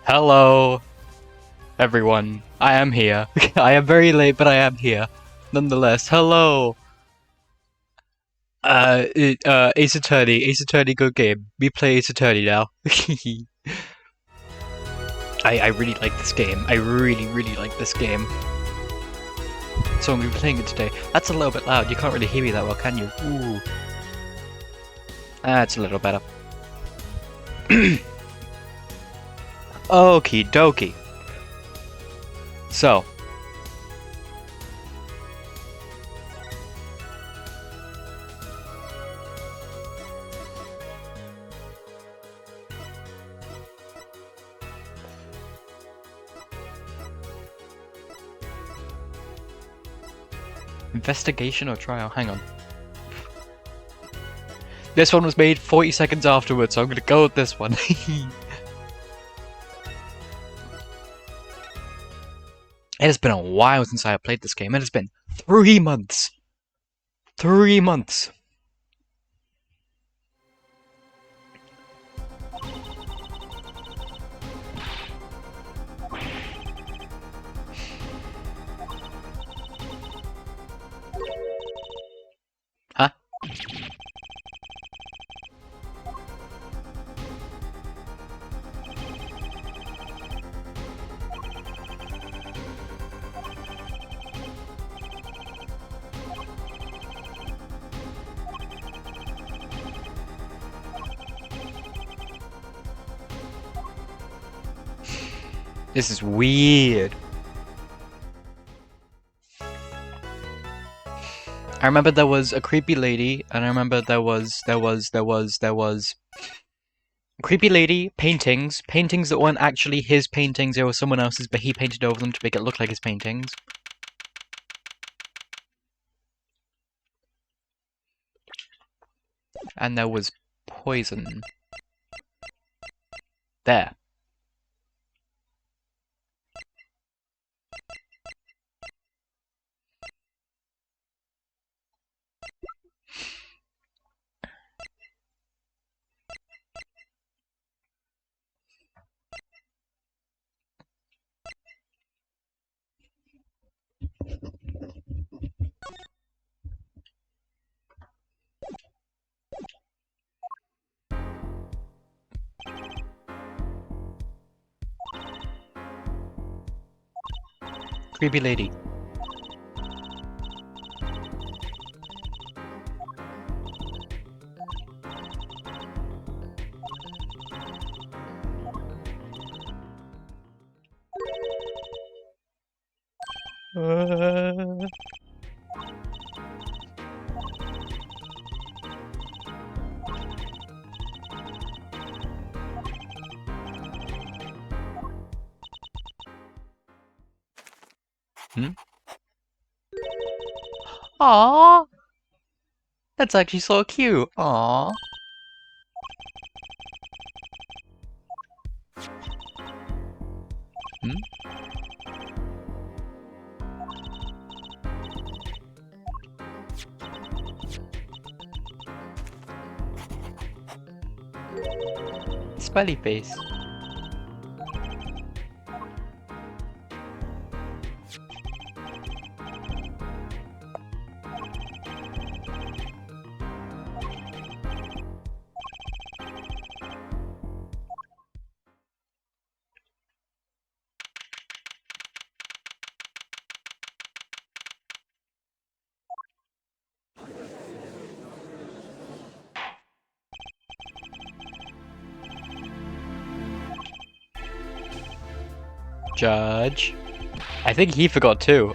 Hello, everyone. I am here. I am very late, but I am here. Nonetheless, hello. Ace Attorney, good game. We play Ace Attorney now. I really like this game. I really like this game. So I'm gonna be playing it today. That's a little bit loud. You can't really hear me that well, can you? Ooh. That's a little better. Okie dokie. So. Investigation or trial? Hang on. This one was made 40 seconds afterwards, so I'm gonna go with this one. It has been a while since I have played this game. It has been 3 months. 3 months. Huh? This is weird. I remember there was a creepy lady, and I remember there was creepy lady, paintings that weren't actually his paintings, they were someone else's, but he painted over them to make it look like his paintings. And there was poison. There. Creepy lady. Hmm? Aww! That's actually so cute. Aww. Hmm? Smiley face. Judge. I think he forgot too.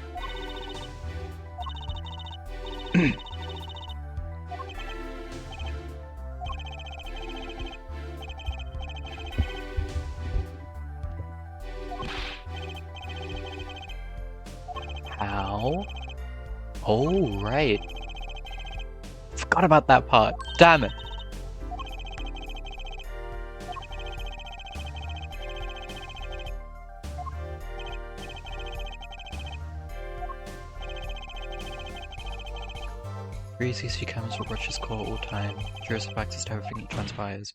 How? Oh, right. Forgot about that part. Damn it. Three CCTV cameras will watch his call at all time. Curious of access to everything that transpires.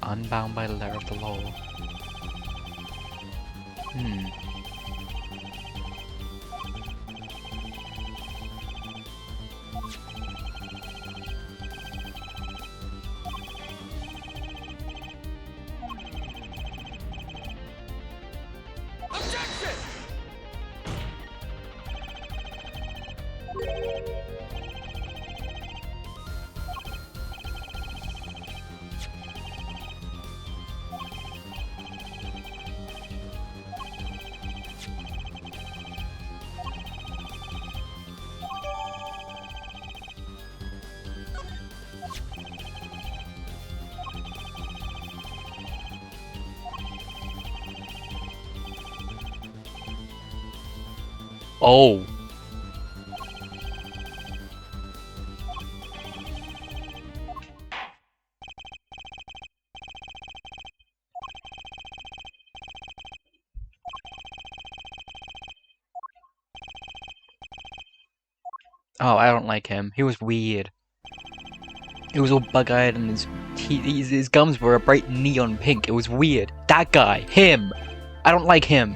unbound by the letter of the law. Oh! Oh, I don't like him. He was weird. He was all bug-eyed and his gums were a bright neon pink. It was weird. That guy. Him! I don't like him.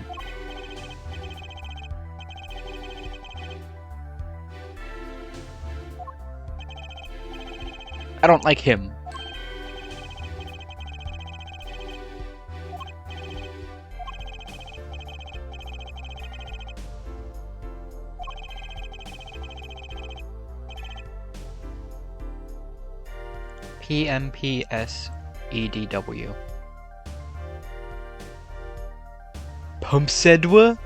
I don't like him. PMPSEDW. Pumpsedwa?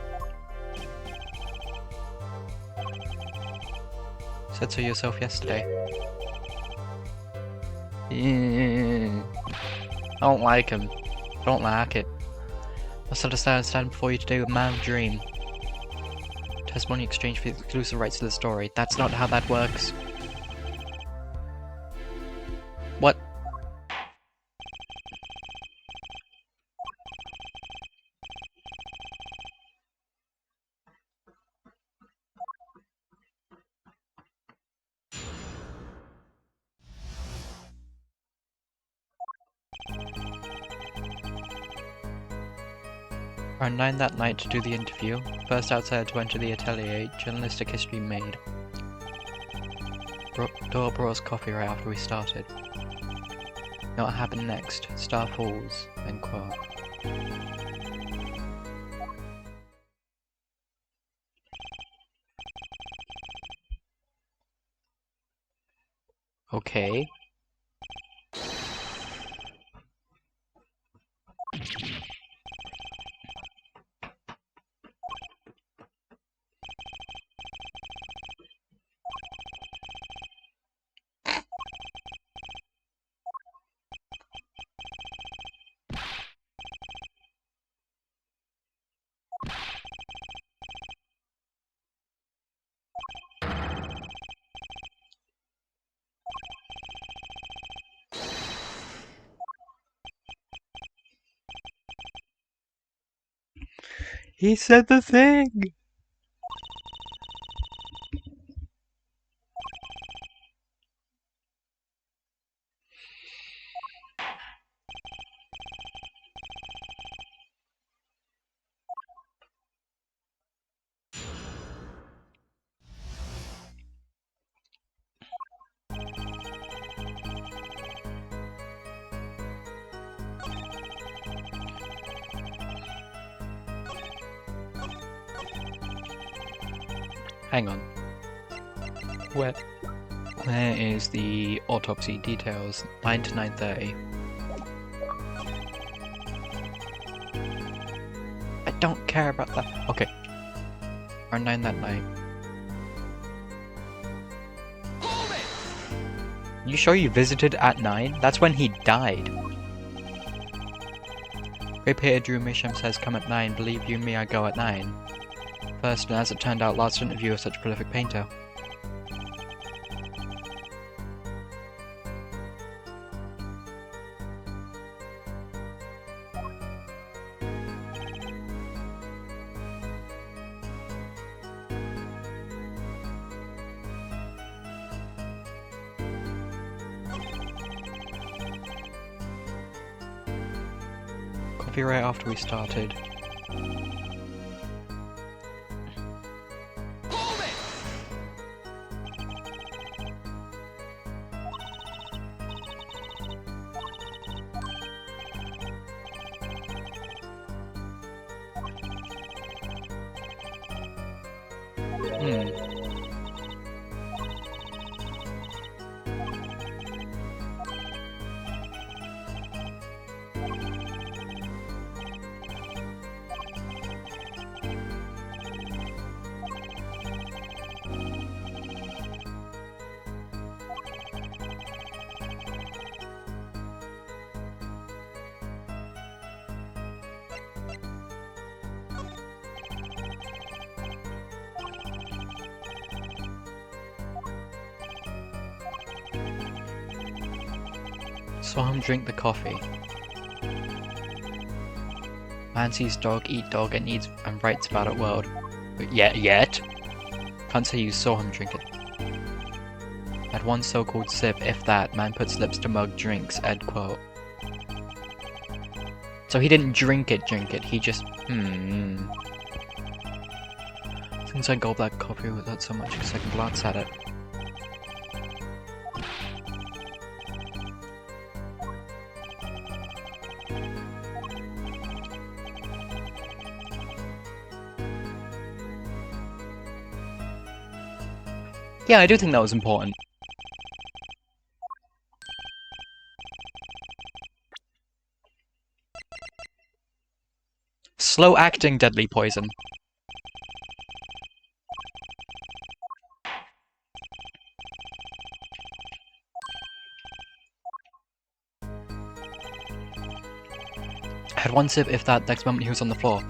Said so yourself yesterday. I don't like him. I don't like it. I still decided to stand before you today with Man of Dream. Testimony exchange for the exclusive rights to the story. That's not how that works. What? Around 9 that night to do the interview. First outsider to enter the atelier, journalistic history made. Door brought us coffee right after we started. Know what happened next? Star falls, then quote. Okay. He said the thing! Hang on. Where is the autopsy details? 9 to 9:30. I don't care about that. Okay. Around 9 that night. You sure you visited at 9? That's when he died. Great Peter Drew Misham says come at 9. Believe you me, I go at 9. First, and as it turned out, last interview of such a prolific painter. coffee right after we started. Saw him drink the coffee. Man sees dog eat dog and eats and writes about it world. But yet? Can't say you saw him drink it. Had one so-called sip, if that. Man puts lips to mug, drinks, end quote. So he didn't drink it, he just... Since I gulped that coffee without so much as a second glance at it. Yeah, I do think that was important. Slow acting deadly poison. Had one sip, if that. Next moment he was on the floor.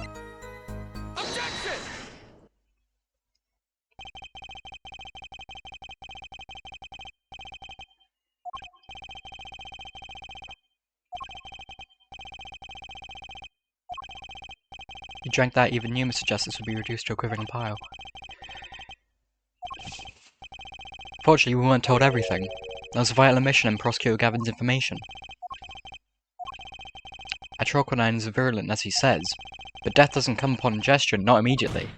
He drank that, even you, Mr. Justice, would be reduced to a quivering pile. Fortunately, we weren't told everything. There was a vital omission in Prosecutor Gavin's information. Atroquinine is virulent, as he says, but death doesn't come upon ingestion, not immediately.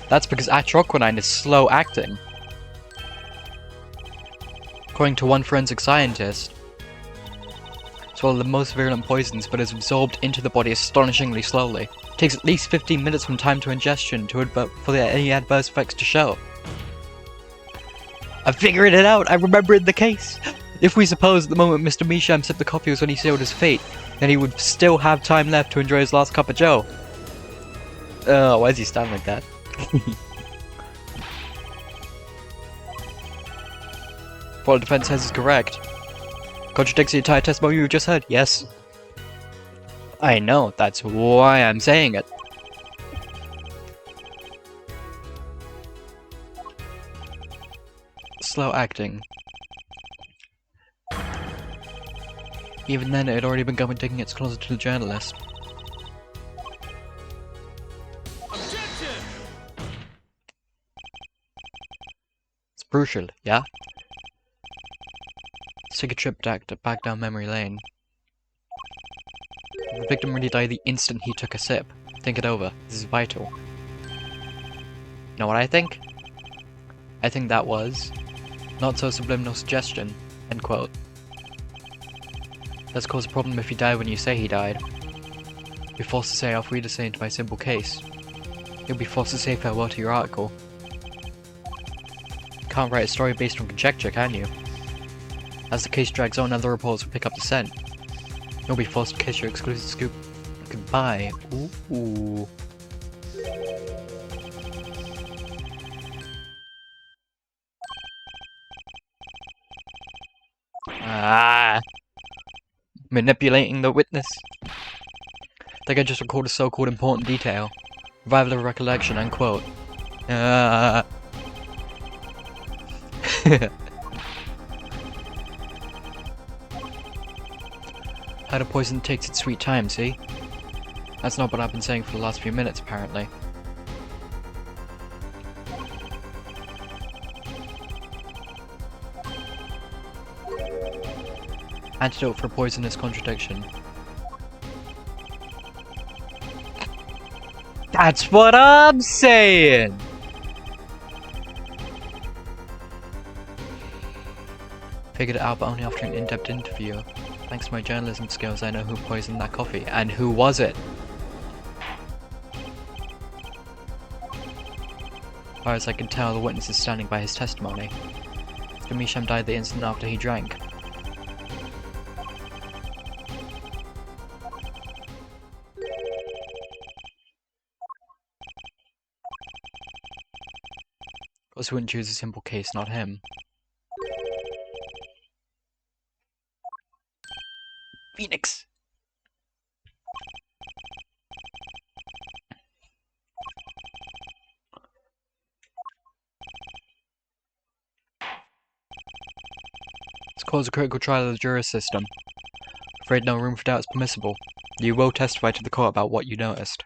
That's because atroquinine is slow acting. According to one forensic scientist, it's one of the most virulent poisons, but is absorbed into the body astonishingly slowly. It takes at least 15 minutes from time to ingestion for any adverse effects to show. I figured it out! I remembered the case! If we suppose at the moment Mr. Measham sipped the coffee was when he sealed his fate, then he would still have time left to enjoy his last cup of joe. Why does he stand like that? What the defense says is correct. Contradicts the entire testimony you just heard. Yes. I know, that's why I'm saying it. Slow acting. Even then, it had already begun with digging its closet to the journalist. Objection! It's crucial, yeah? Let's take a trip back down memory lane. The victim really died the instant he took a sip. Think it over. This is vital. Know what I think? I think that was not so subliminal suggestion. End quote. That's caused a problem if he died when you say he died. You'll be forced to say I'll free to say into my simple case. You'll be forced to say farewell to your article. You can't write a story based on conjecture, can you? As the case drags on, other reports will pick up the scent. You'll be forced to kiss your exclusive scoop goodbye. Ooh. Manipulating the witness. I think I just recorded a so-called important detail. Revival of recollection, unquote. How the poison takes its sweet time, see? That's not what I've been saying for the last few minutes, apparently. Antidote for poisonous contradiction. That's what I'm saying! Figured it out, but only after an in-depth interview. Thanks to my journalism skills, I know who poisoned that coffee. And who was it? As far as I can tell, the witness is standing by his testimony. The Misham died the instant after he drank. Of course, we wouldn't choose a simple case, not him. Phoenix! It's caused a critical trial of the jury system. Afraid no room for doubt is permissible. You will testify to the court about what you noticed.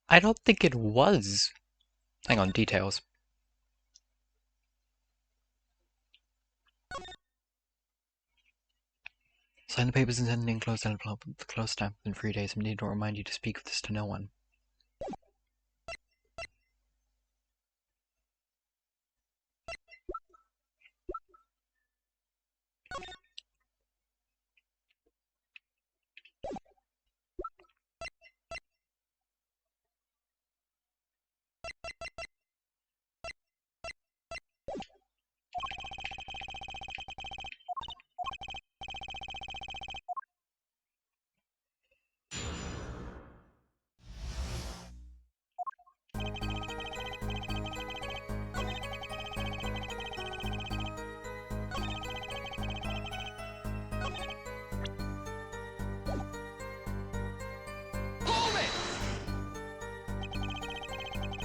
I don't think it was. Hang on, details. Sign the papers and send an enclosed envelope with the close stamp within 3 days. I need to remind you to speak of this to no one.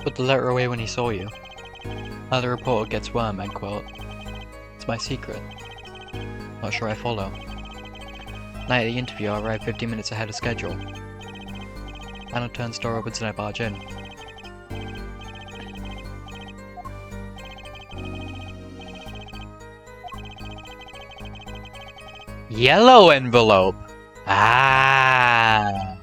Put the letter away when he saw you. How the reporter gets worm, end quote. It's my secret. Not sure I follow. Night of the interview, I arrived 15 minutes ahead of schedule. Anna turns door opens and I barge in. Yellow envelope! Ah!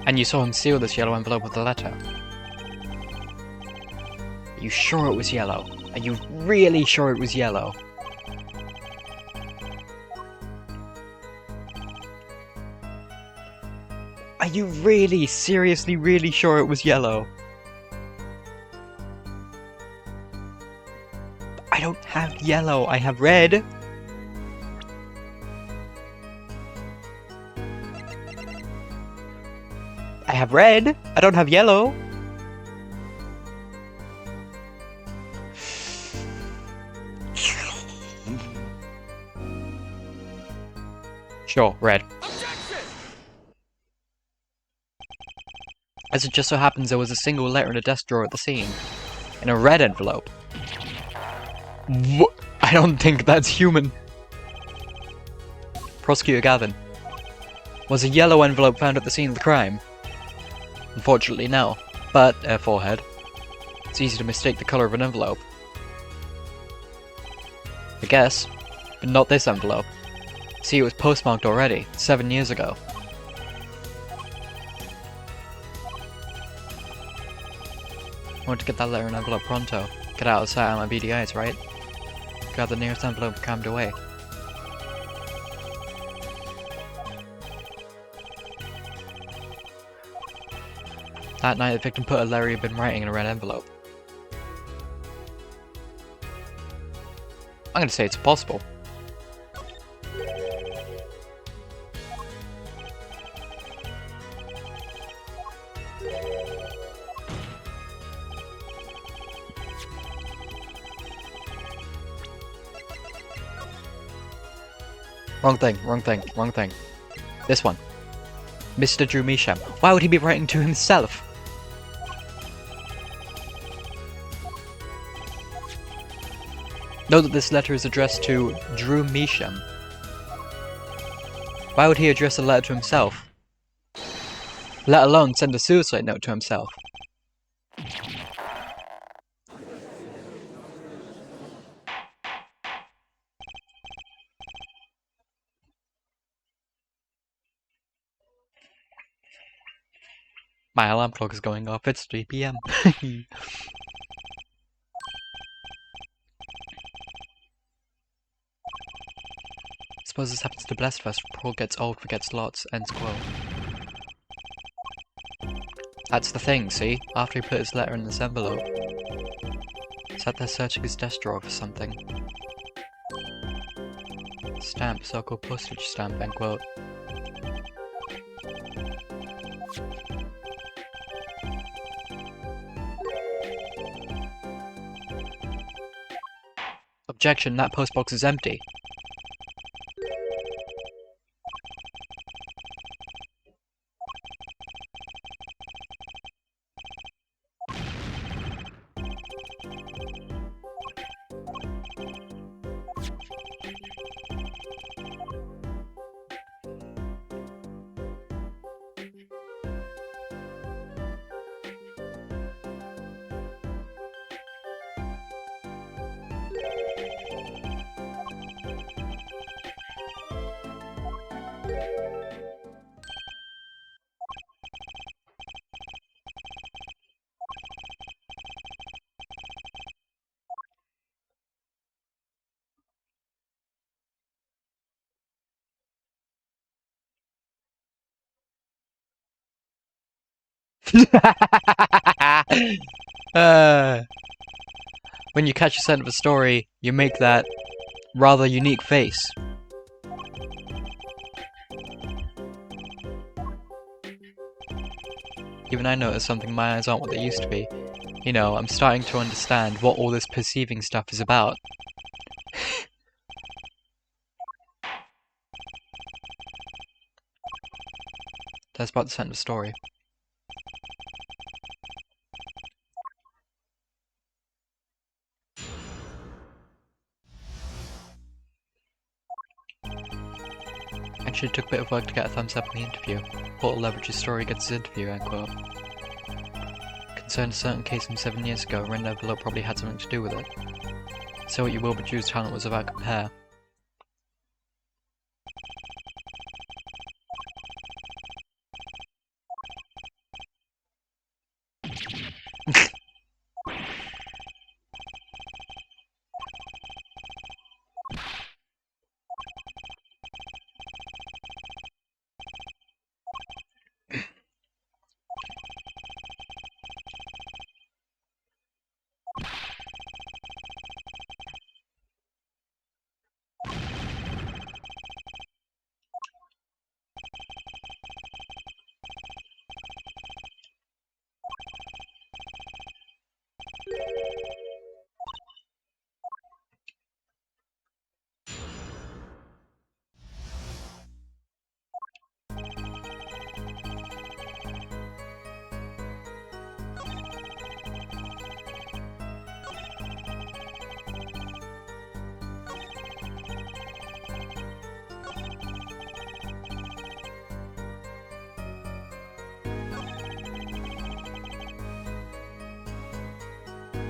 And you saw him seal this yellow envelope with the letter. Are you sure it was yellow? Are you really sure it was yellow? Are you really, seriously, really sure it was yellow? I don't have yellow, I have red. I have red, I don't have yellow. Sure, red. As it just so happens, there was a single letter in a desk drawer at the scene. In a red envelope. What? I don't think that's human. Prosecutor Gavin. Was a yellow envelope found at the scene of the crime? Unfortunately, no. But, forehead. It's easy to mistake the colour of an envelope. I guess. But not this envelope. See, it was postmarked already, 7 years ago. I want to get that letter and envelope pronto. Get out of sight of my beady eyes, right? Grab the nearest envelope and crammed away. That night, the victim put a letter he had been writing in a red envelope. I'm gonna say it's possible. Wrong thing, wrong thing, wrong thing. This one. Mr. Drew Measham. Why would he be writing to himself? Note that this letter is addressed to Drew Measham. Why would he address a letter to himself? Let alone send a suicide note to himself. My alarm clock is going off, it's 3 PM. Suppose this happens to Blessed first. Paul gets old, forgets lots, ends quote. That's the thing, see? After he put his letter in this envelope. Sat there searching his desk drawer for something. Stamp, so-called postage stamp, end quote. Objection, that postbox is empty. When you catch a scent of a story, you make that rather unique face. Even I noticed something, my eyes aren't what they used to be. You know, I'm starting to understand what all this perceiving stuff is about. That's about the scent of a story. Actually, it took a bit of work to get a thumbs up in the interview. Portal leverages story gets his interview, end quote. Concerned a certain case from 7 years ago, red envelope probably had something to do with it. Say what you will, but Drew's talent was about compare.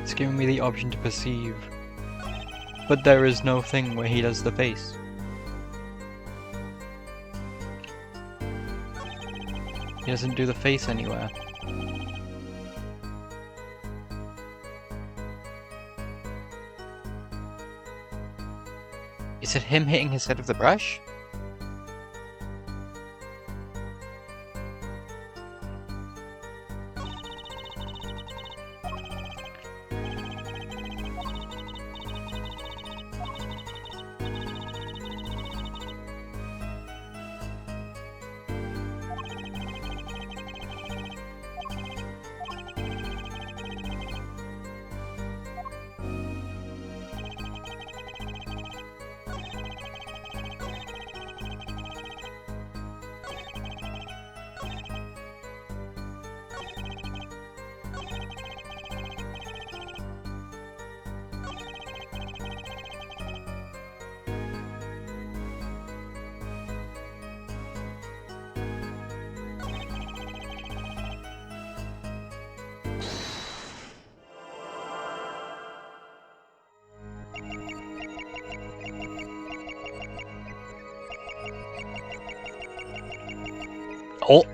It's giving me the option to perceive. But there is no thing where he does the face. He doesn't do the face anywhere. Is it him hitting his head with the brush? Oh!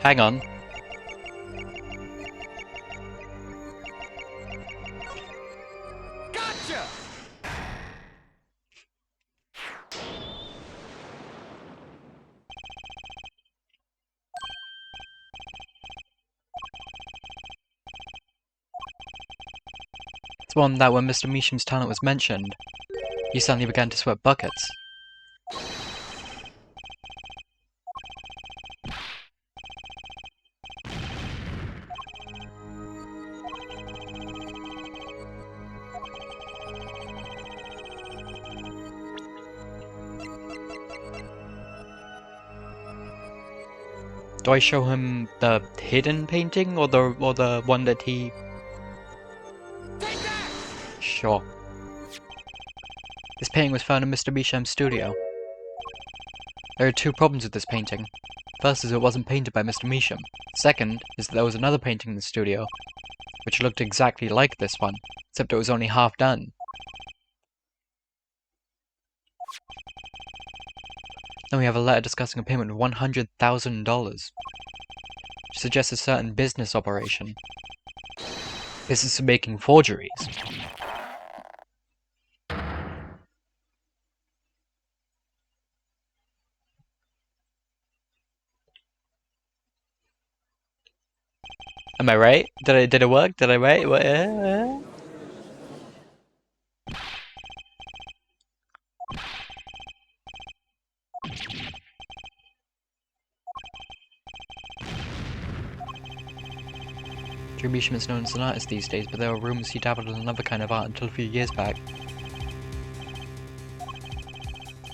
Hang on. Gotcha! It's one that when Mr. Meesham's talent was mentioned, you suddenly began to sweat buckets. Do I show him the hidden painting or the one that he... Take that! Sure. This painting was found in Mr. Meesham's studio. There are two problems with this painting. First is it wasn't painted by Mr. Meesham. Second is that there was another painting in the studio, which looked exactly like this one, except it was only half done. Then we have a letter discussing a payment of $100,000, which suggests a certain business operation. Business of making forgeries. Am I right? Did it work? Did I right? Drew Meesham is known as an artist these days, but there were rumors he dabbled in another kind of art until a few years back.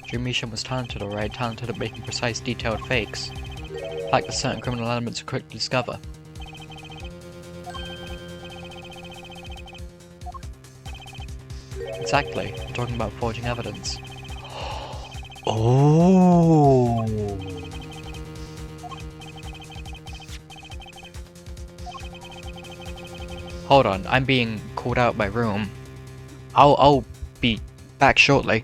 Drew Meesham was talented, alright, talented at making precise, detailed fakes. Like the certain criminal elements are quick to discover. Exactly, I'm talking about forging evidence. Oh! Hold on, I'm being called out by room. I'll be back shortly.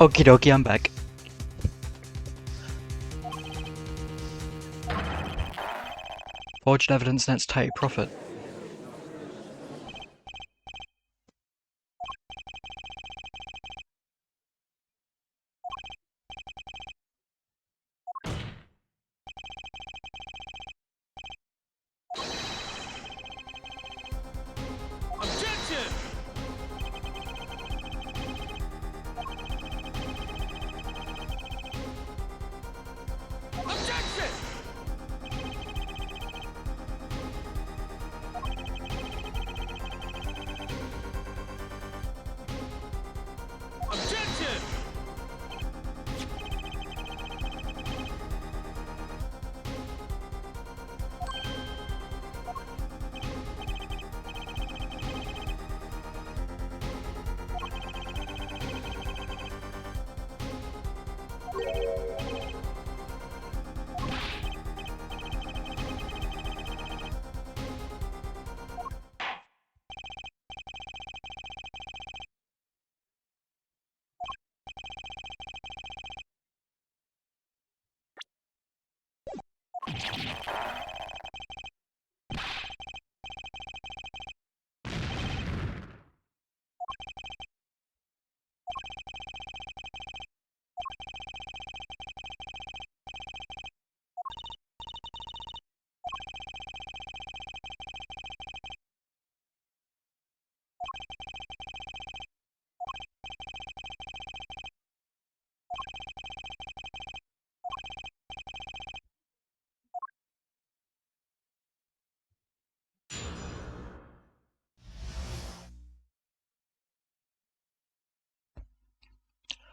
Okie dokie, I'm back. Forged evidence nets tight profit. Objection! Objection!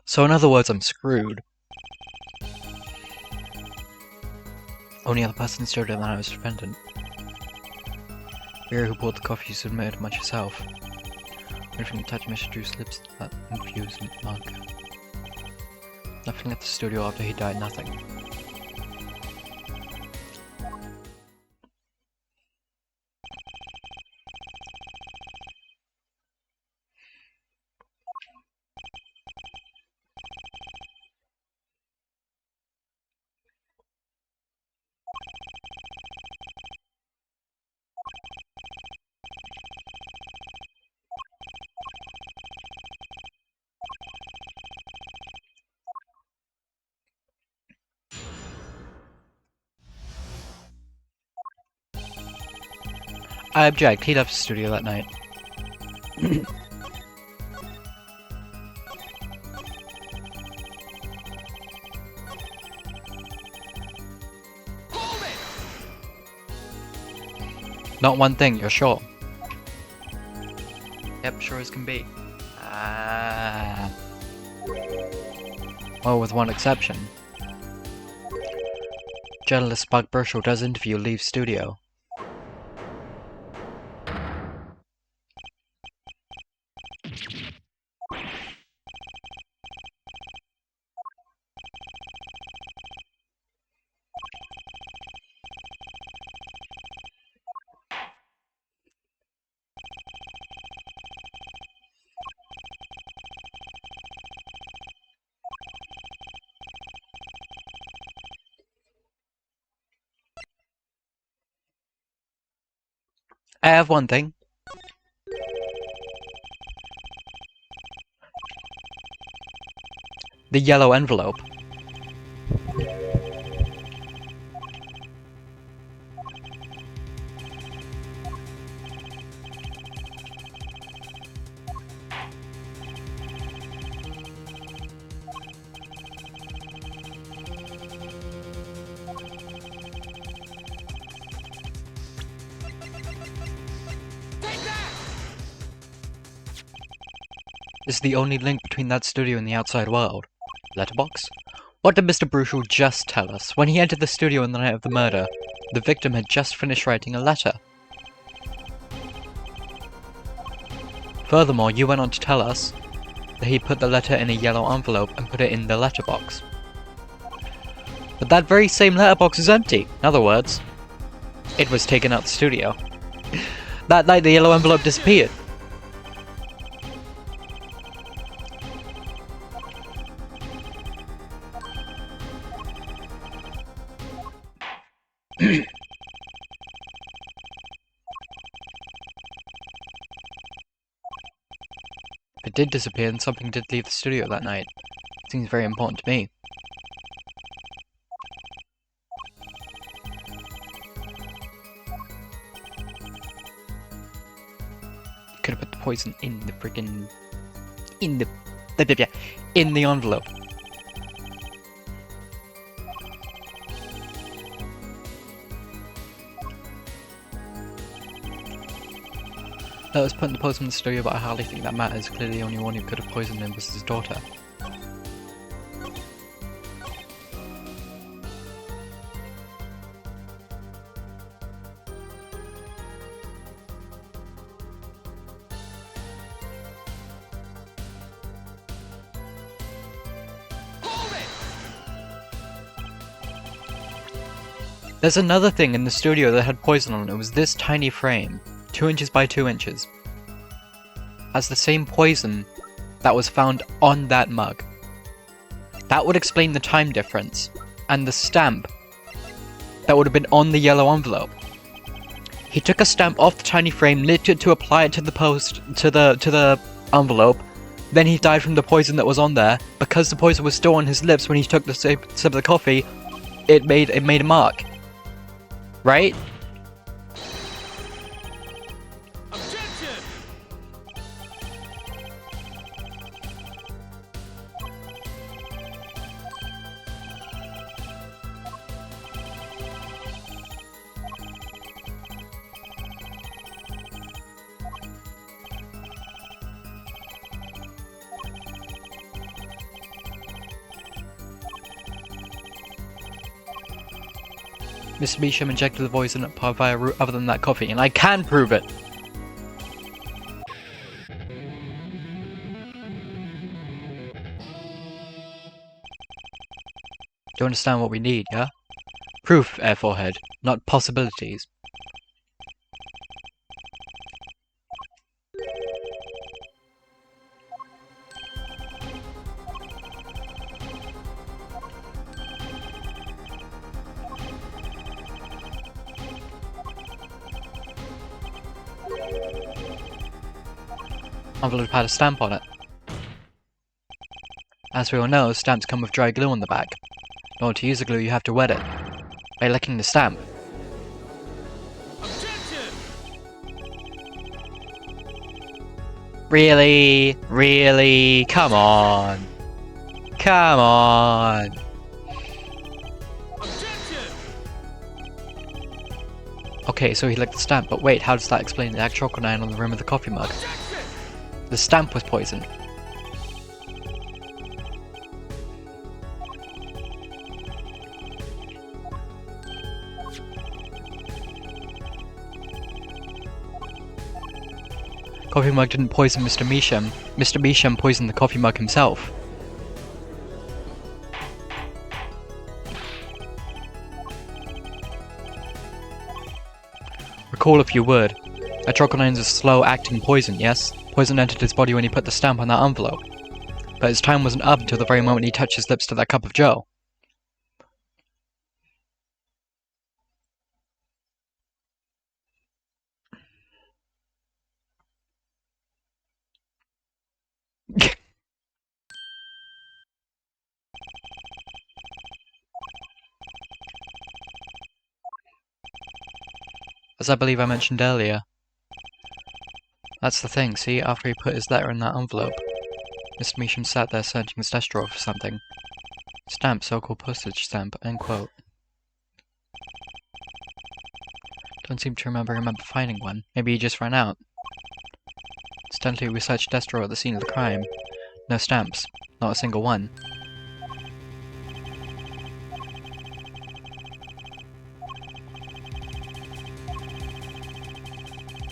So in other words, I'm screwed. Only other person in the studio than I was dependent. Vera, who bought the coffee, submitted much herself. Everything attached Mr. Drew slips that infused mug. Nothing at the studio after he died, nothing. I object, he left the studio that night. Hold it! Not one thing, you're sure? Yep, sure as can be. Well, with one exception. Journalist Buck Burchell does interview leaves studio. I have one thing. The yellow envelope. Is the only link between that studio and the outside world. Letterbox? What did Mr. Burchell just tell us? When he entered the studio on the night of the murder, the victim had just finished writing a letter. Furthermore, you went on to tell us that he put the letter in a yellow envelope and put it in the letterbox. But that very same letterbox is empty. In other words, it was taken out the studio. That night the yellow envelope disappeared. It did disappear and something did leave the studio that night. It seems very important to me. You could have put the poison in the friggin... in the envelope. That was putting the poison in the studio, but I hardly think that matters. Clearly the only one who could have poisoned him was his daughter. There's another thing in the studio that had poison on it. It was this tiny frame. 2 inches by 2 inches. Has the same poison that was found on that mug. That would explain the time difference. And the stamp that would have been on the yellow envelope. He took a stamp off the tiny frame, lit it to apply it to the envelope. Then he died from the poison that was on there. Because the poison was still on his lips when he took the sip of the coffee, it made a mark. Right? Objection! Mr. Beesham injected the poison via a route other than that coffee, and I can prove it! Do you understand what we need, yeah? Proof, Air Forehead, not possibilities. Envelope had a stamp on it. As we all know, stamps come with dry glue on the back. In order to use the glue, you have to wet it by licking the stamp. Objection! Really? Really? Come on. Come on. Objection! Okay, so he licked the stamp, but wait, how does that explain the actual crocodile on the rim of the coffee mug? Objection! The stamp was poisoned. Coffee mug didn't poison Mr. Measham. Mr. Measham poisoned the coffee mug himself. Recall if you would. Atroconine's a slow-acting poison, yes? Poison entered his body when he put the stamp on that envelope. But his time wasn't up until the very moment he touched his lips to that cup of joe. As I believe I mentioned earlier. That's the thing, see, after he put his letter in that envelope, Mr. Measham sat there searching his desk drawer for something. Stamp, so-called postage stamp, end quote. Don't seem to remember finding one. Maybe he just ran out. Incidentally, we searched desk drawer at the scene of the crime. No stamps. Not a single one.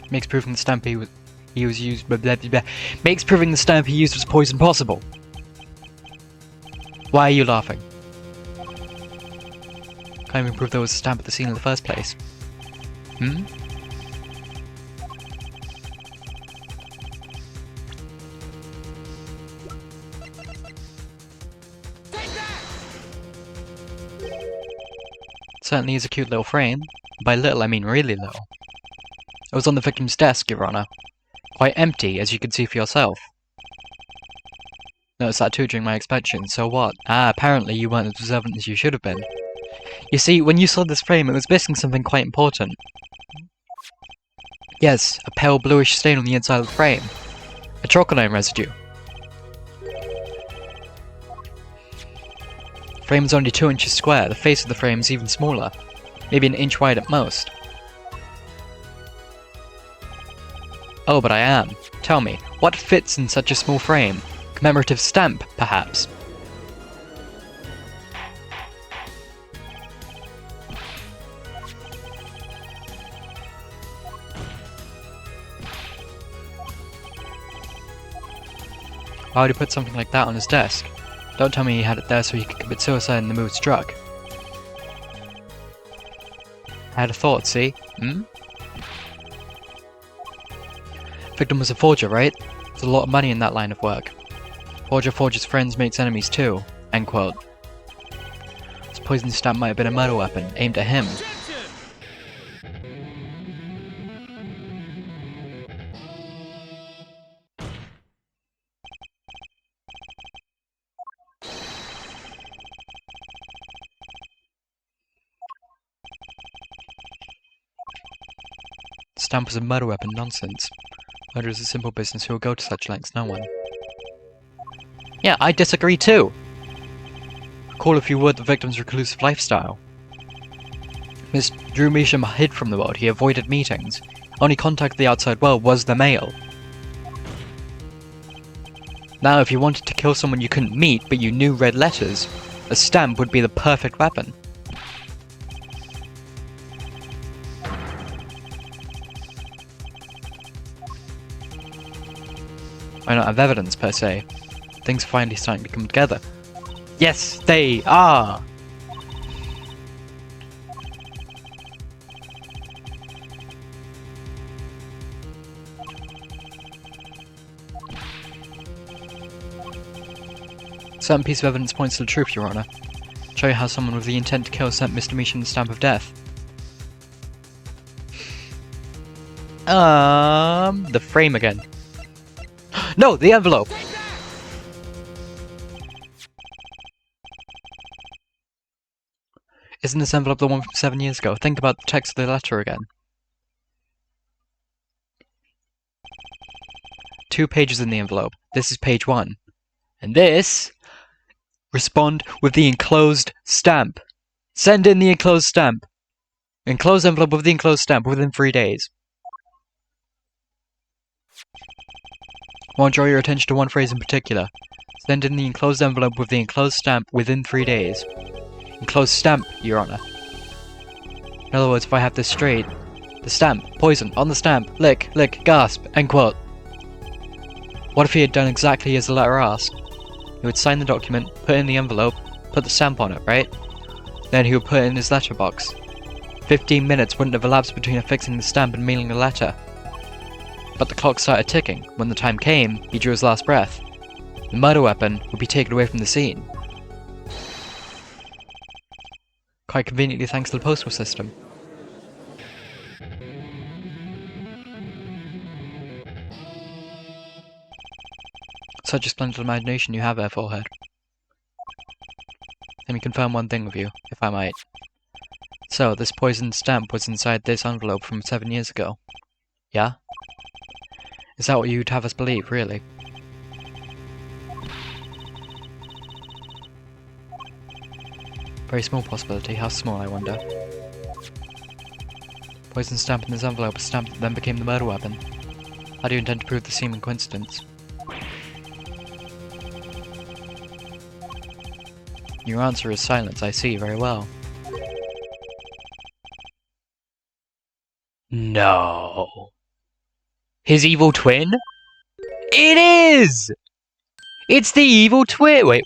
Makes proving the stamp he was used makes proving the stamp he used was poison possible. Why are you laughing? Can't even prove there was a stamp at the scene in the first place. Hmm? Take that! Certainly is a cute little frame. By little, I mean really little. It was on the victim's desk, Your Honor. Quite empty, as you can see for yourself. Noticed that too during my inspection, so what? Ah, apparently you weren't as observant as you should have been. You see, when you saw this frame, it was missing something quite important. Yes, a pale bluish stain on the inside of the frame. Atrocodine residue. The frame is only 2 inches square, the face of the frame is even smaller. Maybe an inch wide at most. Oh, but I am. Tell me, what fits in such a small frame? Commemorative stamp, perhaps? Why would he put something like that on his desk? Don't tell me he had it there so he could commit suicide in the mood struck. I had a thought, see? Hmm? Victim was a forger, right? There's a lot of money in that line of work. Forger forges friends, makes enemies too. End quote. poison stamp might have been a murder weapon aimed at him. Attention! The stamp was a murder weapon, nonsense. Murder is a simple business who will go to such lengths, no one. Yeah, I disagree too! Recall if you would the victim's reclusive lifestyle. Miss Drew Measham hid from the world, he avoided meetings. Only contact with the outside world was the mail. Now, if you wanted to kill someone you couldn't meet, but you knew red letters, a stamp would be the perfect weapon. I don't have evidence, per se. Things are finally starting to come together. Yes, they are! Certain piece of evidence points to the truth, Your Honor. Show you how someone with the intent to kill sent Mr. Measham the stamp of death. The frame again. No, the envelope! Isn't this envelope the one from 7 years ago? Think about the text of the letter again. 2 pages in the envelope. This is page 1. And this... Respond with the enclosed stamp. Send in the enclosed stamp. Enclosed envelope with the enclosed stamp within 3 days. I want to draw your attention to one phrase in particular. Send in the enclosed envelope with the enclosed stamp within 3 days. Enclosed stamp, Your Honor. In other words, if I have this straight, the stamp, poison, on the stamp, lick, lick, gasp, end quote. What if he had done exactly as the letter asked? He would sign the document, put it in the envelope, put the stamp on it, right? Then he would put it in his letterbox. 15 minutes wouldn't have elapsed between affixing the stamp and mailing the letter. But the clock started ticking. When the time came, he drew his last breath. The murder weapon would be taken away from the scene. Quite conveniently thanks to the postal system. Such a splendid imagination you have there, Forehead. Let me confirm one thing with you, if I might. So, this poisoned stamp was inside this envelope from 7 years ago. Yeah? Is that what you'd have us believe, really? Very small possibility. How small, I wonder? Poison stamp in this envelope, a stamp that then became the murder weapon. How do you intend to prove the seeming coincidence? Your answer is silence, I see very well. No. His evil twin? It is! It's the evil twin! Wait.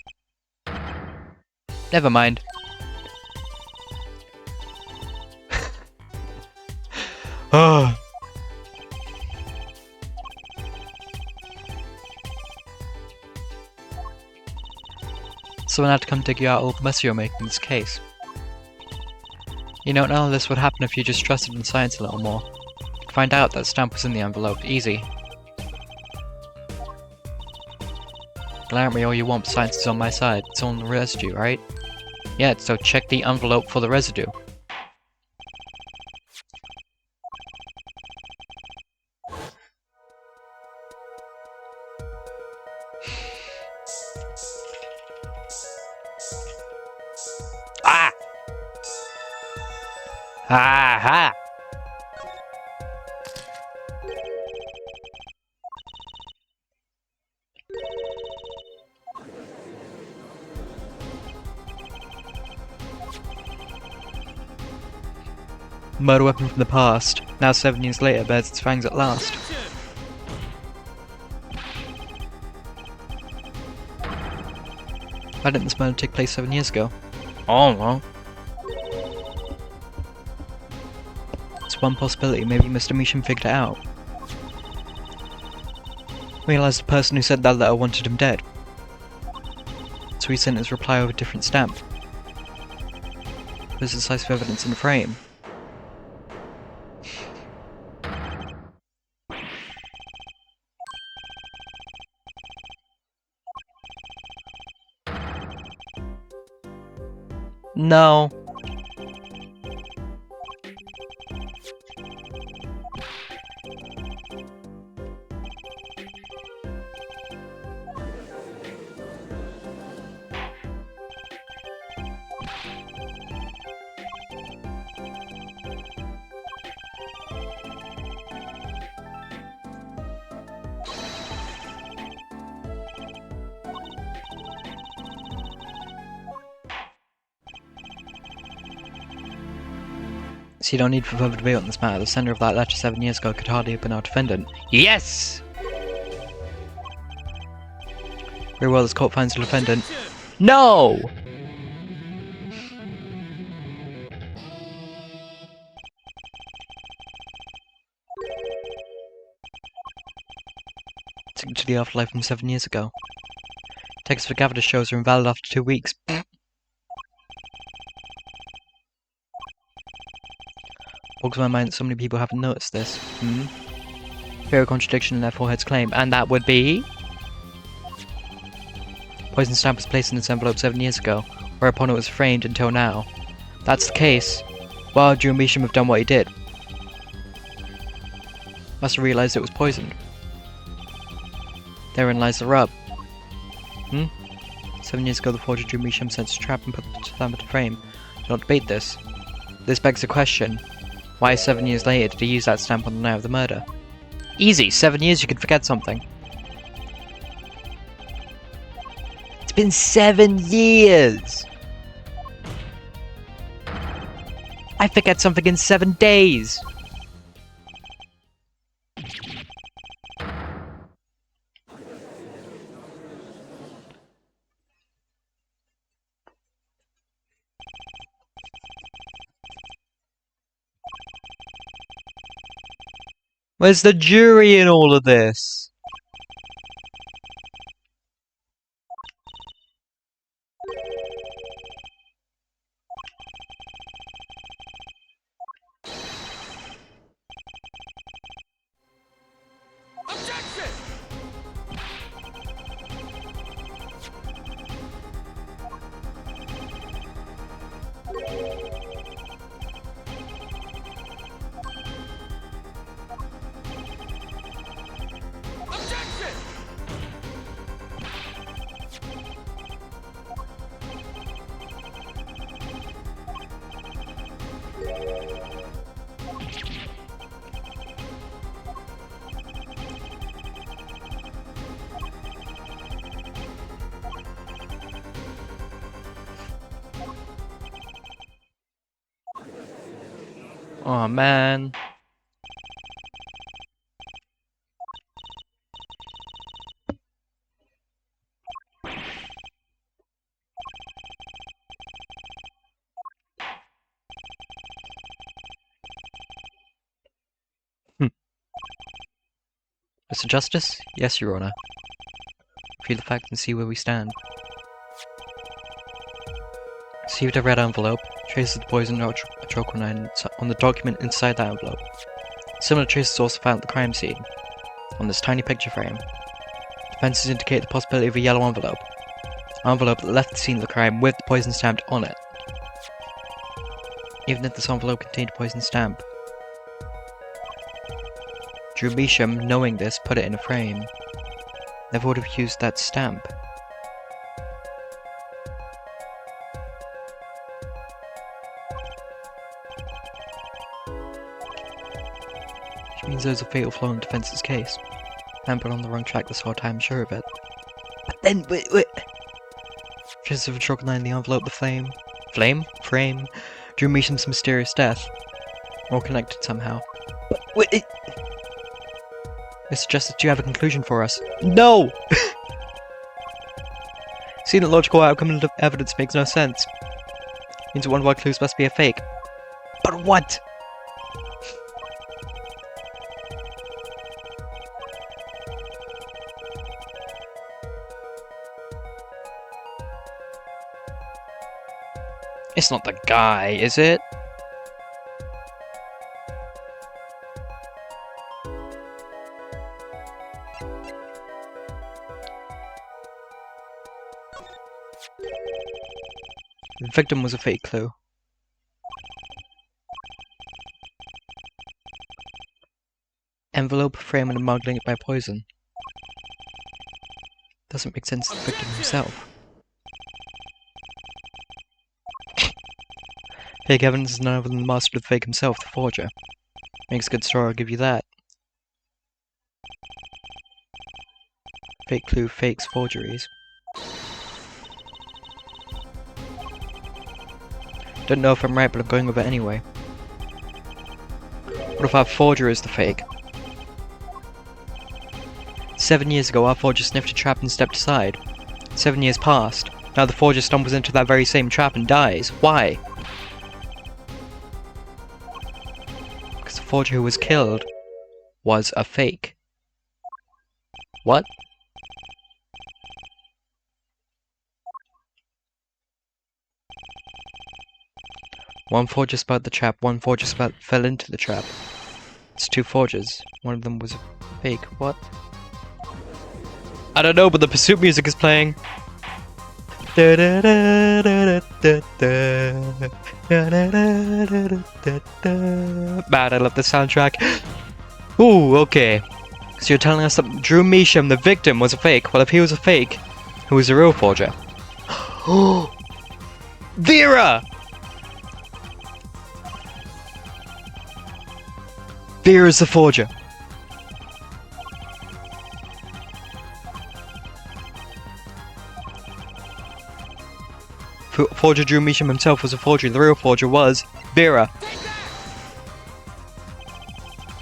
Never mind. Oh. Someone had to come dig you out all the mess you're making in this case. You know, none of this would happen if you just trusted in science a little more. You'd find out that stamp was in the envelope. Easy. Glare at me all you want, but science is on my side. It's on the residue, right? Yeah, so check the envelope for the residue. Ah! Aha! Murder weapon from the past, now 7 years later, bears its fangs at last. Why didn't this murder take place 7 years ago? Oh well. It's one possibility, maybe Mr. Measham figured it out. Realised the person who sent that letter wanted him dead. So he sent his reply with a different stamp. Where's the decisive evidence in the frame? No. So you don't need further debate on this matter. The sender of that letter 7 years ago could hardly have been our defendant. Yes! Very well, this court finds the defendant. Objection! No! Taken to the afterlife from 7 years ago. Texts for Gavada shows are invalid after 2 weeks. Bogs my mind that so many people haven't noticed this. Fair contradiction in their forehead's claim, and that would be... Poison stamp was placed in its envelope 7 years ago, whereupon it was framed until now. If that's the case, why would Meesham have done what he did? Must have realised it was poisoned. Therein lies the rub. 7 years ago the forger Drew Meesham sent a trap and put the stamp into frame. Don't debate this. This begs the question, why 7 years later did he use that stamp on the night of the murder? Easy, 7 years you could forget something. It's been 7 years! I forget something in 7 days! Where's the jury in all of this? Objection! Objection! Oh man. Mr. Justice? Yes, Your Honor. Review the facts and see where we stand. Received a red envelope. Traces of the poison atroquinine on the document inside that envelope. Similar traces also found at the crime scene, on this tiny picture frame. Defenses indicate the possibility of a yellow envelope. An envelope that left the scene of the crime with the poison stamped on it. Even if this envelope contained a poison stamp, Drew Meesham, knowing this, put it in a frame. Never would have used that stamp. Which means there's a fatal flaw in the defense's case. I haven't been on the wrong track this whole time, I'm sure of it. But then, wait. Traces of a trochline in the envelope, the flame. Frame? Drew Meesham's mysterious death. All connected somehow. But wait. Mr. Justice, do you have a conclusion for us? No! Seeing that logical outcome of evidence makes no sense. Means that one of our clues must be a fake. But what? It's not the guy, is it? The victim was a fake clue. Envelope, frame, and muggling it by poison. Doesn't make sense to the victim himself. Fake evidence is none other than the master of the fake himself, the forger. Makes a good story, I'll give you that. Fake clue, fakes, forgeries. Don't know if I'm right, but I'm going with it anyway. What if our forger is the fake? 7 years ago, our forger sniffed a trap and stepped aside. 7 years passed. Now the forger stumbles into that very same trap and dies. Why? Because the forger who was killed was a fake. What? One forger spotted the trap, one forger fell into the trap. It's two forgers. One of them was a fake. What? I don't know, but the pursuit music is playing. Man, I love the soundtrack. Ooh, okay. So you're telling us that Drew Measham, the victim, was a fake. Well, if he was a fake, who was the real forger? Vera! Vera's the forger. Forger Drew Measham himself was a forger. The real forger was Vera.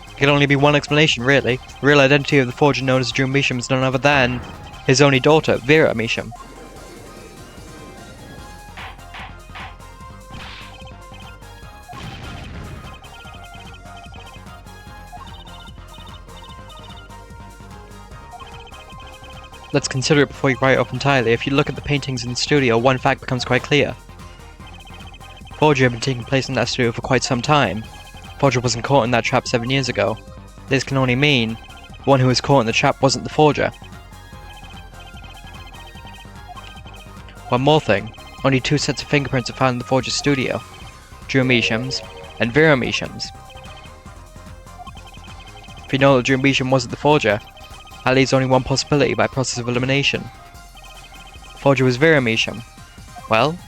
There can only be one explanation, really. The real identity of the forger known as Drew Measham is none other than his only daughter, Vera Measham. Let's consider it before you write it off entirely. If you look at the paintings in the studio, one fact becomes quite clear. Forgery had been taking place in that studio for quite some time. Forger wasn't caught in that trap 7 years ago. This can only mean the one who was caught in the trap wasn't the forger. One more thing, only 2 sets of fingerprints are found in the forger's studio. Drew Measham's and Vera Measham's. If you know that Drew Measham wasn't the forger, that leaves only one possibility by process of elimination. The forger was Vera Measham. Well,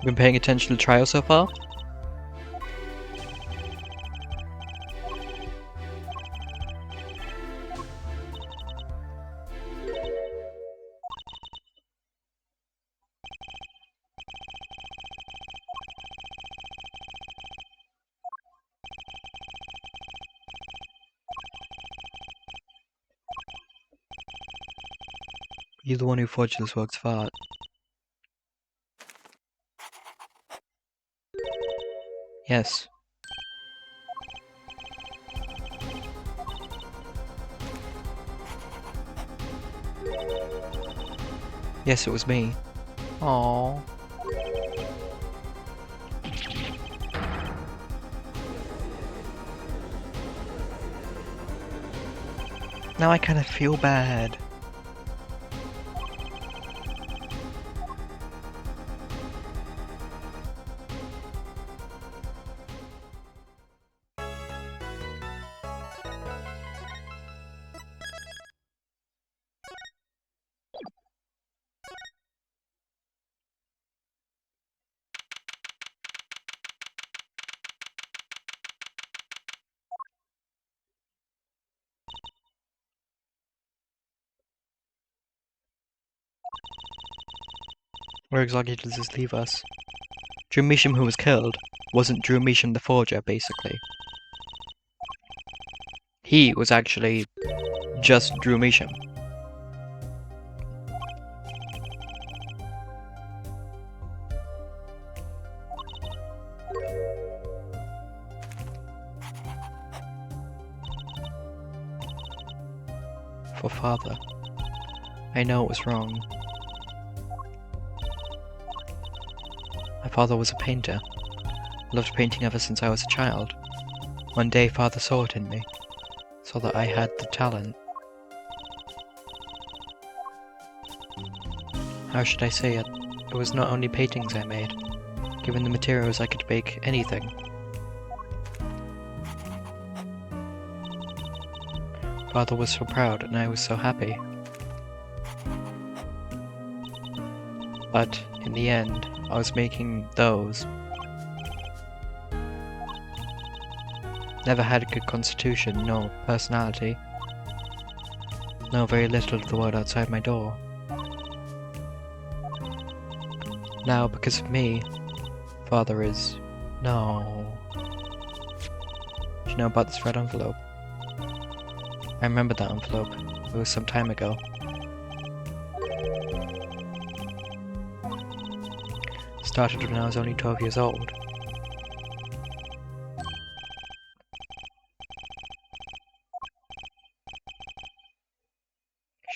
been paying attention to the trial so far? You're the one who forged this works of art. Yes. Yes, it was me. Aww. Now I kind of feel bad. Where exactly does this leave us? Drew Measham, who was killed, wasn't Drew Measham the forger, basically. He was actually just Drew Measham. For Father. I know it was wrong. My father was a painter. I loved painting ever since I was a child. One day Father saw it in me. Saw that I had the talent. How should I say it? It was not only paintings I made. Given the materials, I could make anything. Father was so proud and I was so happy. But in the end, I was making those. Never had a good constitution, no personality. Know very little of the world outside my door. Now, because of me, Father is... No. Do you know about this red envelope? I remember that envelope. It was some time ago. Started when I was only 12 years old.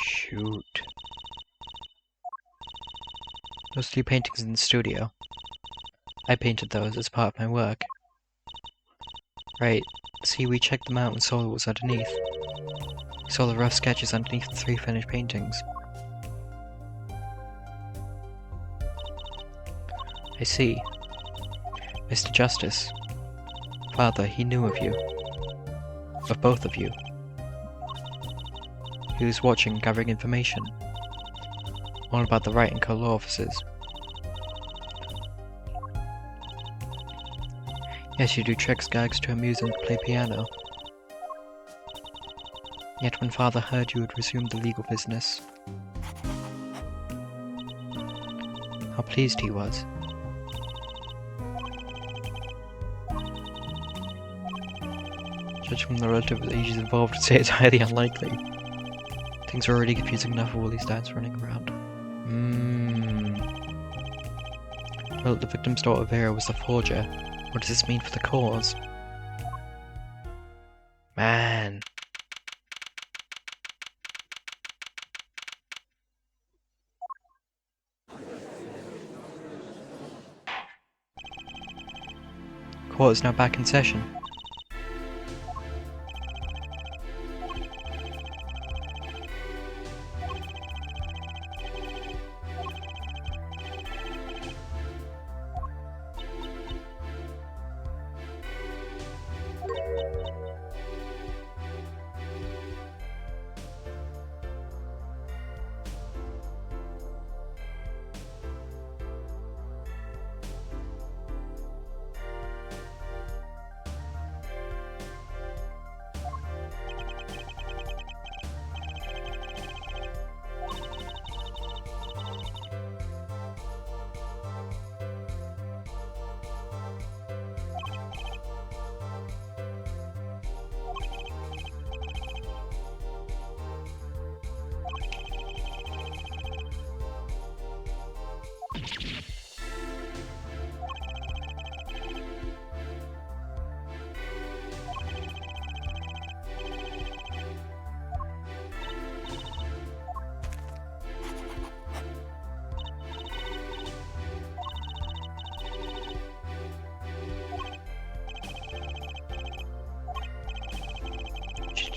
Shoot. Those 3 paintings in the studio. I painted those as part of my work. Right, see, we checked them out and saw what was underneath. We saw the rough sketches underneath the 3 finished paintings. I see. Mr. Justice. Father, he knew of you. Of both of you. He was watching, gathering information. All about the Wright & Co. law offices. Yes, you do tricks, gags to amuse and play piano. Yet when Father heard you had resumed the legal business, how pleased he was. Judging from the relative ages involved, I'd say it's highly unlikely. Things are already confusing enough with all these dads running around. Well, the victim's daughter Vera was the forger. What does this mean for the cause? Man. Court is now back in session.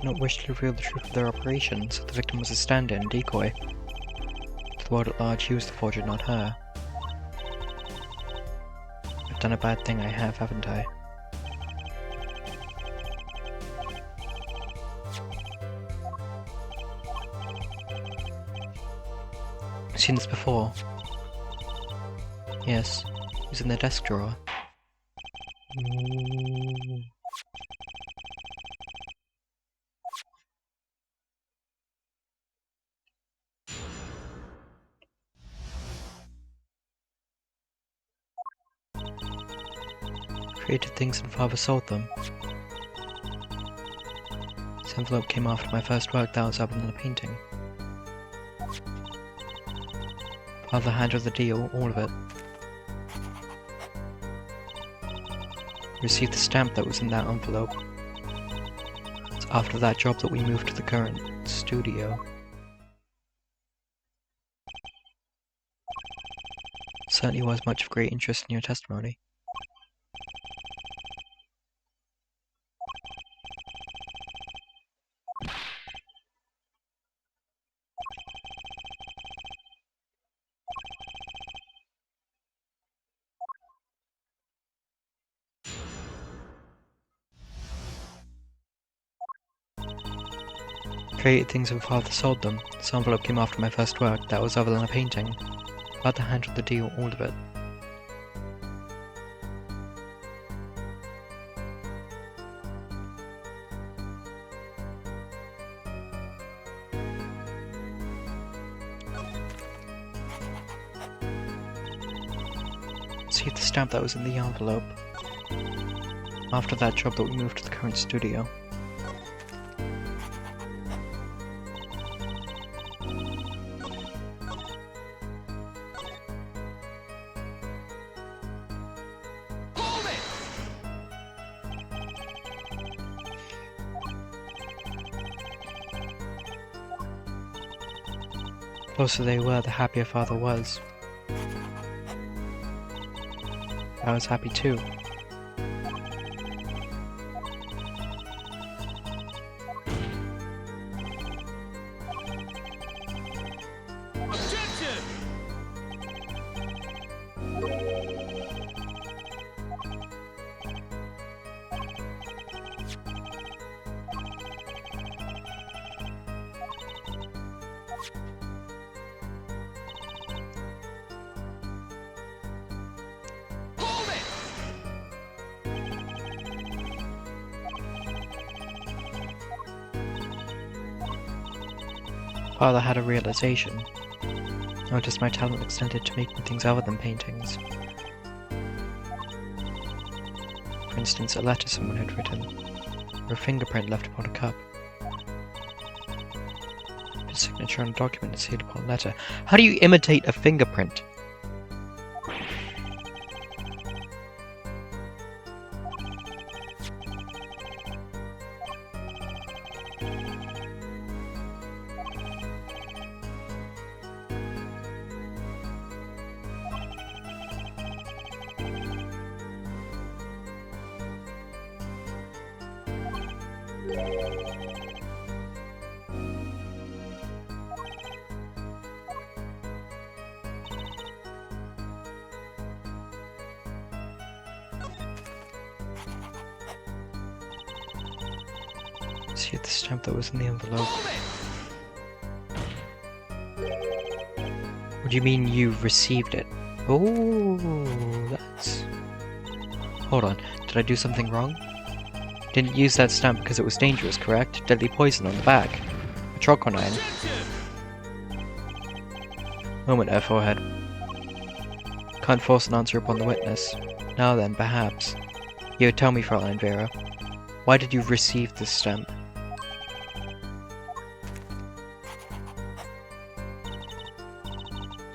Did not wish to reveal the truth of their operation, so the victim was a stand-in decoy. To the world at large, he was the forger, not her. I've done a bad thing, I have, haven't I? I've seen this before. Yes, it was in the desk drawer. Ooh. Created things and Father sold them. This envelope came after my first work that was up in the painting. Father handled the deal, all of it. Received the stamp that was in that envelope. It's after that job that we moved to the current studio. Certainly was much of great interest in your testimony. Created things and Father sold them. This envelope came after my first work, that was other than a painting. Father handled the deal, all of it. See the stamp that was in the envelope. After that job that we moved to the current studio. Hold it! The closer they were, the happier Father was. I was happy too. Objection! Hold it! Father had a realization. Noticed my talent extended to making things other than paintings. For instance, a letter someone had written, or a fingerprint left upon a cup. A signature on a document sealed upon a letter. How do you imitate a fingerprint? See the stamp that was in the envelope. Hold it! What do you mean you received it? Oh, that's... Hold on, did I do something wrong? Didn't use that stamp because it was dangerous, correct? Deadly poison on the back. A troconine. Objection! Moment there, forehead. Can't force an answer upon the witness. Now then, perhaps. You tell me, Fraulein Vera. Why did you receive this stamp?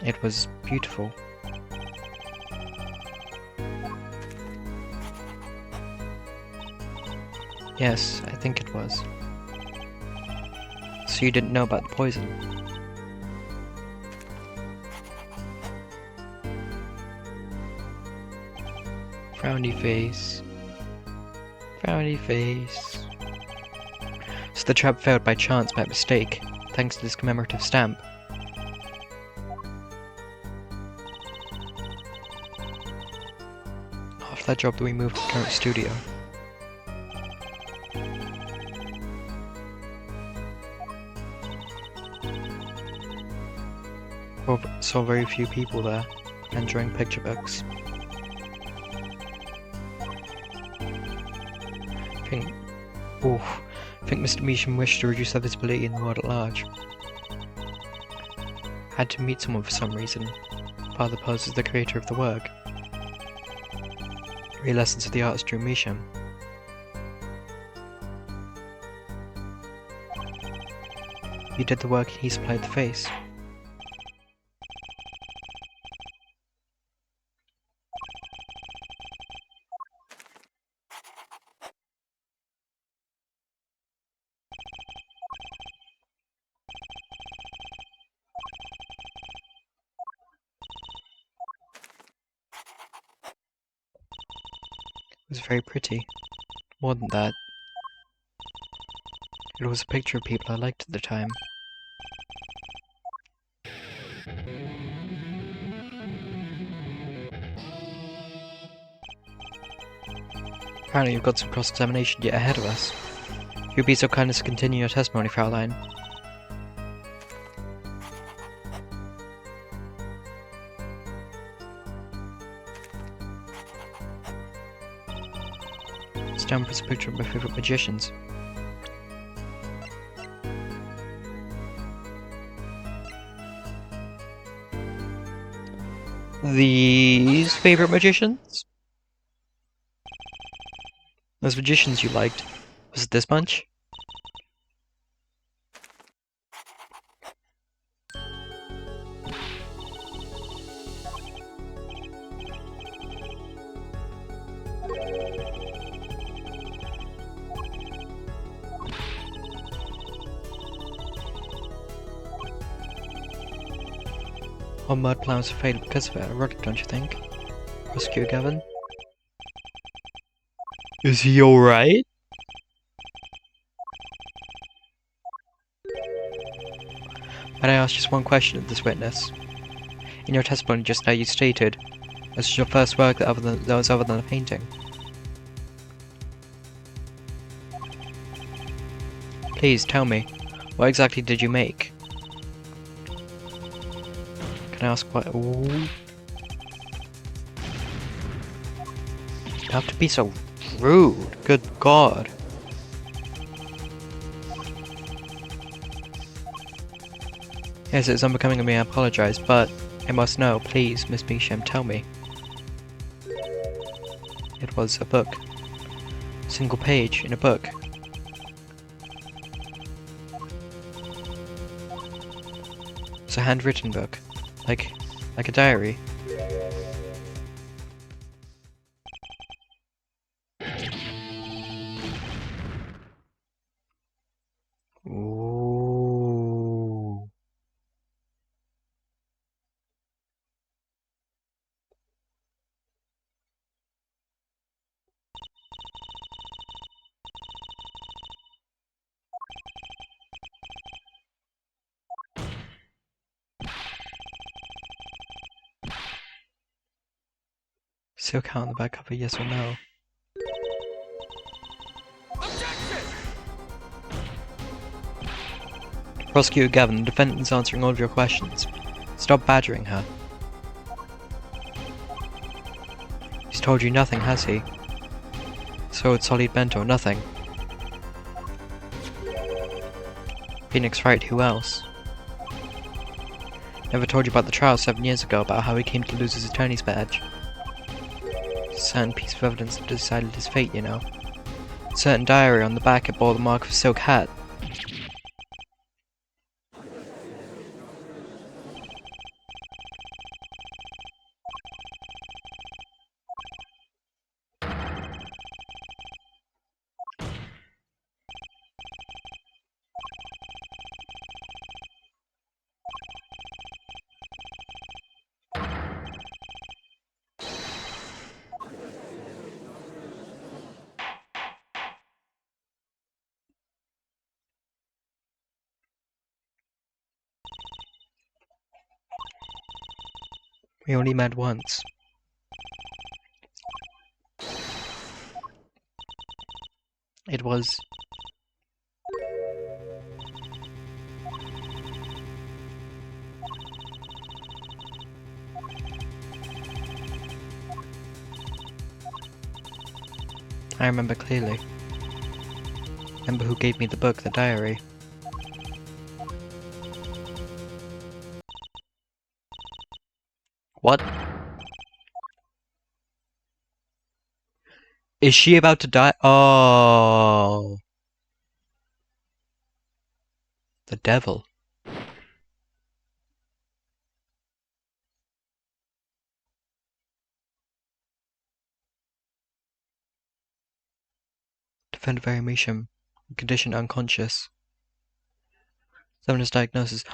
It was beautiful. Yes, I think it was. So you didn't know about the poison? Frowny face. Frowny face. So the trap failed by chance, by mistake, thanks to this commemorative stamp. After that job that we moved to the current studio. Saw very few people there, enjoying picture books. I think Mr. Measham wished to reduce our visibility in the world at large. Had to meet someone for some reason. Father Pose is the creator of the work. Real essence of the artist drew Measham. You did the work and he supplied the face. was very pretty. More than that, it was a picture of people I liked at the time. Apparently you've got some cross-examination yet ahead of us. If you'd be so kind as to continue your testimony, Fraulein. Stamp is a picture of my favourite magicians. These favourite magicians? Those magicians you liked. Was it this bunch? All mud plans have failed because of it. Ironic, don't you think? Prosecutor Gavin? Is he alright? Might I ask just one question of this witness? In your testimony just now you stated this is your first work that was other than a painting. Please tell me, what exactly did you make? Can I ask what? Ooh. You have to be so rude. Good God. Yes, it's unbecoming of me, I apologize, but I must know, please, Miss Measham, tell me. It was a book. A single page in a book. It's a handwritten book. Like a diary. Ooh. Still count on the back cover, yes or no? Objection! Prosecutor Gavin, the defendant is answering all of your questions. Stop badgering her. He's told you nothing, has he? Sword, solid bento, nothing. Phoenix Wright, who else? Never told you about the trial 7 years ago, about how he came to lose his attorney's badge. A certain piece of evidence that decided his fate, you know. A certain diary on the back it bore the mark of a silk hat. We only met once. It was... I remember clearly. Remember who gave me the book, the diary. What? Is she about to die? Oh. The devil. Defendant Barry Measham, condition unconscious. Examiner's diagnosis.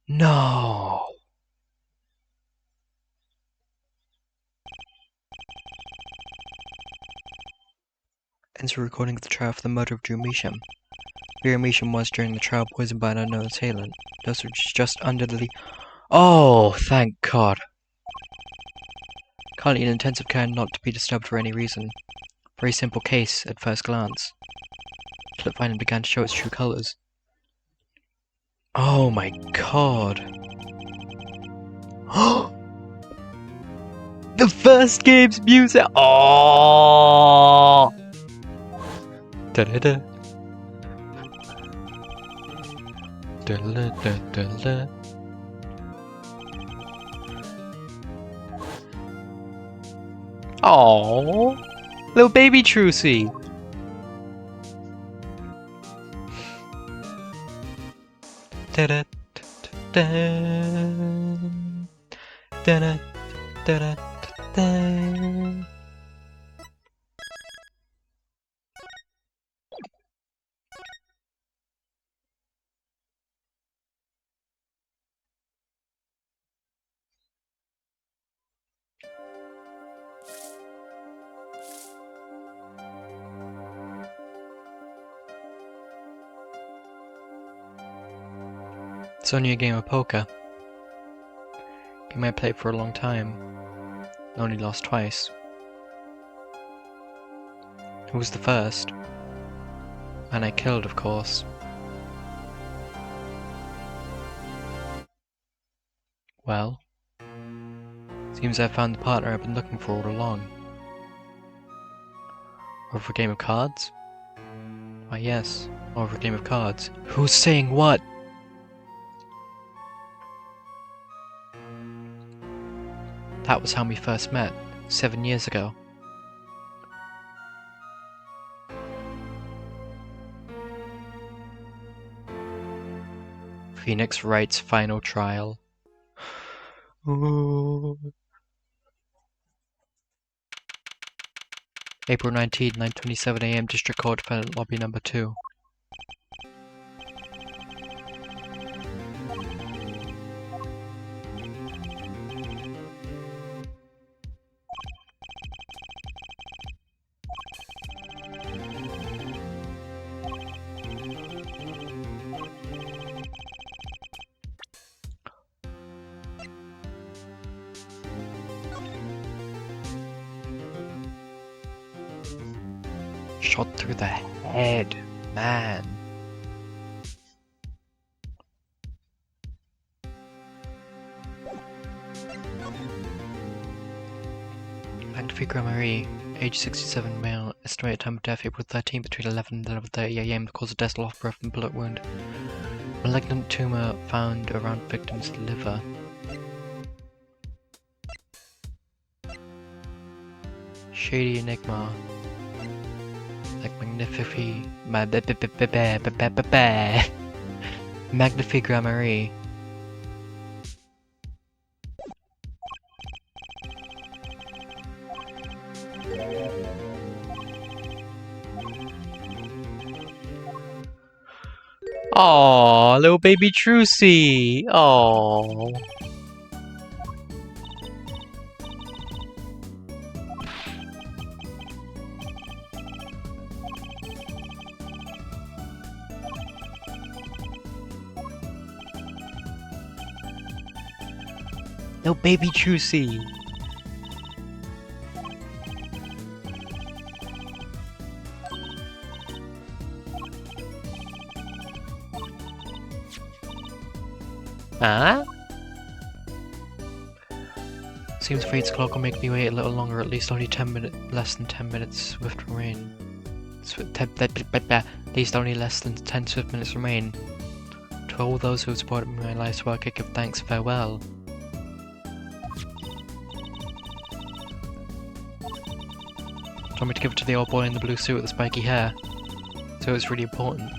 No. hence a recording of the trial for the murder of Drew Measham. Vera Measham was, during the trial, poisoned by an unknown assailant. Dosage was just under the Oh, thank God. Currently in intensive care, not to be disturbed for any reason. Very simple case at first glance. Until it finally began to show its true colours. Oh my God. The first game's music! Oh! Da-da-da. Da-da-da-da-da. Oh, little baby Trucy. Da-da, da-da, da-da, da-da, da-da. It's only a game of poker. Game I played for a long time. Only lost twice. Who was the first? And I killed, of course. Well, seems I found the partner I've been looking for all along. Over a game of cards? Why yes, over a game of cards. Who's saying what? That was how we first met, 7 years ago. Phoenix Wright's final trial. Ooh. April 19, 9:27 AM, District Court, Defendant Lobby Number 2. Shot through the head, man. Magnifique Marie, age 67, male, estimated time of death April 13 between 11 and 11:30 AM. The cause of death, lost breath and bullet wound. Malignant tumor found around victim's liver. Shady enigma. Like Magnifique Marie. Aww, little baby Trucy. Aww. Little baby Trucy. Huh? Seems fate's clock will make me wait a little longer, at least only 10 minutes, less than 10 minutes swift remain. At least only less than 10 swift minutes remain. To all those who have supported me in my life's work, I give thanks, farewell. Told me to give it to the old boy in the blue suit with the spiky hair. So it's really important.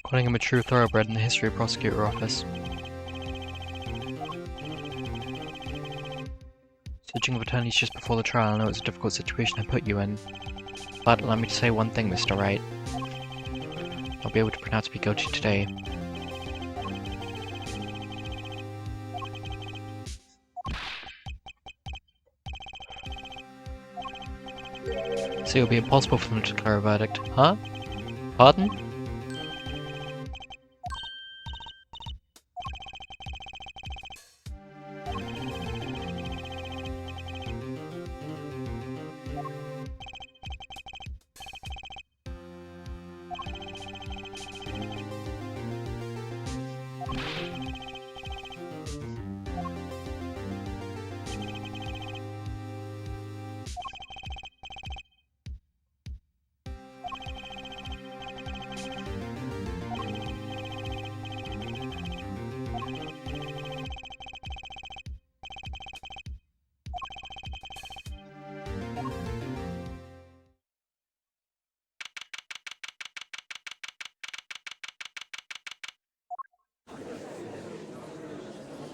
Calling him a true thoroughbred in the history prosecutor office. Switching of attorneys just before the trial, I know it's a difficult situation I put you in. But allow me to say one thing, Mr. Wright. I'll be able to pronounce me guilty today. So it'll be impossible for them to declare a verdict. Huh? Pardon?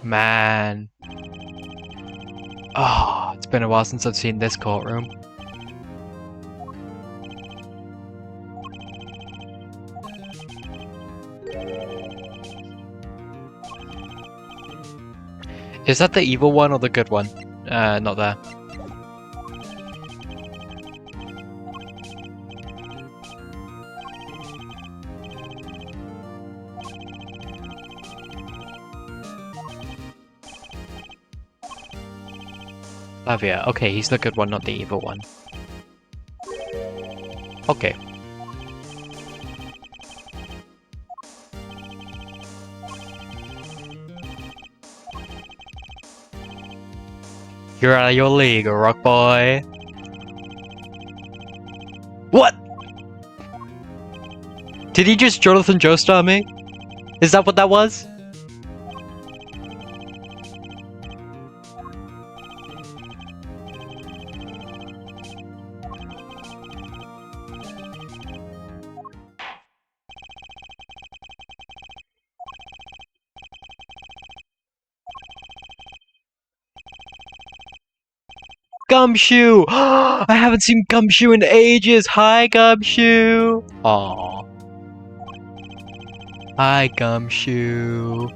Man. Oh, it's been a while since I've seen this courtroom. Is that the evil one or the good one? Not there. Lavia. Okay, he's the good one, not the evil one. Okay. You're out of your league, rock boy. What? Did he just Jonathan Joestar me? Is that what that was? Gumshoe! I haven't seen Gumshoe in ages! Hi, Gumshoe! Aww. Hi, Gumshoe.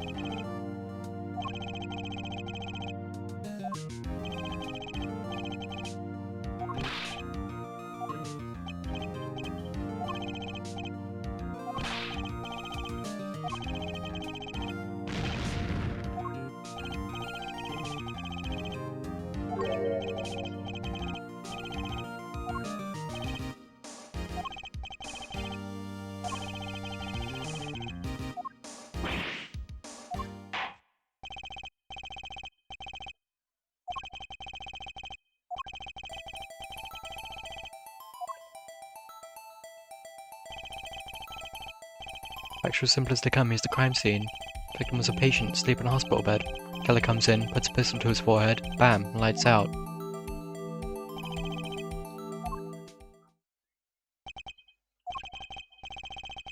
Actual simplest to come is the crime scene. Victim was a patient, asleep in a hospital bed. Killer comes in, puts a pistol to his forehead, bam, lights out.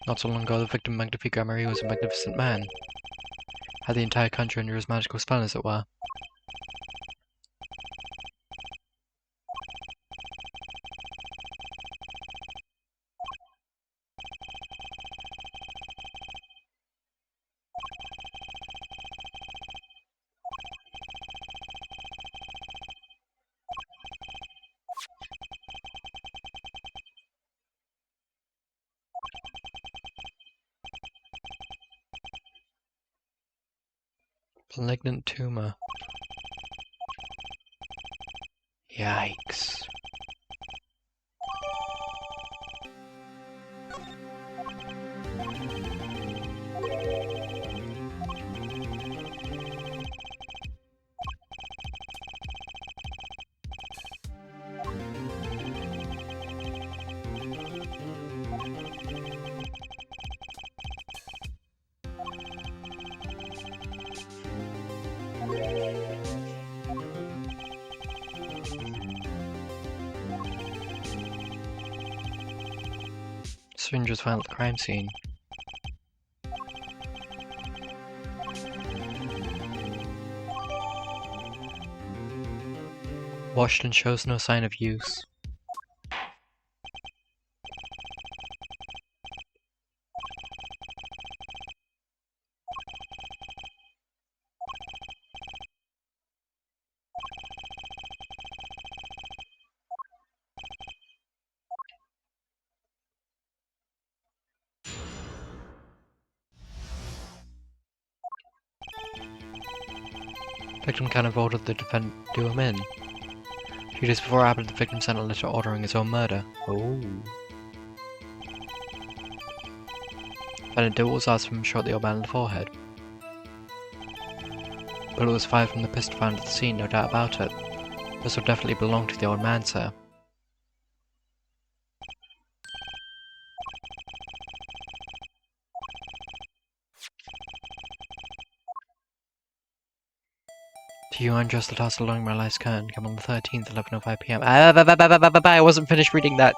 Not so long ago, the victim Magnifico Marie was a magnificent man. Had the entire country under his magical spell, as it were. Malignant tumor. Yikes. Syringe was found at the crime scene. Washed and shows no sign of use. Victim kind of ordered the defendant to do him in. A few days before it happened, the victim sent a letter ordering his own murder. Oh. Defendant was asked for him to shot the old man in the forehead. Bullet was fired from the pistol found at the scene, no doubt about it. This would definitely belong to the old man, sir. To you, I'm just the task along my life's curtain. Come on the 13th, 11:05 p.m. I wasn't finished reading that.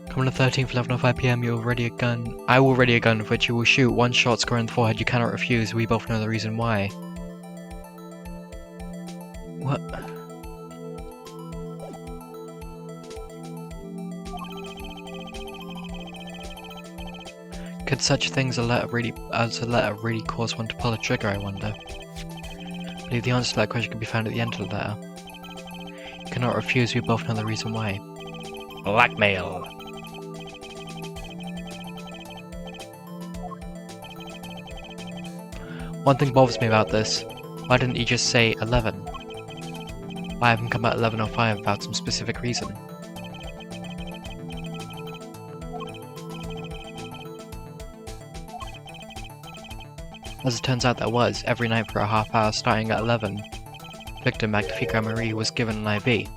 Come on the 13th, 11:05 p.m. You will ready a gun. I will ready a gun with which you will shoot. One shot square in the forehead. You cannot refuse. We both know the reason why. What? Could such things as a letter really cause one to pull a trigger, I wonder? I believe the answer to that question can be found at the end of the letter. You cannot refuse, we both know the reason why. Blackmail! One thing bothers me about this. Why didn't he just say 11? Why have him come at 11:05 without some specific reason? As it turns out, there was, every night for a half hour starting at 11. Victim Magnifica Marie was given an IV.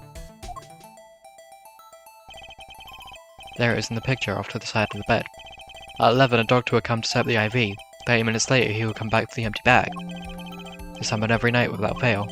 There it is in the picture off to the side of the bed. At 11, a doctor would come to set up the IV. 30 minutes later, he would come back with the empty bag. This happened every night without fail.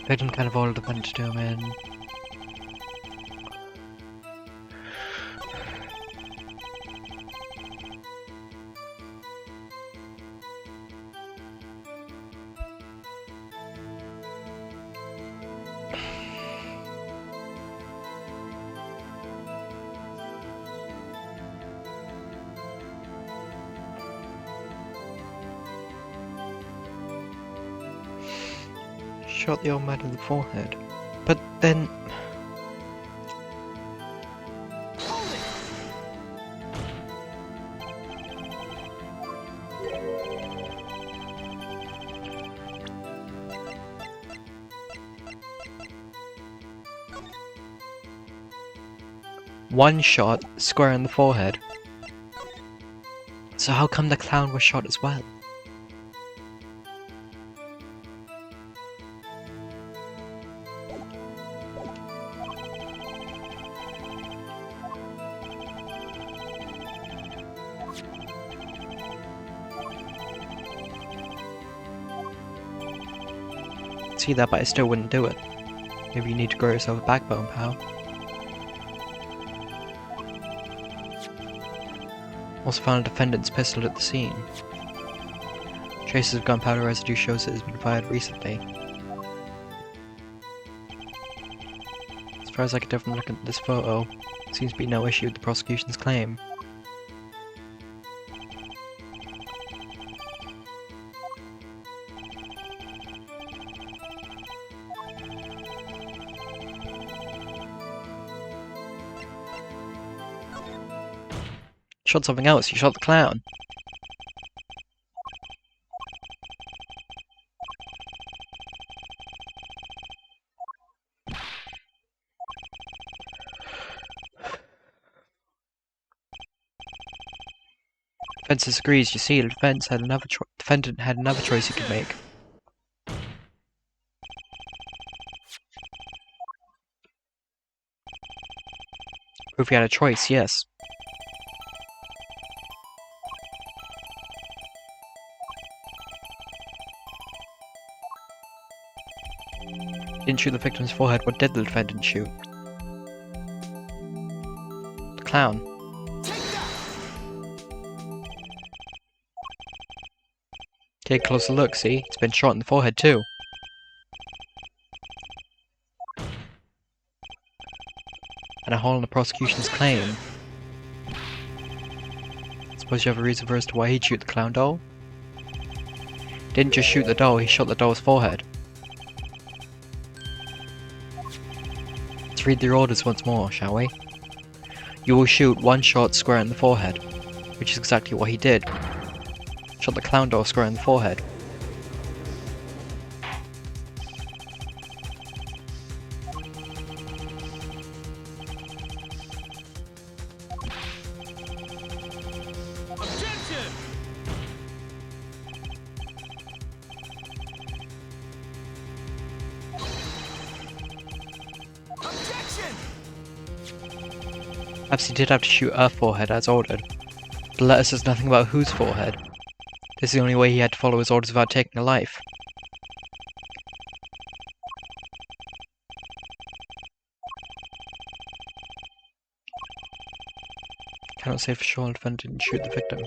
Victim kind of ordered the defendant to do him in. Shot the old man in the forehead. But then... One shot, square in the forehead. So how come the clown was shot as well? See that, but I still wouldn't do it. Maybe you need to grow yourself a backbone, pal. Also found a defendant's pistol at the scene. Traces of gunpowder residue shows it has been fired recently. As far as I can tell from looking at this photo, there seems to be no issue with the prosecution's claim. Shot something else, you shot the clown. Defense disagrees. You see, the defendant had another choice he could make. Proof he had a choice, yes. Didn't shoot the victim's forehead. What did the defendant shoot? The clown. Take a closer look, see? It's been shot in the forehead too. And a hole in the prosecution's claim. Suppose you have a reason for as to why he'd shoot the clown doll? Didn't just shoot the doll, he shot the doll's forehead. Let's read the orders once more, shall we? You will shoot one shot square in the forehead, which is exactly what he did. Shot the clown doll square in the forehead. Objection! Objection! Perhaps he did have to shoot her forehead as ordered. The letter says nothing about whose forehead. This is the only way he had to follow his orders without taking a life. Cannot say for sure the defendant didn't shoot the victim.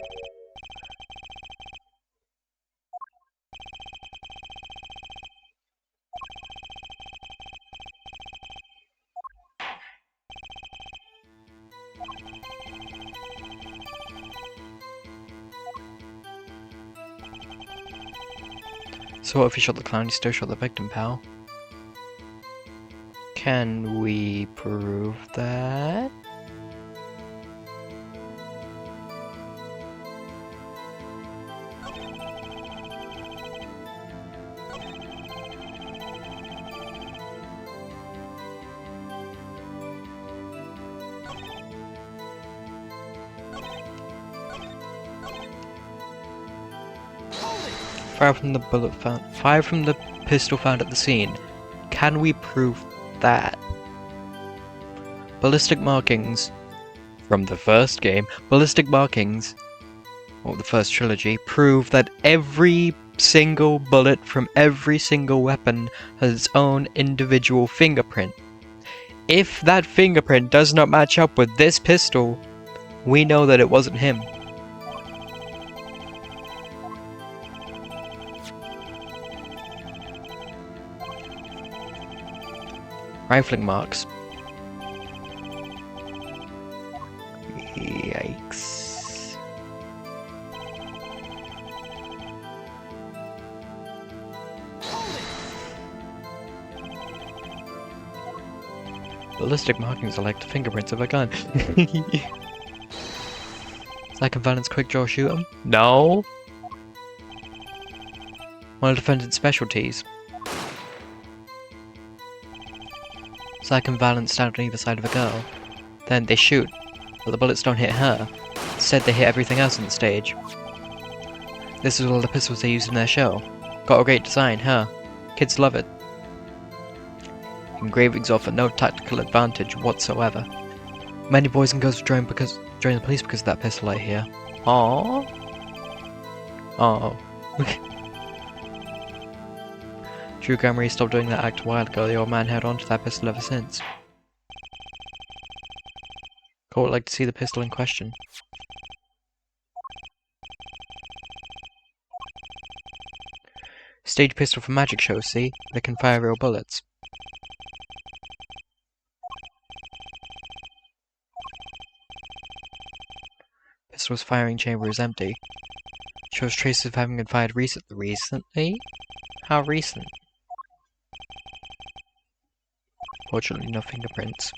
So what if he shot the clown, he still shot the victim, pal? Can we prove that? Fire from the pistol found at the scene. Can we prove that? Ballistic markings from the first game, or the first trilogy, prove that every single bullet from every single weapon has its own individual fingerprint. If that fingerprint does not match up with this pistol, we know that it wasn't him. Rifling marks. Yikes. Ballistic markings are like the fingerprints of a gun. Second Valence quick draw shoot 'em? No. One of the defendant's specialties. Second Valence stand on either side of a girl. Then they shoot, but the bullets don't hit her. Instead they hit everything else on the stage. This is all the pistols they used in their show. Got a great design, huh? Kids love it. Engravings offer no tactical advantage whatsoever. Many boys and girls join the police because of that pistol I hear. Aww. Oh. Drew Gamery stopped doing that act a while ago. The old man held on to that pistol ever since. Court would like to see the pistol in question. Stage pistol for magic shows, see? They can fire real bullets. Pistol's firing chamber is empty. Shows traces of having been fired recently? How recent? Fortunately, no fingerprints.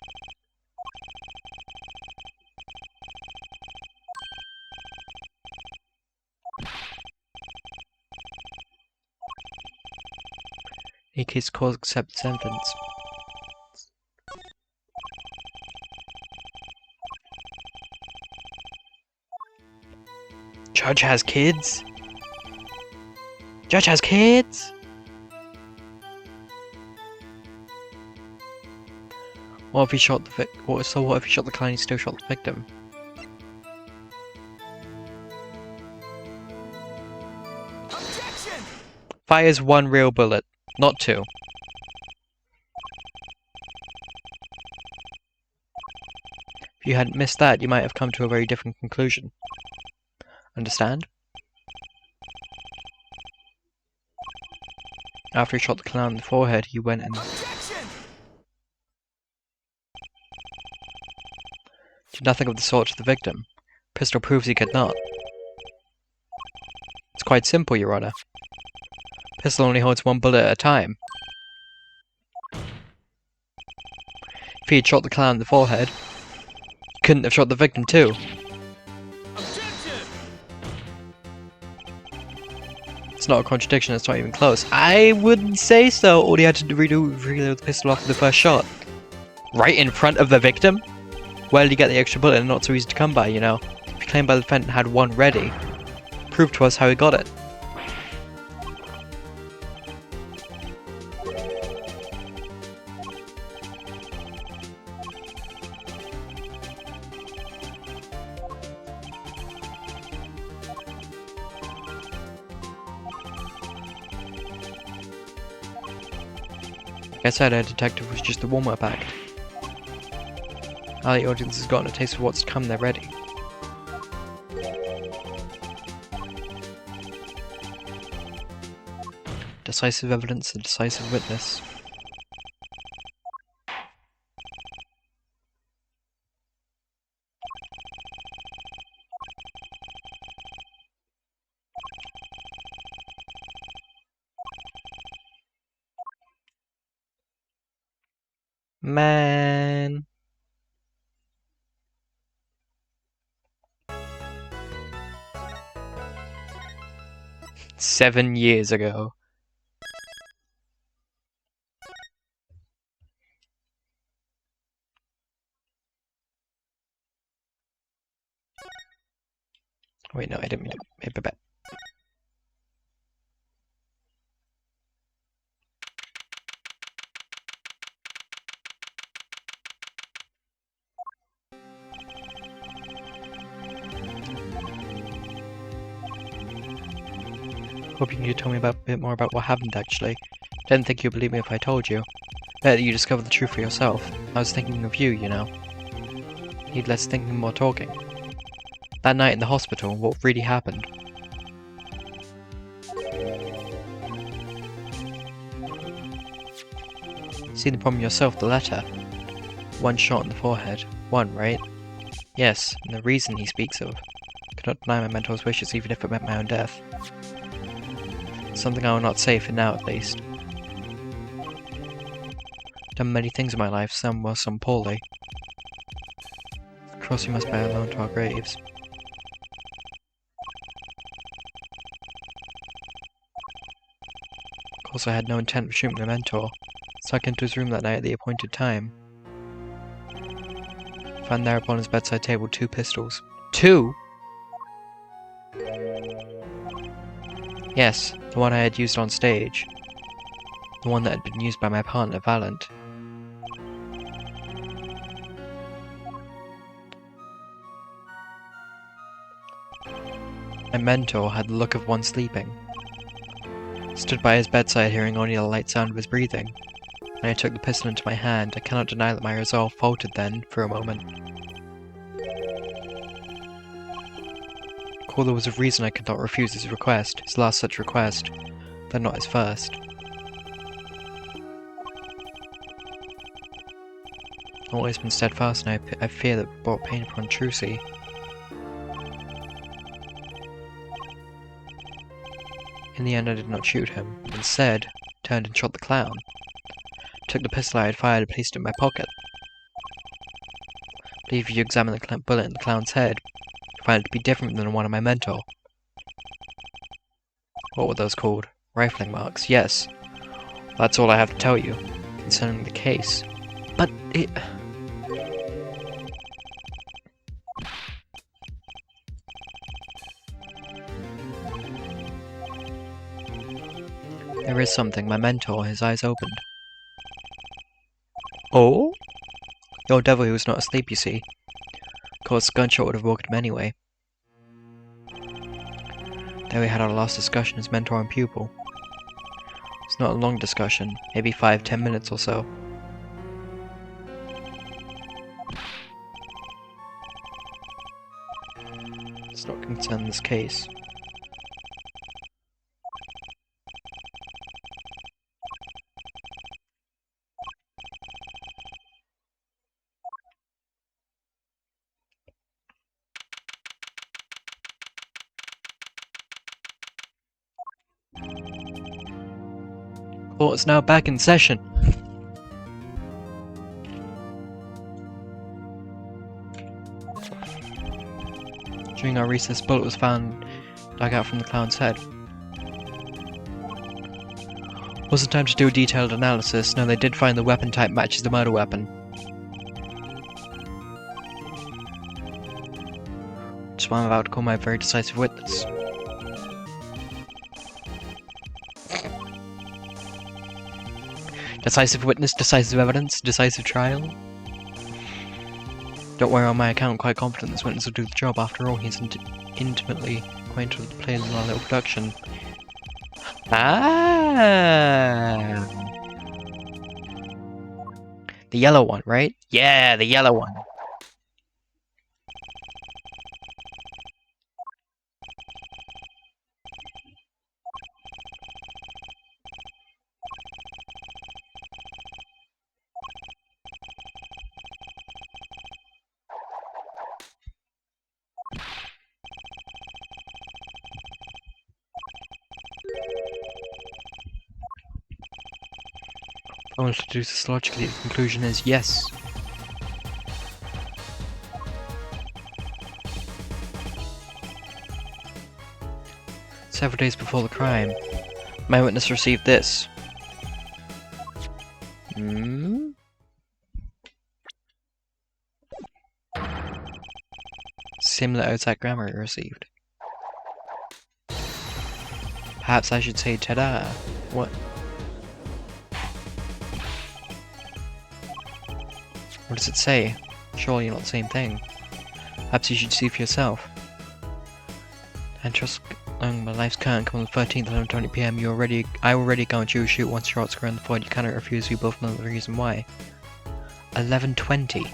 In case cause accept sentence. Judge has kids? Judge has kids? What if he shot the what if he shot the clown and he still shot the victim? Objection! Fires one real bullet, not two. If you hadn't missed that, you might have come to a very different conclusion. Understand? After he shot the clown in the forehead, he went and Objection! did nothing of the sort to the victim. Pistol proves he could not. It's quite simple, Your Honor. Pistol only holds one bullet at a time. If he had shot the clown in the forehead, he couldn't have shot the victim too. Objection! It's not a contradiction, it's not even close. I wouldn't say so. All he had to do was reload the pistol after the first shot. Right in front of the victim? Where did he get the extra bullet and not so easy to come by, you know? If he claimed by the defendant had one ready, prove to us how he got it. Like I said, our detective was just the warm-up act. Now the audience has gotten a taste of what's to come, they're ready. Decisive evidence, a decisive witness. Man. Seven years ago. Wait, no, I didn't mean to hit the bet. Hoping you could tell me a bit more about what happened, actually. Didn't think you'd believe me if I told you. Bet that you discovered the truth for yourself. I was thinking of you, you know. Need less thinking, more talking. That night in the hospital, what really happened? Seen the problem yourself, the letter. One shot in the forehead. One, right? Yes, and the reason he speaks of. Could not deny my mentor's wishes even if it meant my own death. Something I will not say for now, at least. Done many things in my life, some well, some poorly. The cross you must bear alone to our graves. Of course, I had no intent of shooting my mentor. Snuck into his room that night at the appointed time. Found there upon his bedside table 2 pistols. 2?! Yes, the one I had used on stage. The one that had been used by my partner, Valent. My mentor had the look of one sleeping. Stood by his bedside hearing only the light sound of his breathing. When I took the pistol into my hand, I cannot deny that my resolve faltered then, for a moment. Call there was a reason I could not refuse his request, his last such request, though not his first. I've always been steadfast, and I fear that brought pain upon Trucy. In the end, I did not shoot him. Instead, turned and shot the clown. Took the pistol I had fired and placed it in my pocket. I believe if you examine the bullet in the clown's head, you'll find it to be different than the one of my mentor. What were those called? Rifling marks, yes. That's all I have to tell you concerning the case. But it... There is something. My mentor, his eyes opened. Oh? The old devil, he was not asleep, you see. Of course, a gunshot would have woken him anyway. There we had our last discussion as mentor and pupil. It's not a long discussion, maybe 5-10 minutes or so. It's not concern this case. Court is now back in session. During our recess, a bullet was found dug out from the clown's head. Wasn't time to do a detailed analysis. No, they did find the weapon type matches the murder weapon. Just why I'm about to call my very decisive witness. Decisive witness, decisive evidence, decisive trial. Don't worry on my account, I'm quite confident this witness will do the job. After all, he's intimately acquainted with the players in our little production. Ah! The yellow one, right? Yeah, the yellow one. If I want to deduce this logically, the conclusion is yes. Several days before the crime, my witness received this. Similar exact grammar he received. Perhaps I should say ta-da. What? What does it say? Surely not the same thing. Perhaps you should see for yourself. And trust my life's current come on the 13th at 11:20 PM. I already guarantee you shoot one shot square on the point. You cannot refuse. We both know the reason why. 11:20.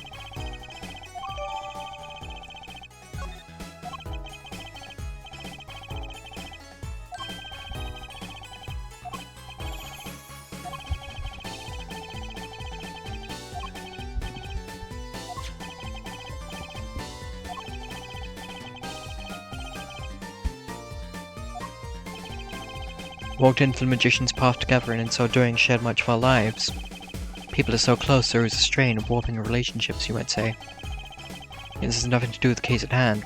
Walked into the magician's path together and in so doing shared much of our lives. People are so close there is a strain of warping of relationships, you might say. Yet this has nothing to do with the case at hand.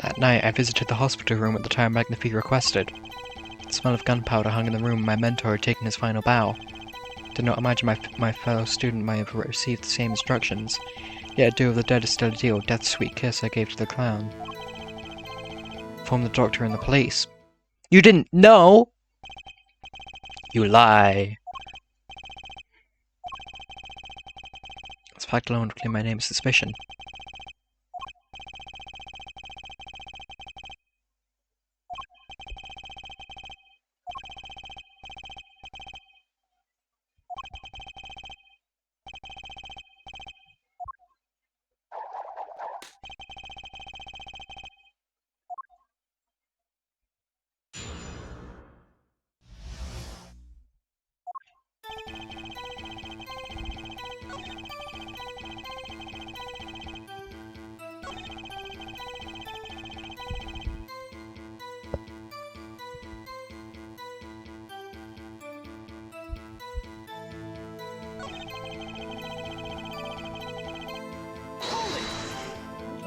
That night, I visited the hospital room at the time Magnifique requested. The smell of gunpowder hung in the room and my mentor had taken his final bow. Did not imagine my fellow student might have received the same instructions, yet a do of the dead is still a deal. Death's sweet kiss I gave to the clown. From the doctor and the police. You didn't know? You lie. This fact alone would clear my name of suspicion.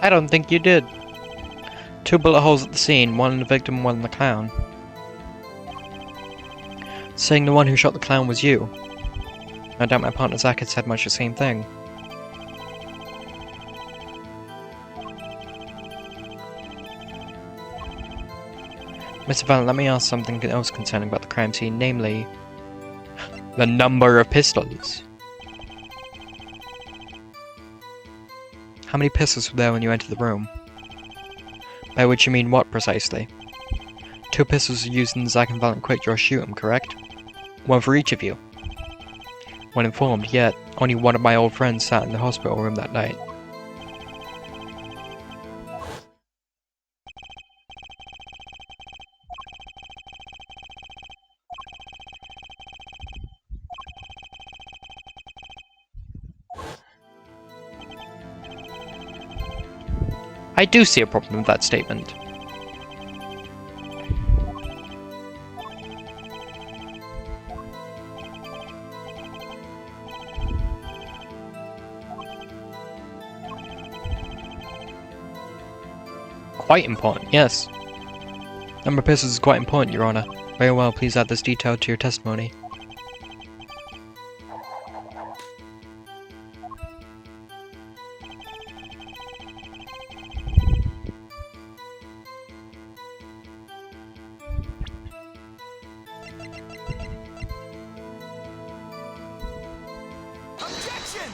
I don't think you did. 2 bullet holes at the scene, one in the victim, one in the clown. Saying the one who shot the clown was you. I doubt my partner Zach had said much the same thing. Mr. Valent, let me ask something else concerning about the crime scene, namely... the number of pistols. How many pistols were there when you entered the room? By which you mean what, precisely? 2 pistols are used in the Zack and Valent quick draw shoot 'em, correct? One for each of you. When informed, yet only one of my old friends sat in the hospital room that night. I do see a problem with that statement. Quite important, yes. Number of pistols is quite important, Your Honor. Very well, please add this detail to your testimony. Objection!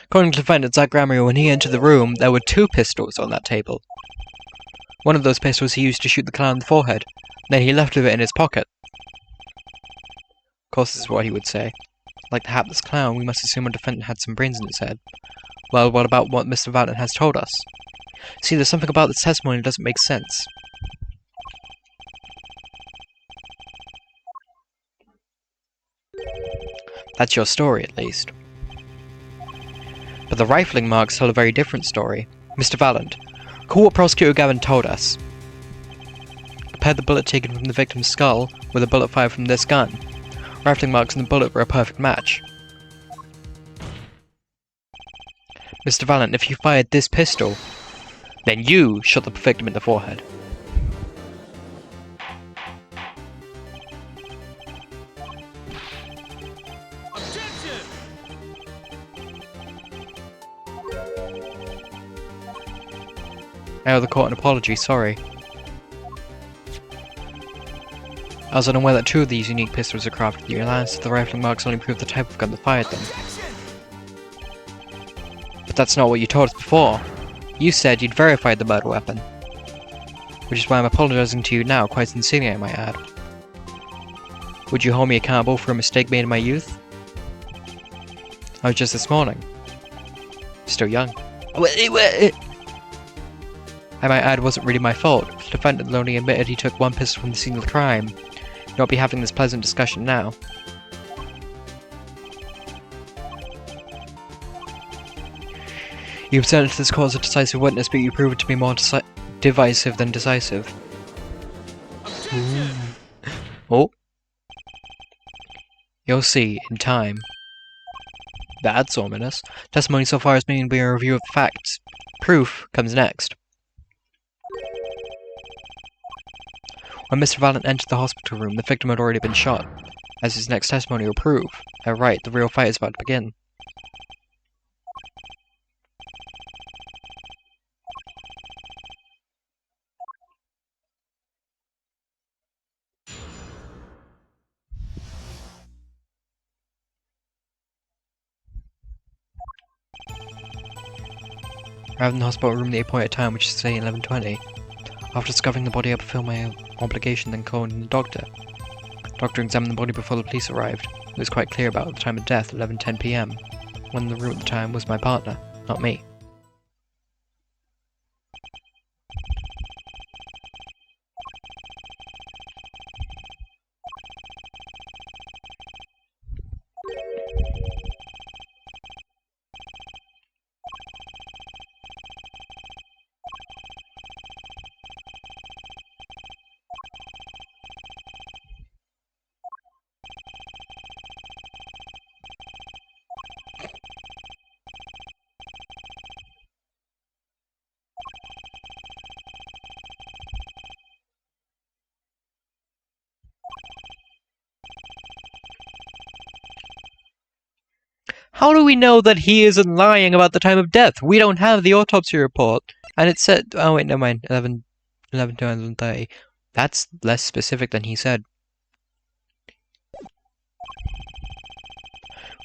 According to the defendant, Zach Grammer, when he entered the room, there were 2 pistols on that table. One of those pistols he used to shoot the clown in the forehead. Then he left with it in his pocket. Of course, this is what he would say. Like the hapless clown, we must assume our defendant had some brains in his head. Well, what about what Mr. Valent has told us? See, there's something about this testimony that doesn't make sense. That's your story, at least. But the rifling marks tell a very different story. Mr. Valent, recall what Prosecutor Gavin told us. Compare the bullet taken from the victim's skull with a bullet fired from this gun. Rifling marks and the bullet were a perfect match. Mr. Valent, if you fired this pistol, then you shot the victim in the forehead. Objection! I owe the court an apology, sorry. I was unaware that 2 of these unique pistols are crafted. The alliance of the rifling marks only prove the type of gun that fired them. Objection! But that's not what you told us before. You said you'd verified the murder weapon. Which is why I'm apologizing to you now, quite sincerely I might add. Would you hold me accountable for a mistake made in my youth? I was just this morning. Still young. I might add, it wasn't really my fault. The defendant only admitted he took 1 pistol from the scene of the crime. You'll not be having this pleasant discussion now. You presented to this court as a decisive witness, but you proved to be more divisive than decisive. Objection! Oh. You'll see, in time. That's ominous. Testimony so far has been a review of the facts. Proof comes next. When Mr. Valent entered the hospital room, the victim had already been shot, as his next testimony will prove. Right, the real fight is about to begin. Arrived in the hospital room at the appointed time, which is say 11:20. After discovering the body, I fulfilled my obligation, then calling in the doctor. The doctor examined the body before the police arrived. It was quite clear about the time of death, 11:10 p.m. One in the room at the time was my partner, not me. How do we know that he isn't lying about the time of death? We don't have the autopsy report. And it said, oh wait, never mind, 11 to 11:30. That's less specific than he said.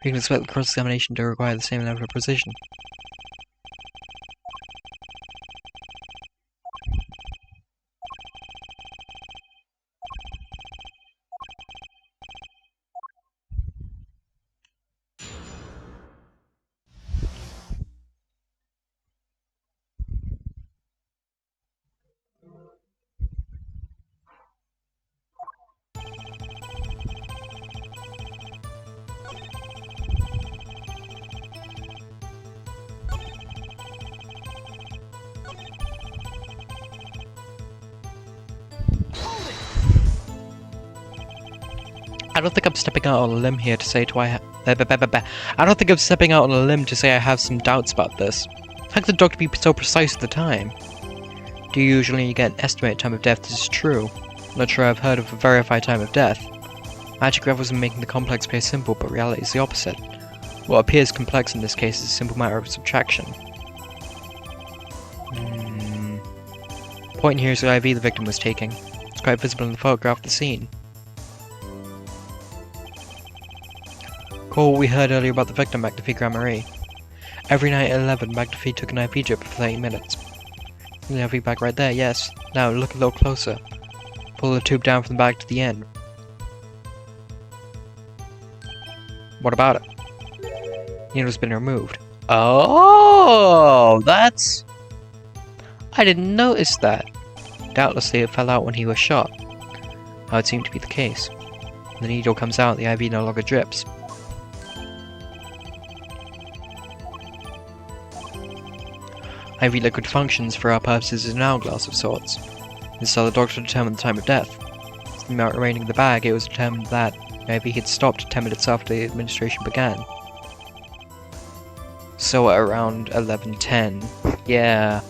We can expect the cross-examination to require the same level of precision. I don't think I'm stepping out on a limb here to say I don't think I'm stepping out on a limb to say I have some doubts about this. How could the doctor be so precise at the time? Do you usually get an estimated time of death? This is true. I'm not sure I've heard of a verified time of death. Magic revels in making the complex appear simple, but reality is the opposite. What appears complex in this case is a simple matter of subtraction. Point here is the IV the victim was taking. It's quite visible in the photograph of the scene. Recall what we heard earlier about the victim, McAfee Grand Marie. Every night at 11, McAfee took an IV drip for 30 minutes. The IV bag right there, yes. Now look a little closer. Pull the tube down from the bag to the end. What about it? The needle's been removed. Oh, that's... I didn't notice that. Doubtlessly it fell out when he was shot. That would seem to be the case. When the needle comes out, the IV no longer drips. IV liquid functions for our purposes as an hourglass of sorts. This is how the doctor determined the time of death. With the amount remaining in the bag, it was determined that the IV had stopped 10 minutes after the administration began. So at around 11:10. Yeah.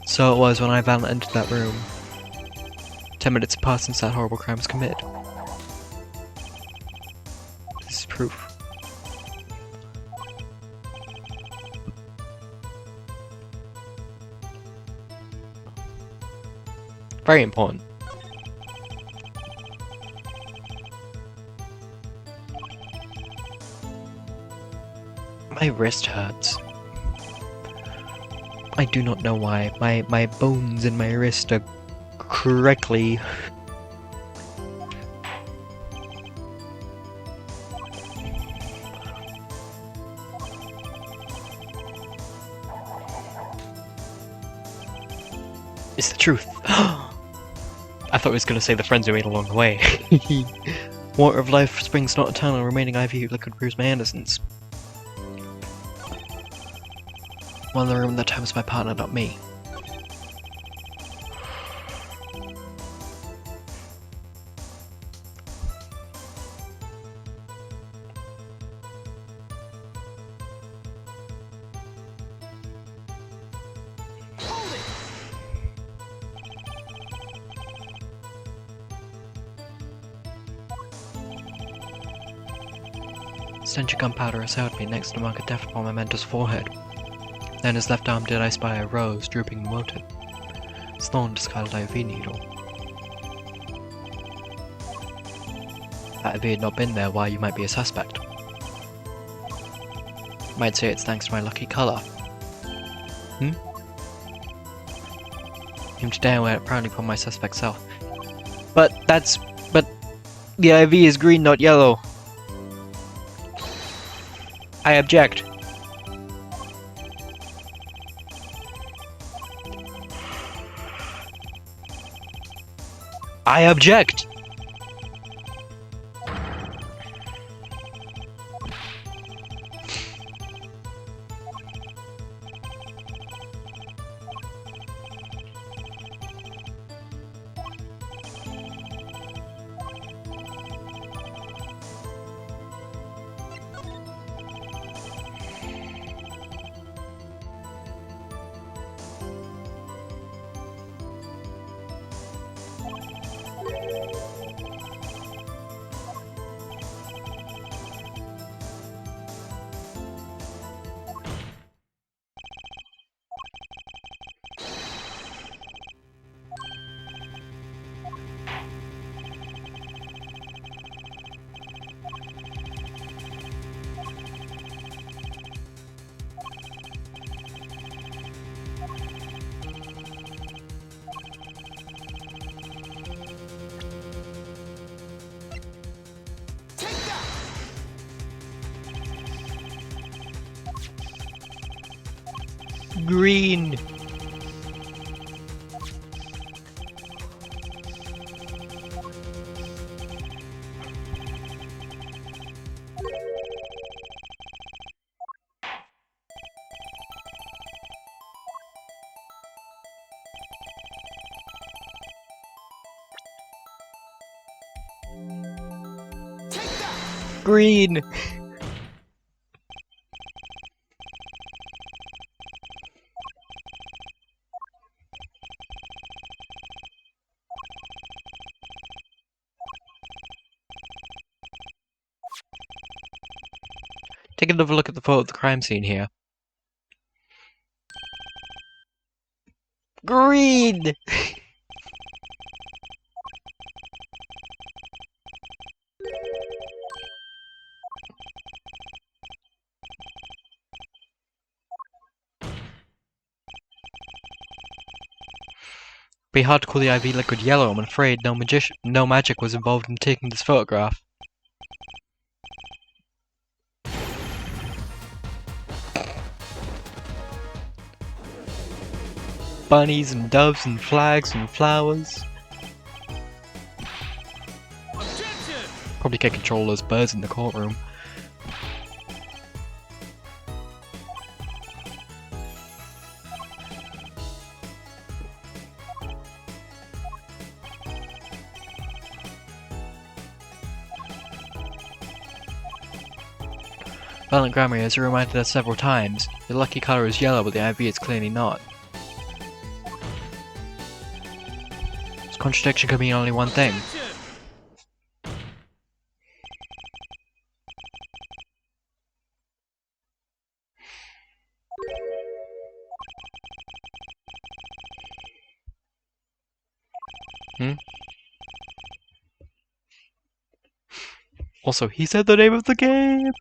So it was when I Val entered that room. 10 minutes had passed since that horrible crime was committed. This is proof. Very important. My wrist hurts. I do not know why. My bones in my wrist are correctly... It's the truth. I thought he was going to say the friends we made along the way. Water of life springs not eternal, remaining IV liquid proves my innocence. One in the room that time was my partner, not me. Stench of gunpowder assailed me next to mark a death upon my mentor's forehead. Then his left arm did I spy a rose drooping and wilted. Its thorn discarded IV needle. That IV had not been there, why you might be a suspect. You might say it's thanks to my lucky colour. Even today I wear it proudly upon my suspect self. But the IV is green, not yellow. I object. I object! Green! Green! Take another look at the photo of the crime scene here. Green! Be hard to call the IV liquid yellow. I'm afraid no magic was involved in taking this photograph. Bunnies and doves and flags and flowers. Objection! Probably can't control those birds in the courtroom. Violent Grammar has reminded us several times. The lucky colour is yellow, but the IV is clearly not. This contradiction could mean only one thing. Objection! Also, he said the name of the game!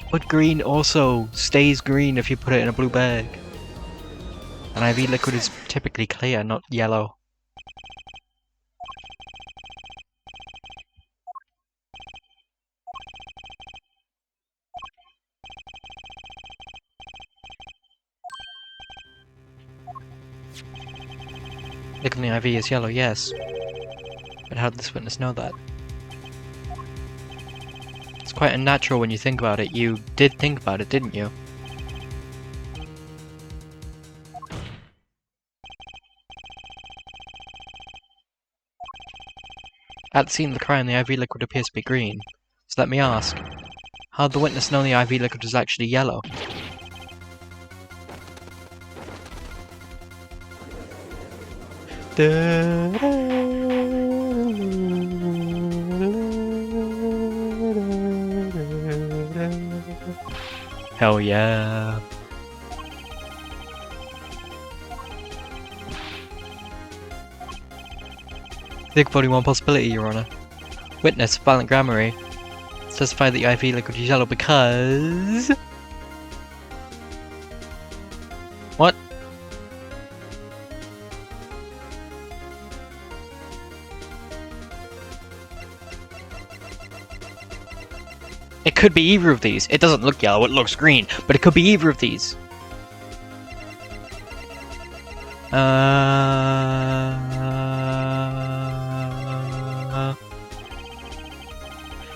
But green also stays green if you put it in a blue bag. And IV liquid is typically clear, not yellow. Liquid in the IV is yellow, yes. But how did this witness know that? It's quite unnatural when you think about it. You did think about it, didn't you? At the scene of the crime, the IV liquid appears to be green. So let me ask, how did the witness know the IV liquid was actually yellow? Hell yeah. Think of only one possibility, Your Honor. Witness, Violent Grammary, testified that the IV liquid is yellow because... What? It could be either of these. It doesn't look yellow, it looks green, but it could be either of these.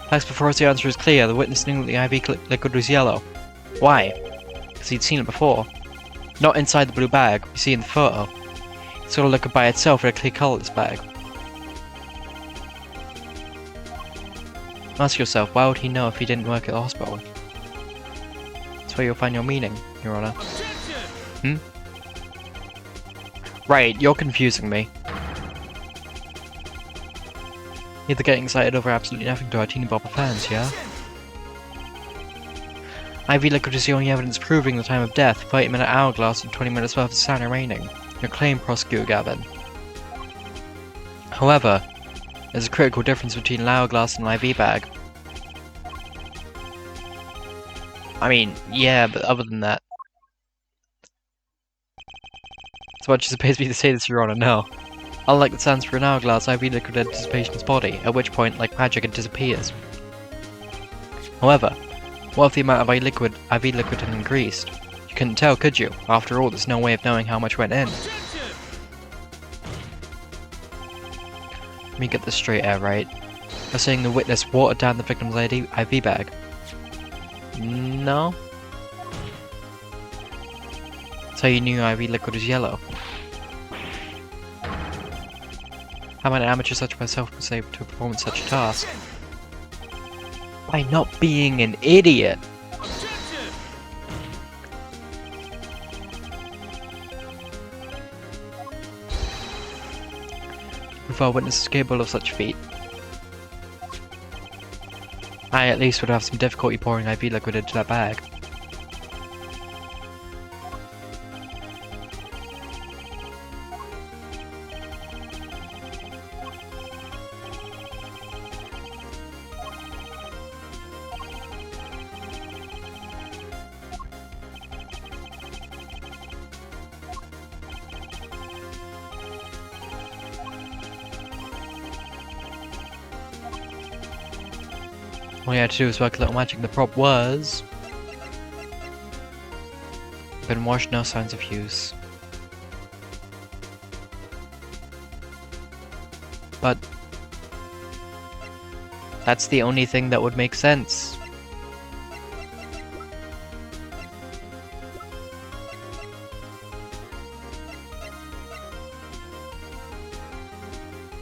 Facts before us, the answer is clear. The witness knew that the IV liquid was yellow. Why? Because he'd seen it before. Not inside the blue bag we see in the photo. It's got a liquid by itself with a clear colour, this bag. Ask yourself, why would he know if he didn't work at the hospital? That's where you'll find your meaning, Your Honor. Objection! Right, you're confusing me. Either getting excited over absolutely nothing to our teeny bopper fans, yeah? IV liquid is the only evidence proving the time of death, 30-minute hourglass and 20 minutes worth of sand remaining. Your claim, Prosecutor Gavin. However, there's a critical difference between an hourglass and an IV bag. I mean, yeah, but other than that... So much as it pays me to say this, Your Honor, no. Unlike the sands for an hourglass, IV liquid enters the patient's body, at which point, like magic, it disappears. However, what if the amount of IV liquid had increased? You couldn't tell, could you? After all, there's no way of knowing how much went in. Objection! Let me get this straight here, right? You're saying the witness watered down the victim's IV bag? No? So you knew IV liquid was yellow? How might an amateur such as myself was able to perform such a task? By not being an idiot! Objection! If our witness is capable of such a feat, I at least would have some difficulty pouring IV liquid into that bag. All you had to do was work a little magic. The prop was... been washed, no signs of use. But... that's the only thing that would make sense.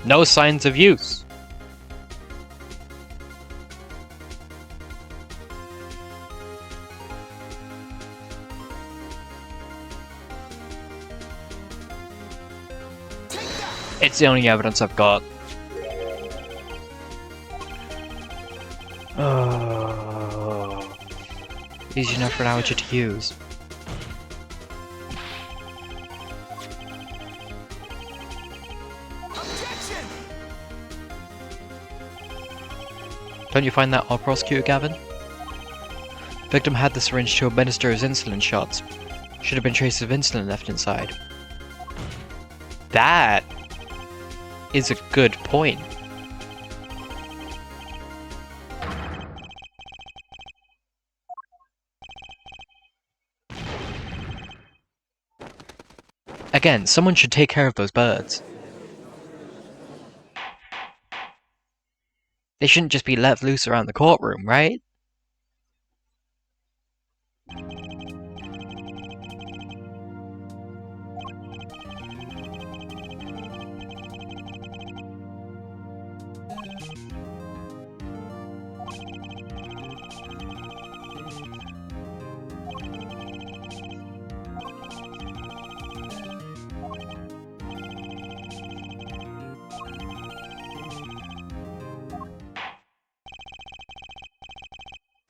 No signs of use. It's the only evidence I've got. Oh. Easy enough for an amateur to use. Objection! Don't you find that odd, Prosecutor Gavin? Victim had the syringe to administer his insulin shots. Should have been traces of insulin left inside. That is a good point. Again, someone should take care of those birds. They shouldn't just be let loose around the courtroom, right?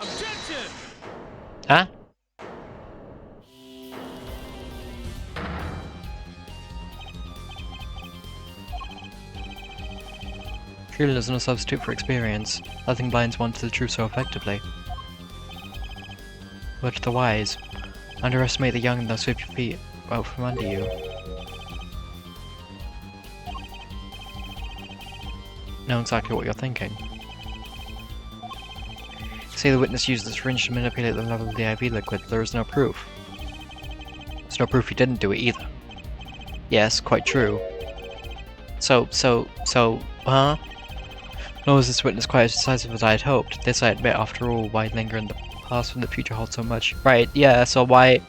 Objection! Huh? Truly there's no substitute for experience. Nothing blinds one to the truth so effectively. Word to the wise. Underestimate the young and they'll sweep your feet out from under you. Know exactly what you're thinking. Say the witness used the syringe to manipulate the level of the IV liquid, there is no proof. There's no proof he didn't do it either. Yes, quite true. Huh? Nor was this witness quite as decisive as I had hoped. This I admit, after all, why linger in the past when the future holds so much? Right, yeah, so why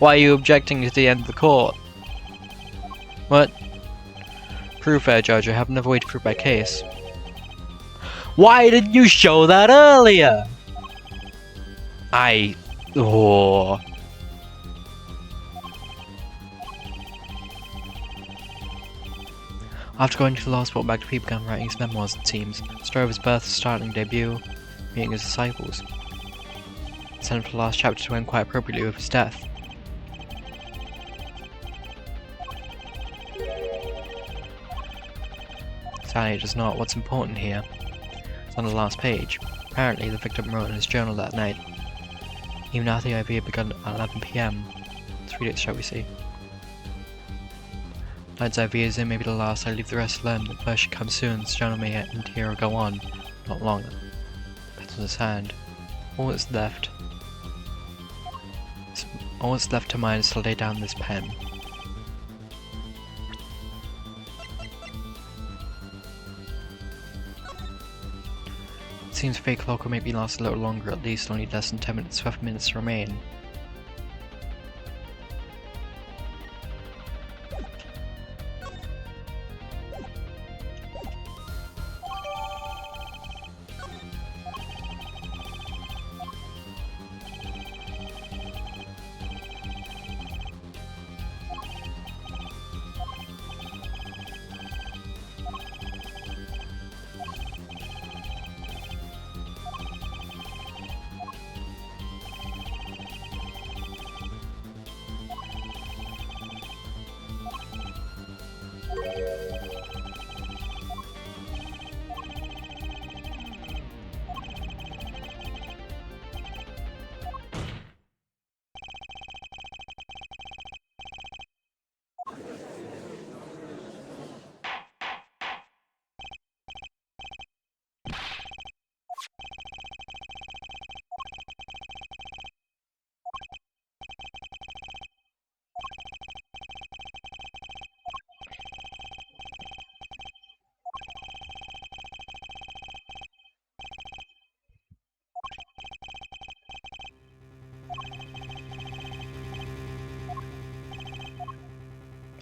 are you objecting to the end of the court? What? Proof, fair judge, I have another way to prove my case. Why didn't you show that earlier? I Oh. After going to the last spot, Magda P began writing his memoirs, it seems. The story of his birth, startling debut, meeting his disciples. It's end for the last chapter to end quite appropriately with his death. Sadly, it does not. What's important here? It's on the last page. Apparently, the victim wrote in his journal that night. Even after the IV had begun at 11 PM. Let's read it, shall we see? Night's IV is in, maybe the last. I leave the rest alone. The first should come soon. This journal may end here or go on. Not long. Pets on his hand. All that's left to mine is to lay down this pen. It seems fake clock will make me last a little longer, at least only less than 10 minutes, 12 minutes remain.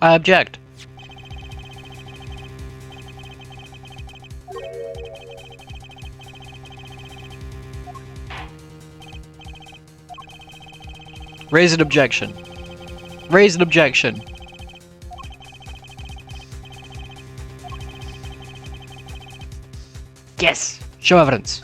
I object. Raise an objection. Raise an objection. Yes! Show evidence.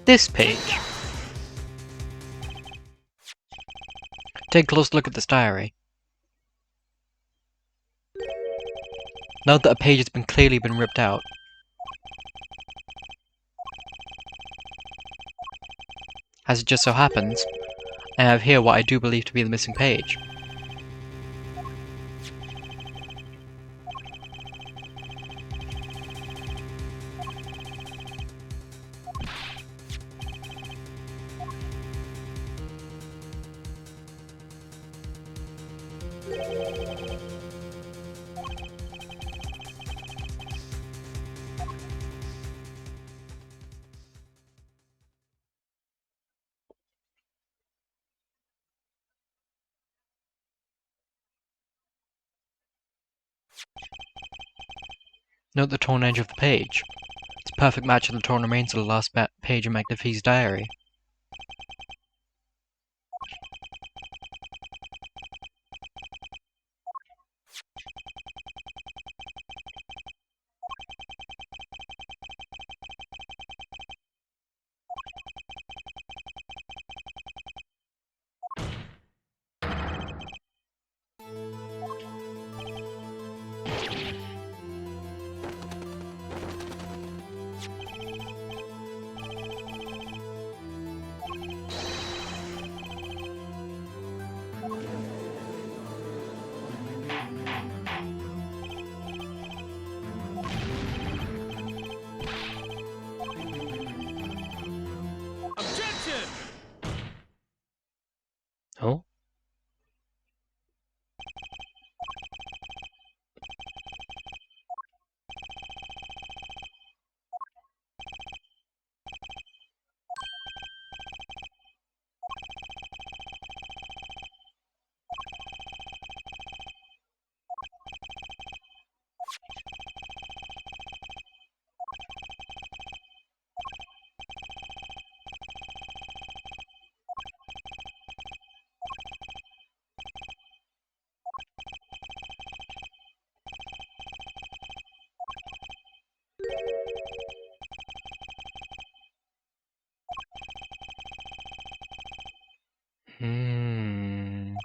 This page. Take a close look at this diary. Note that a page has clearly been ripped out. As it just so happens, I have here what I do believe to be the missing page. Note the torn edge of the page. It's a perfect match of the torn remains of the last page of Magda P's diary. Oh? Hmm.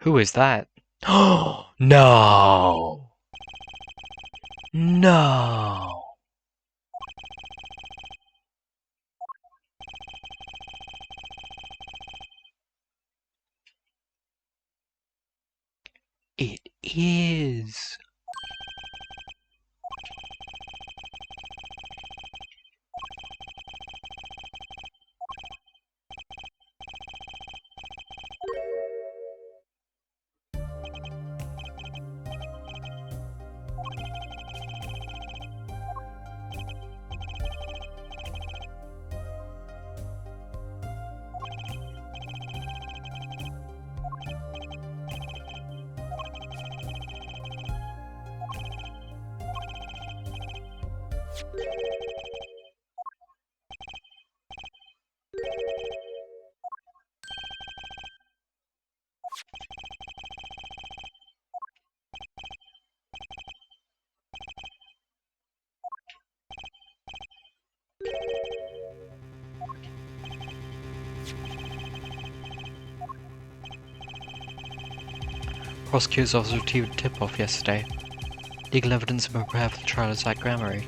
Who is that? Oh no! No! It is. Prosecutor's office received a tip-off yesterday. Legal evidence had been prepared for the trial of Zach Gramarye.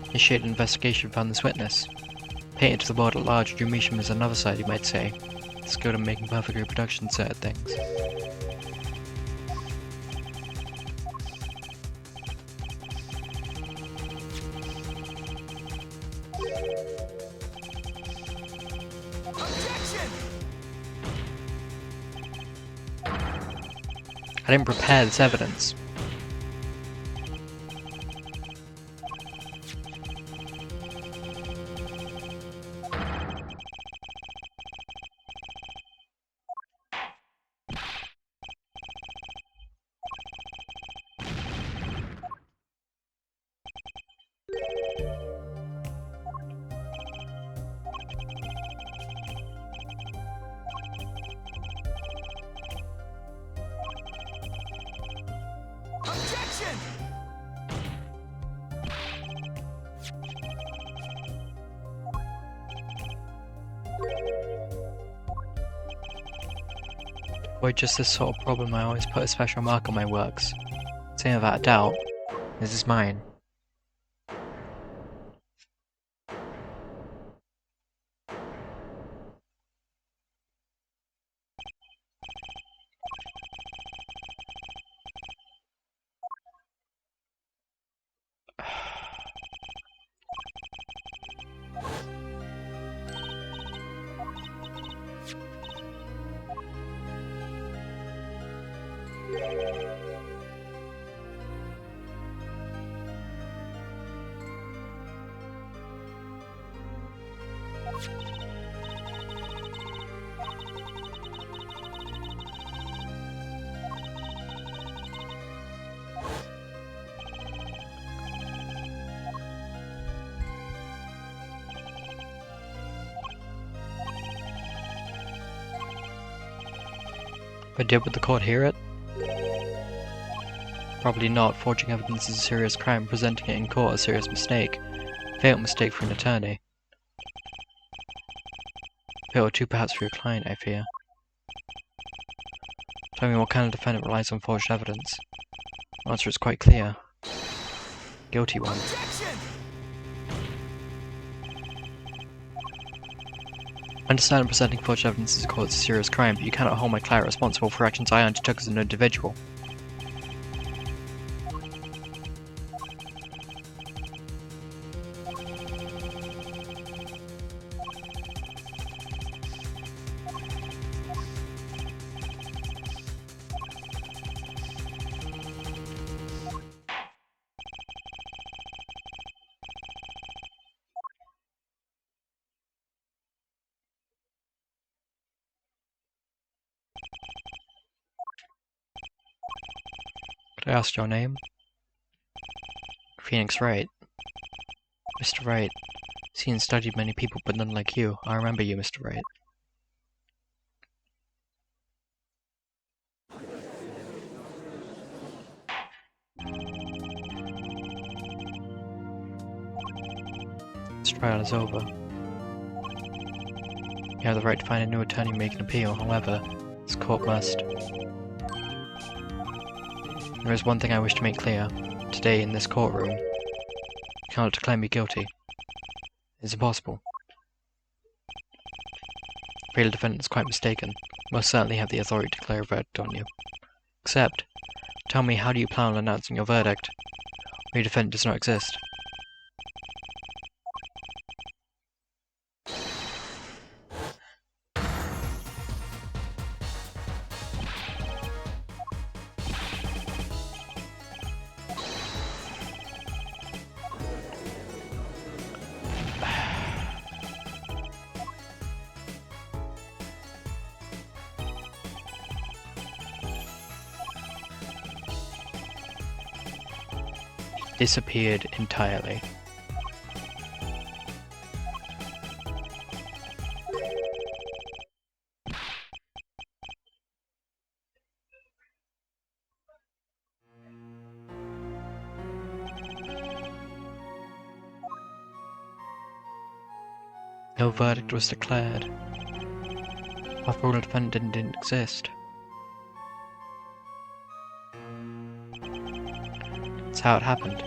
Initiated an investigation found this witness. Painted to the world at large, Drew Measham is another side, you might say. Skilled in making perfect reproduction certain things. Objection! I didn't prepare this evidence. Objection! Why just this sort of problem I always put a special mark on my works. Saying without a doubt, this is mine. But would the court hear it? Probably not. Forging evidence is a serious crime. Presenting it in court a serious mistake. Fatal mistake for an attorney. bit or two perhaps for your client, I fear. Tell me what kind of defendant relies on forged evidence. The answer is quite clear. Guilty one. Objection! I understand that presenting forged evidence is a court is a serious crime, but you cannot hold my client responsible for actions I undertook as an individual. Could I ask your name? Phoenix Wright. Mr. Wright. Seen and studied many people, but none like you. I remember you, Mr. Wright. This trial is over. You have the right to find a new attorney and make an appeal, however, this court must. There is one thing I wish to make clear. Today, in this courtroom, you cannot declare me guilty. It's impossible. I feel the defendant is quite mistaken. Most certainly have the authority to declare a verdict on you. Except, tell me, how do you plan on announcing your verdict? Your defendant does not exist. Disappeared entirely. No verdict was declared. After all, the defendant didn't exist. That's how it happened.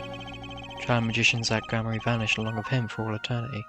Child magician Zach Gamory vanished along with him for all eternity.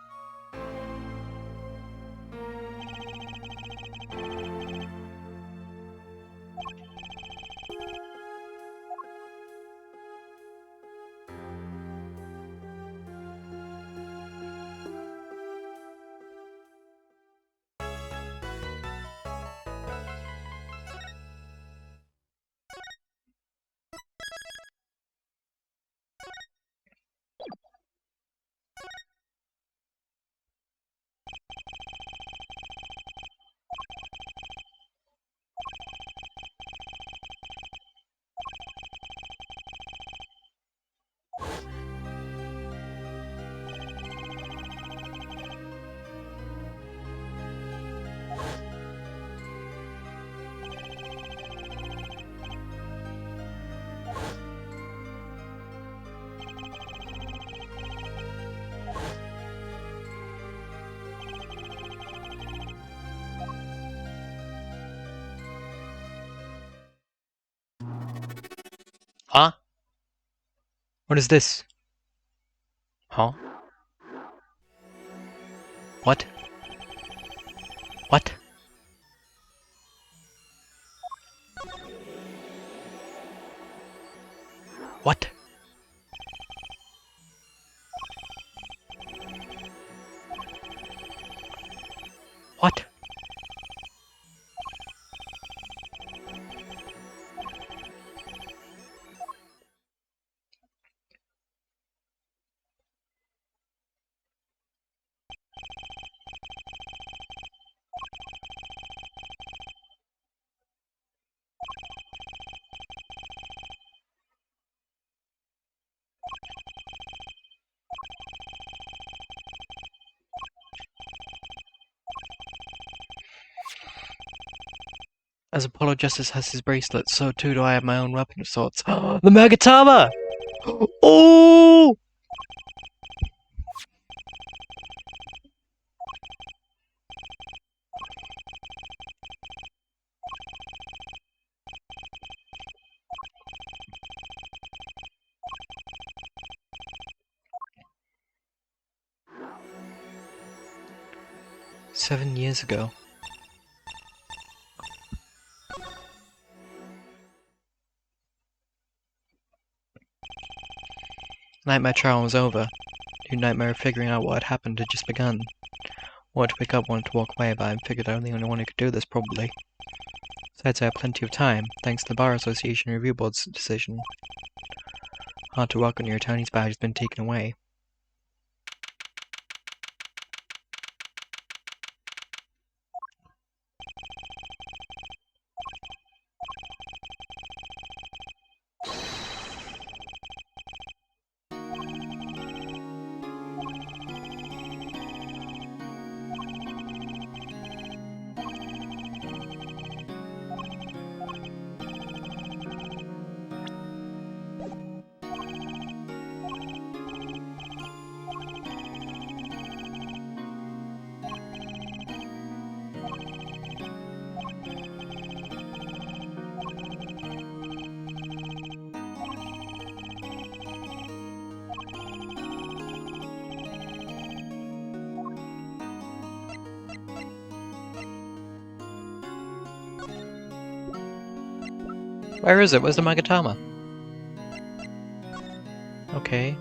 Huh? What is this? Huh? What? What? What? What? As Apollo Justice has his bracelet, so too do I have my own weapon of sorts. The Magatama! Oh! 7 years ago. Nightmare trial was over. New nightmare of figuring out what had happened had just begun. Wanted to wake up, wanted to walk away, but I figured I'm the only one who could do this, probably. Besides, I have plenty of time, thanks to the Bar Association Review Board's decision. Hard to work when your attorney's badge has been taken away. Where is it? Where's the Magatama? Okay.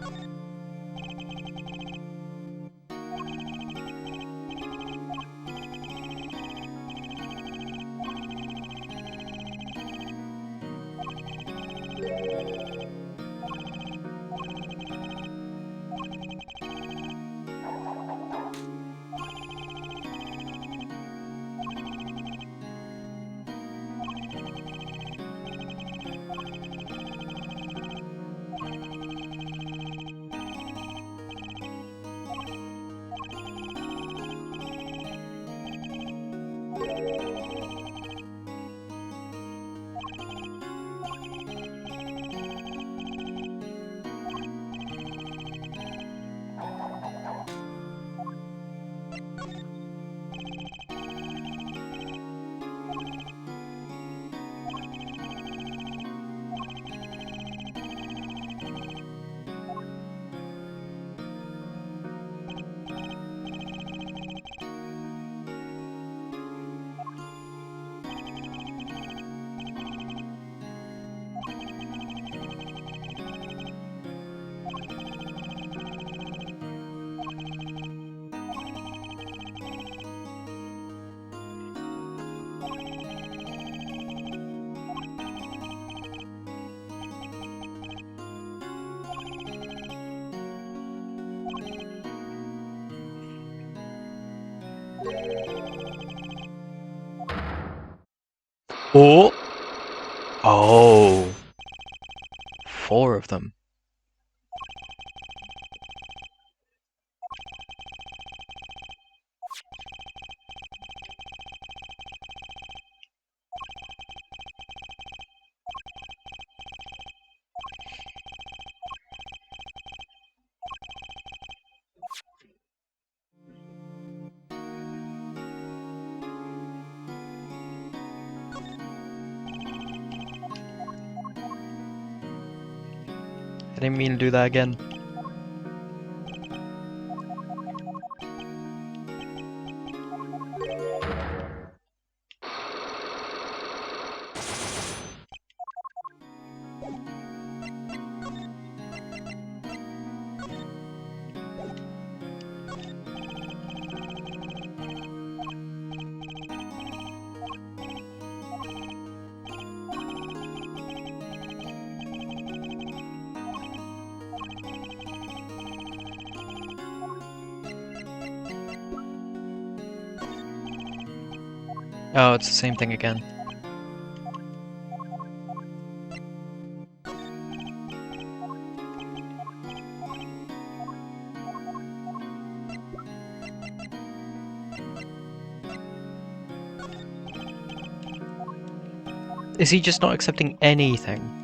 Oh! Oh! 4 of them. I didn't mean to do that again. Oh, it's the same thing again. Is he just not accepting anything?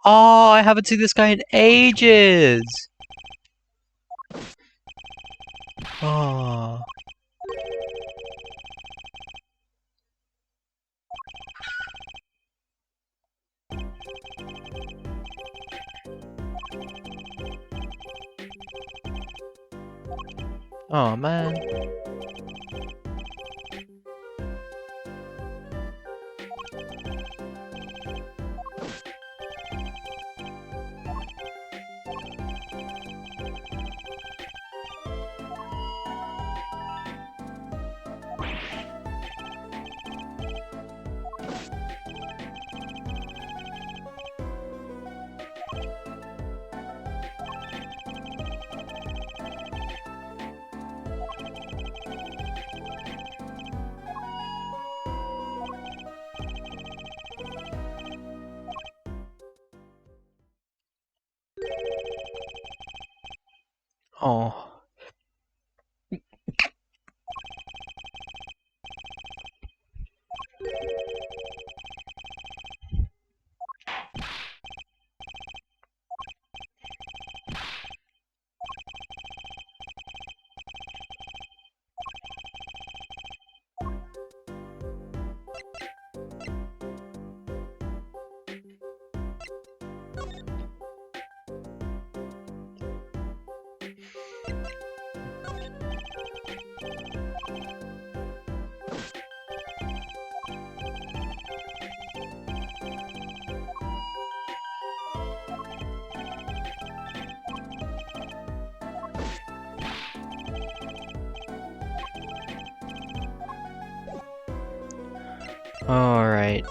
Oh, I haven't seen this guy in ages! Oh. Oh, man. Oh. Alright.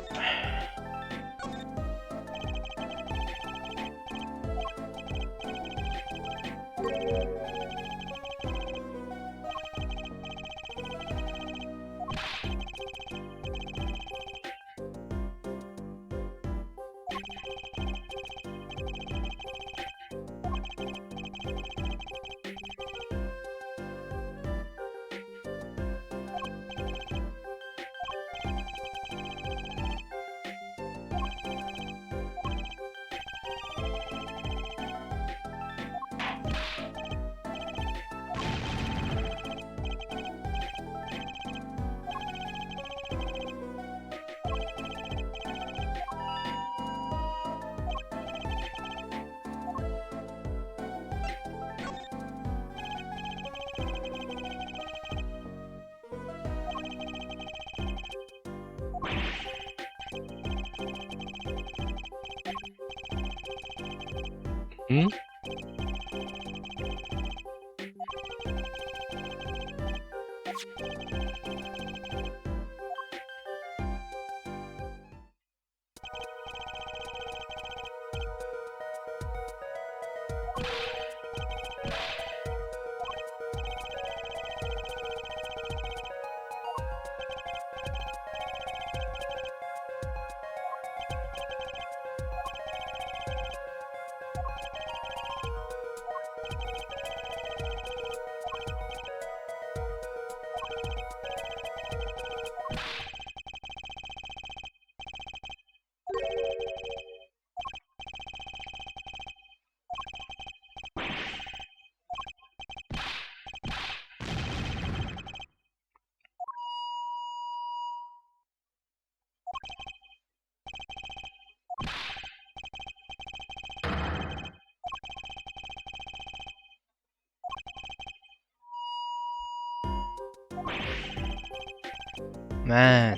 Hmm? Man.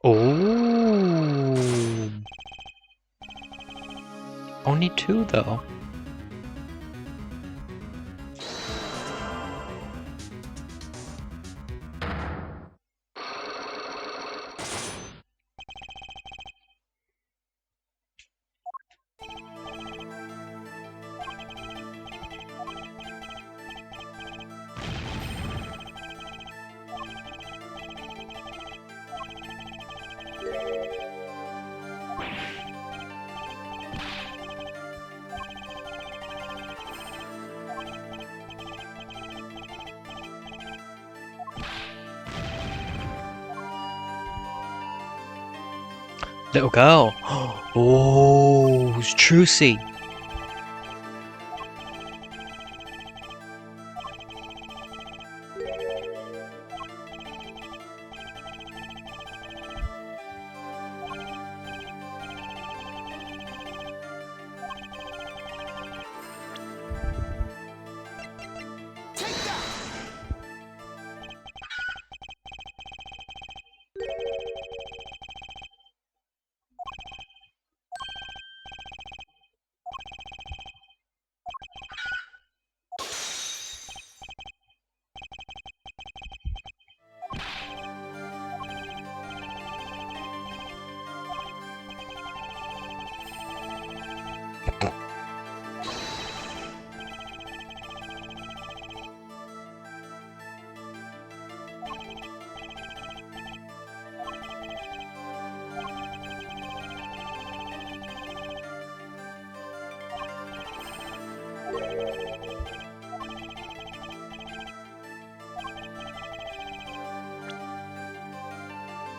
Oh. Only 2 though. Little girl. Oh, it's Trucy.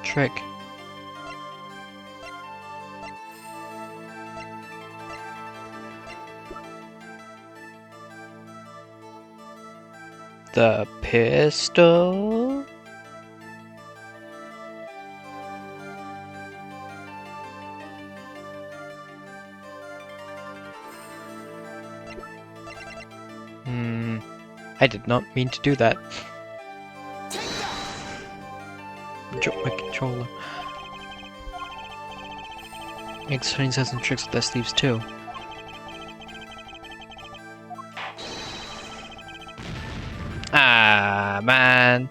Trick. The pistol? I did not mean to do that. Drop my controller. X-Trains has some tricks with their sleeves too. Ah, man.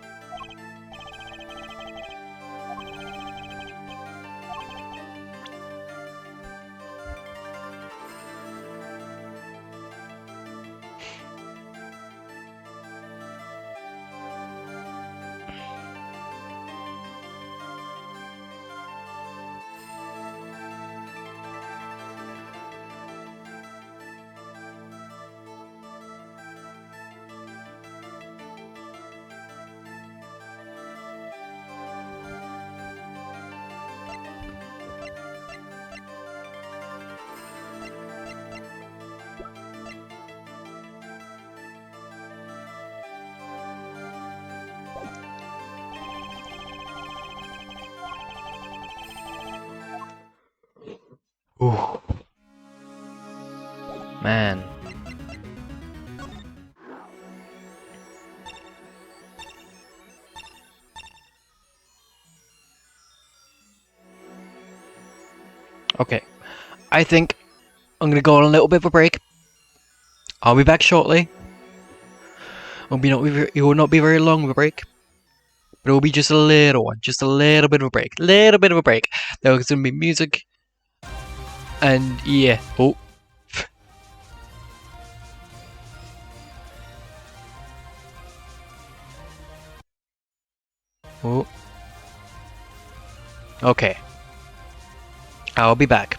Ooh. Man. Okay. I think I'm gonna go on a little bit of a break. I'll be back shortly. It will not be very long of a break. But it will be just a little one. Just a little bit of a break. Little bit of a break. There's gonna be music. And yeah. Oh. Oh. Okay. I'll be back.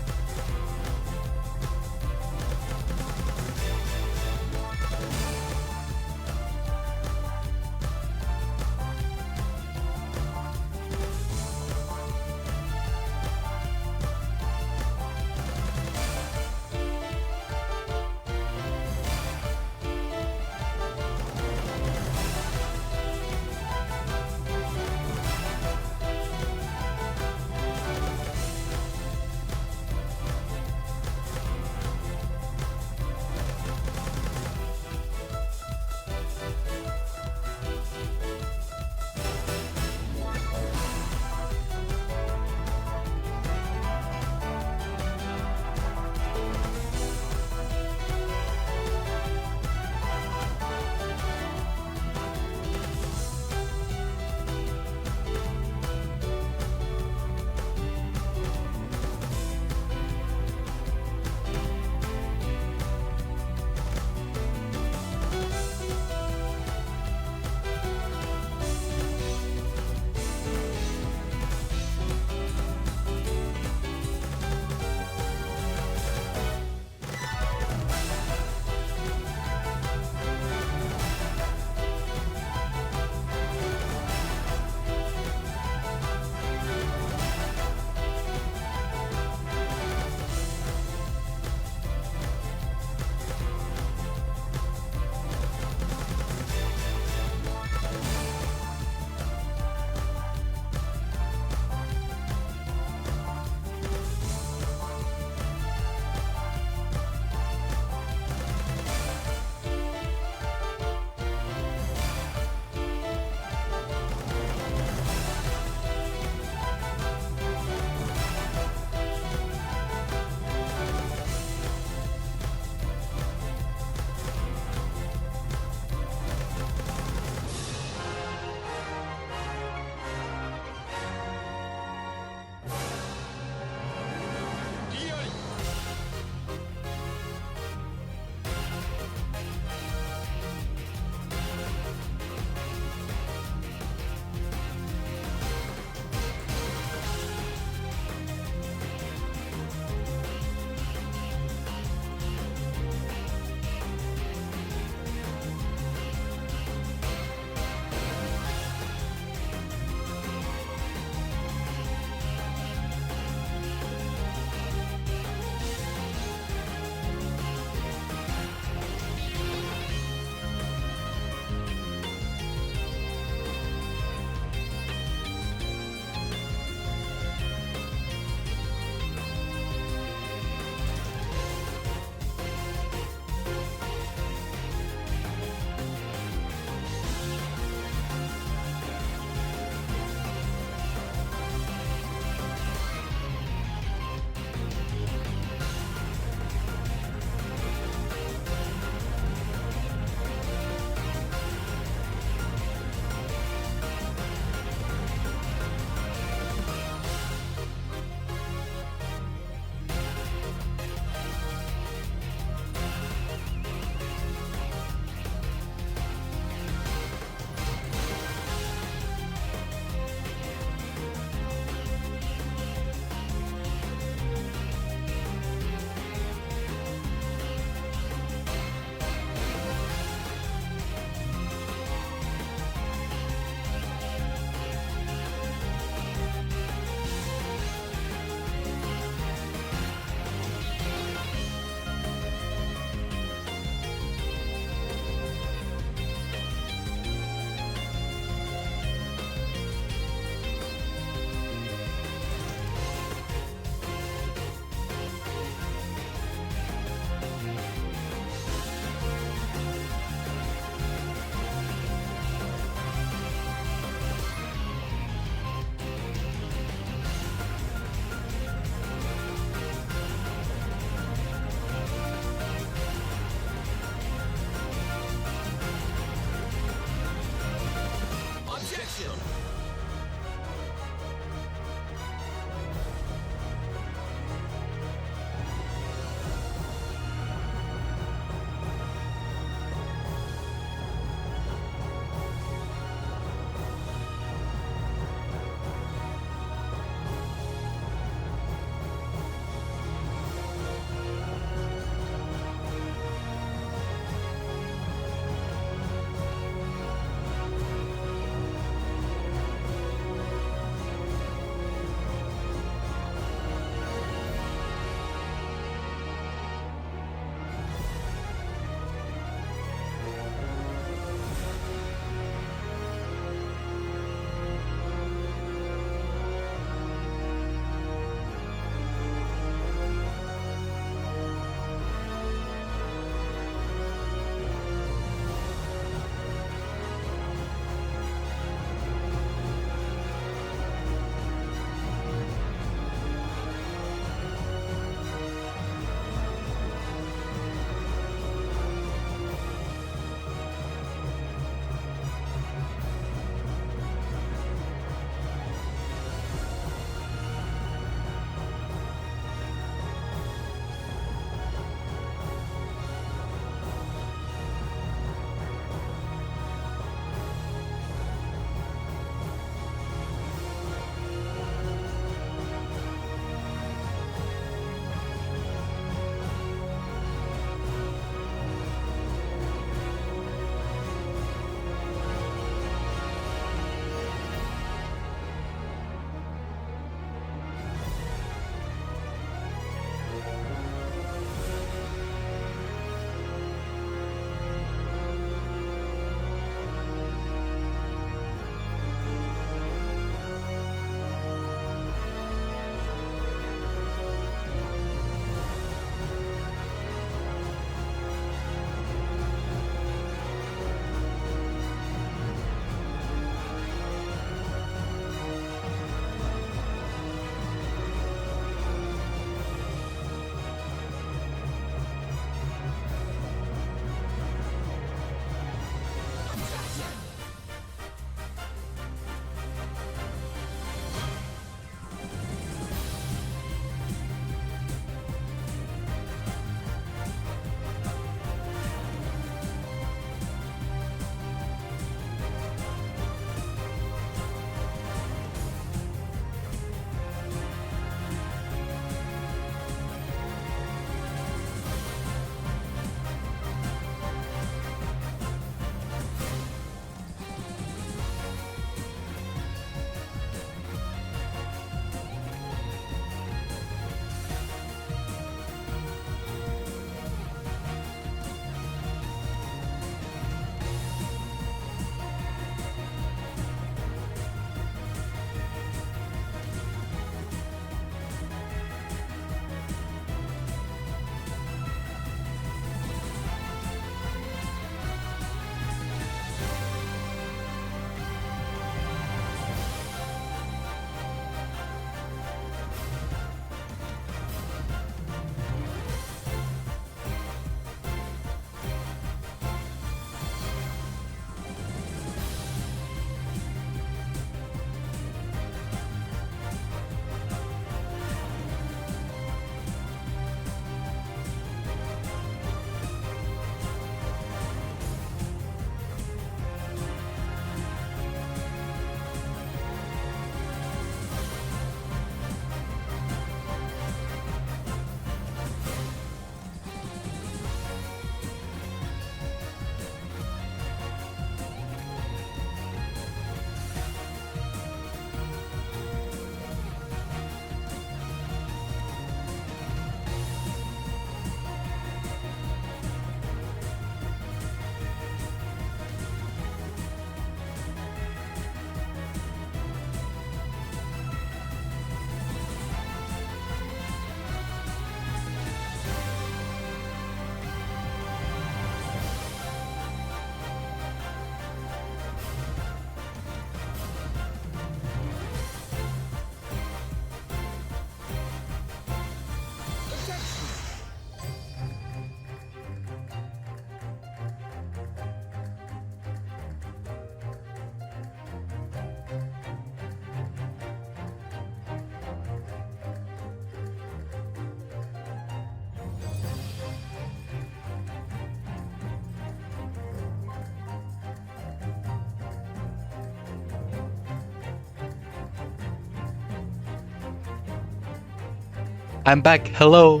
I'm back. Hello.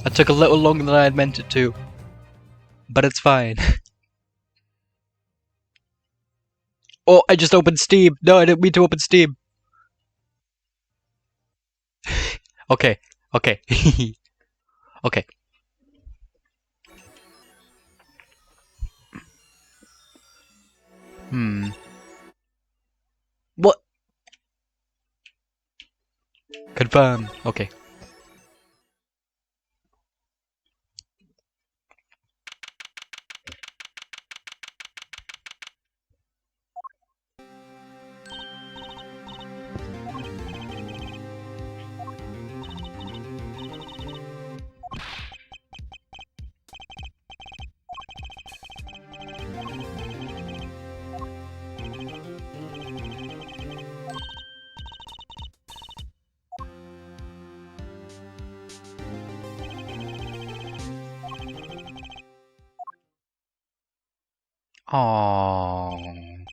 I took a little longer than I had meant it to, but it's fine. Oh, I just opened Steam. No, I didn't mean to open Steam. Okay, okay. Okay. What? Confirm. Okay. Aww.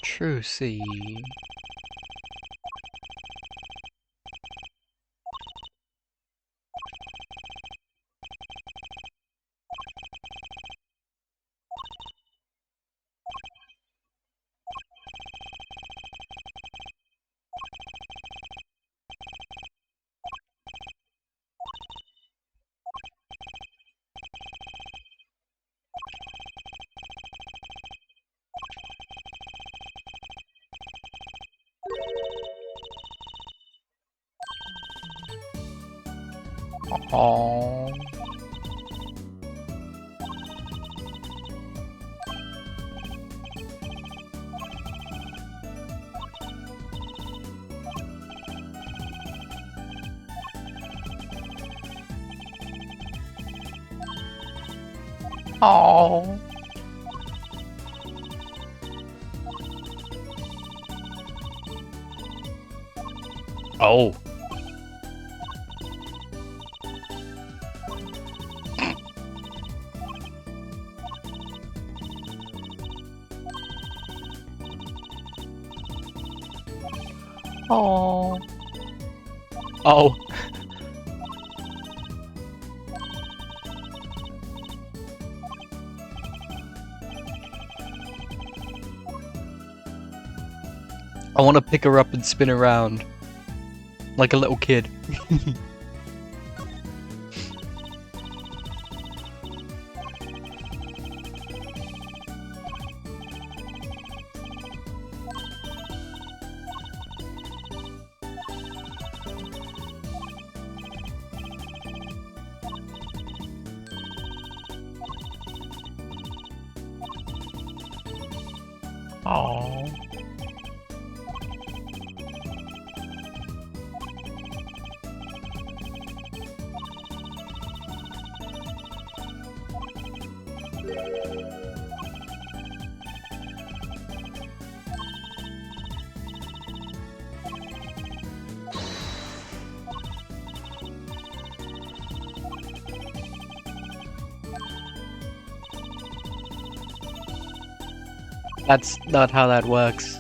Trucy. Aww. Aww. Oh. Oh. Oh. I want to pick her up and spin around like a little kid. Aww. That's not how that works.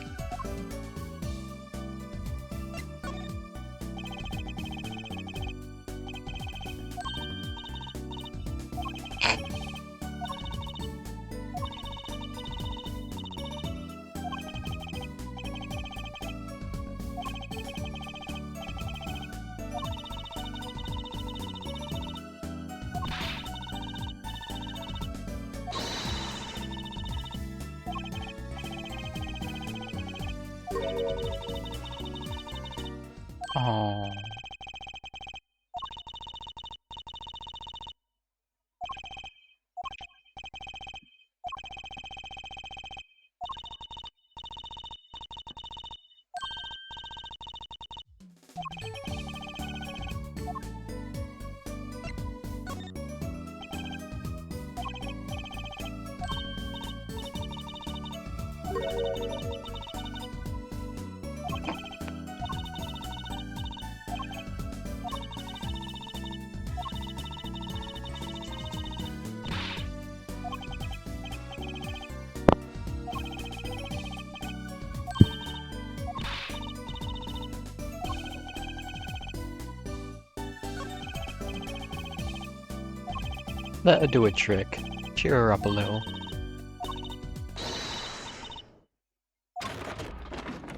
Let her do a trick. Cheer her up a little.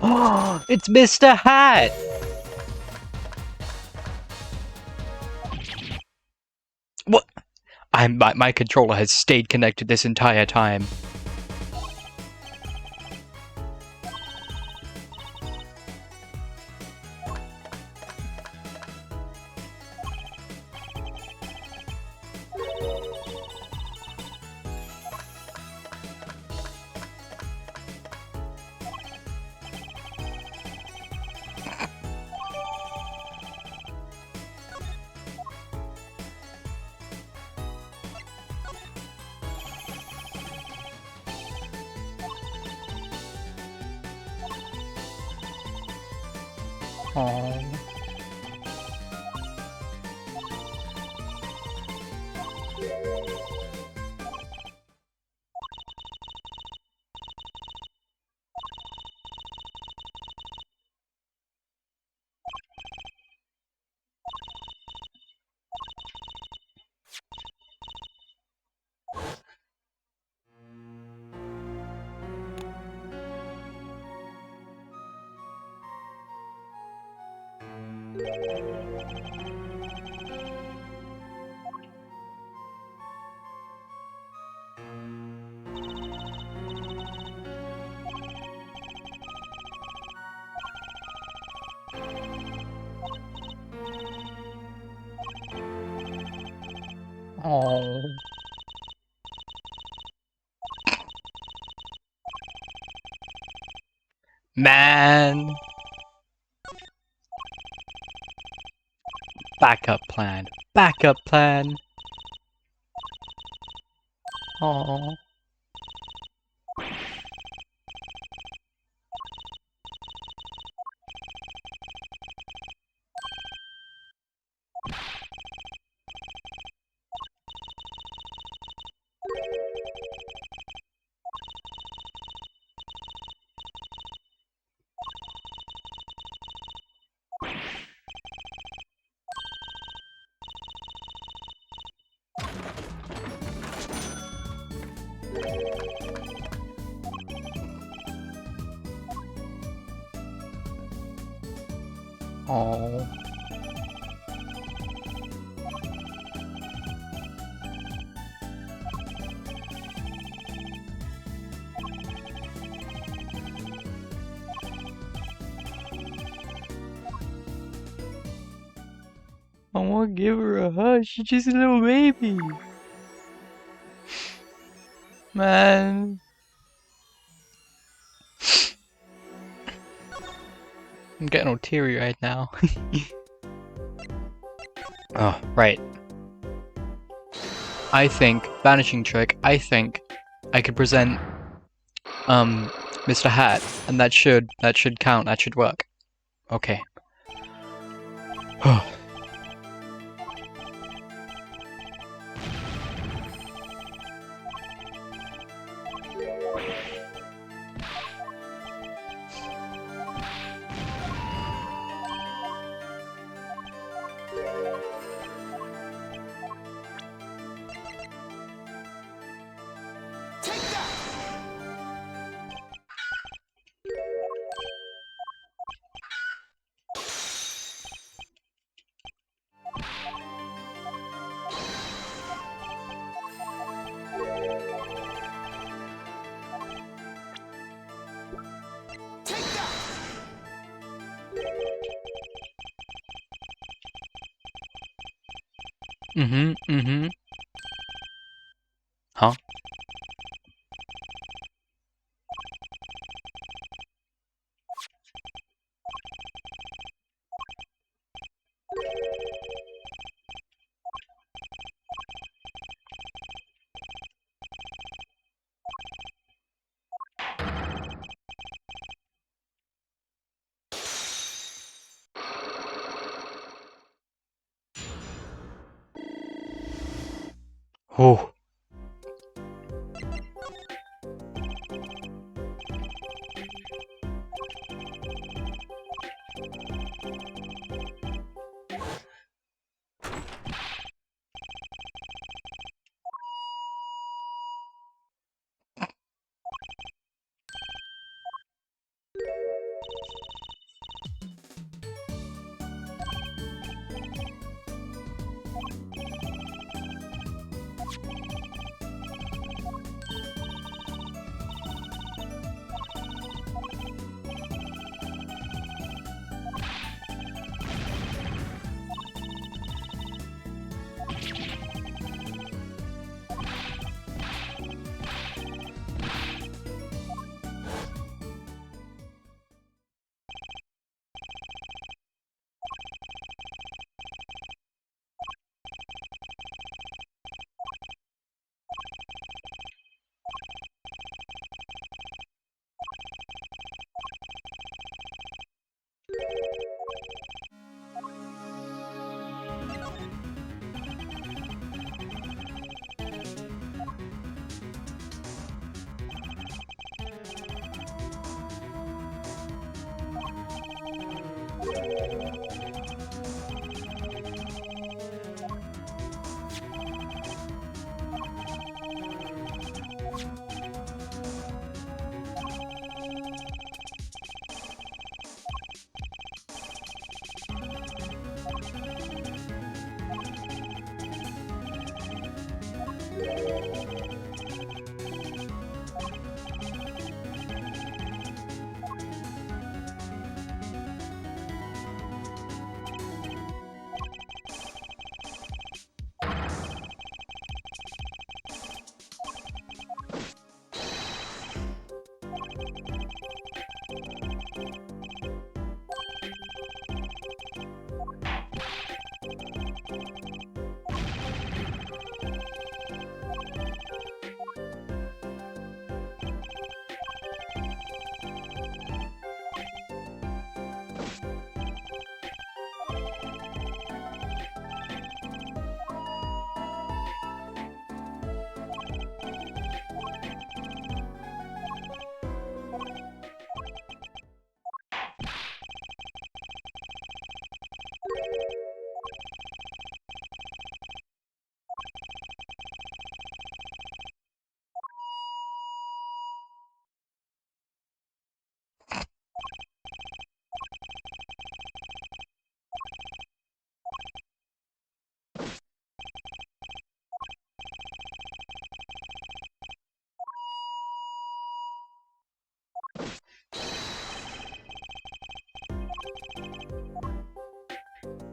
Oh, it's Mr. Hat! What? My controller has stayed connected this entire time. Oh. Oh. Man. Backup plan. Backup plan. Oh. Oh. I want to give her a hug. She's just a little baby. Man. I'm getting all teary right now. Oh, right. I think, vanishing trick, I think I could present Mr. Hat, and that should count, that should work. Okay. Huh? Oh.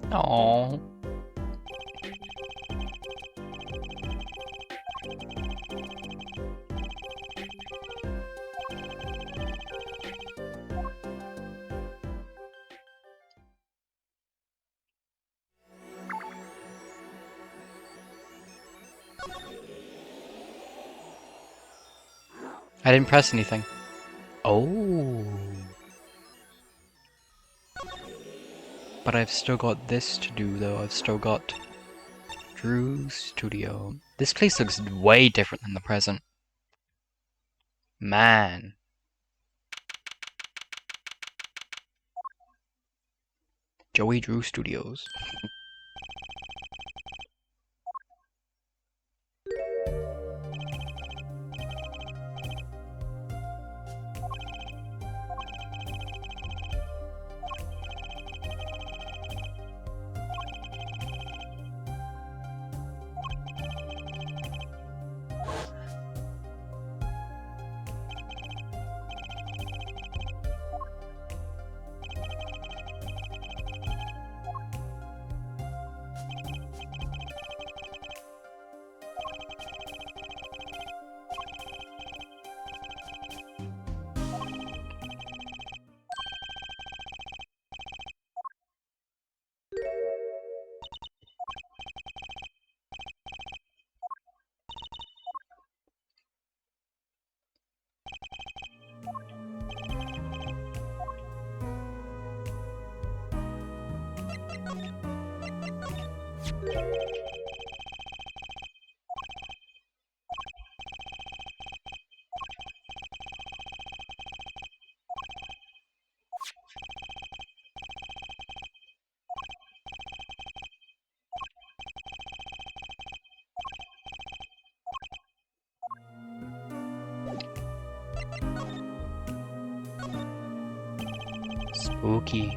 Oh. I didn't press anything. Oh. But I've still got this to do though. I've still got Drew Studio. This place looks way different than the present. Man. Joey Drew Studios. Spooky.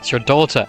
It's your daughter.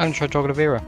I'm gonna try talking to Vera.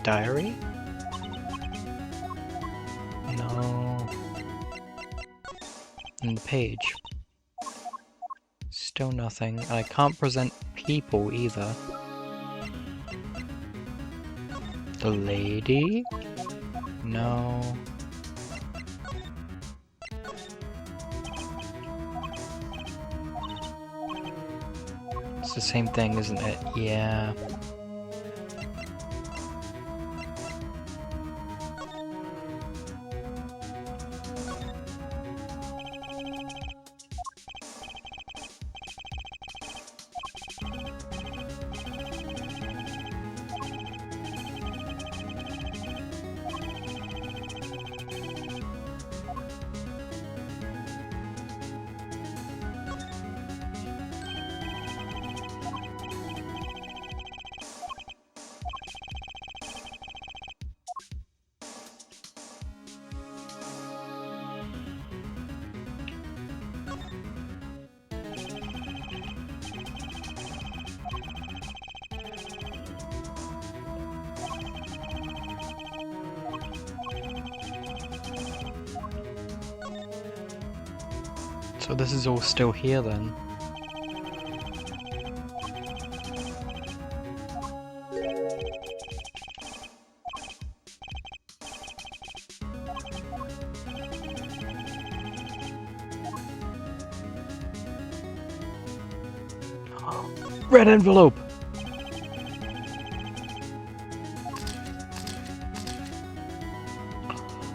Diary? No. And the page. Still nothing. And I can't present people either. The lady? No. It's the same thing, isn't it? Yeah. So this is all still here then. Red envelope!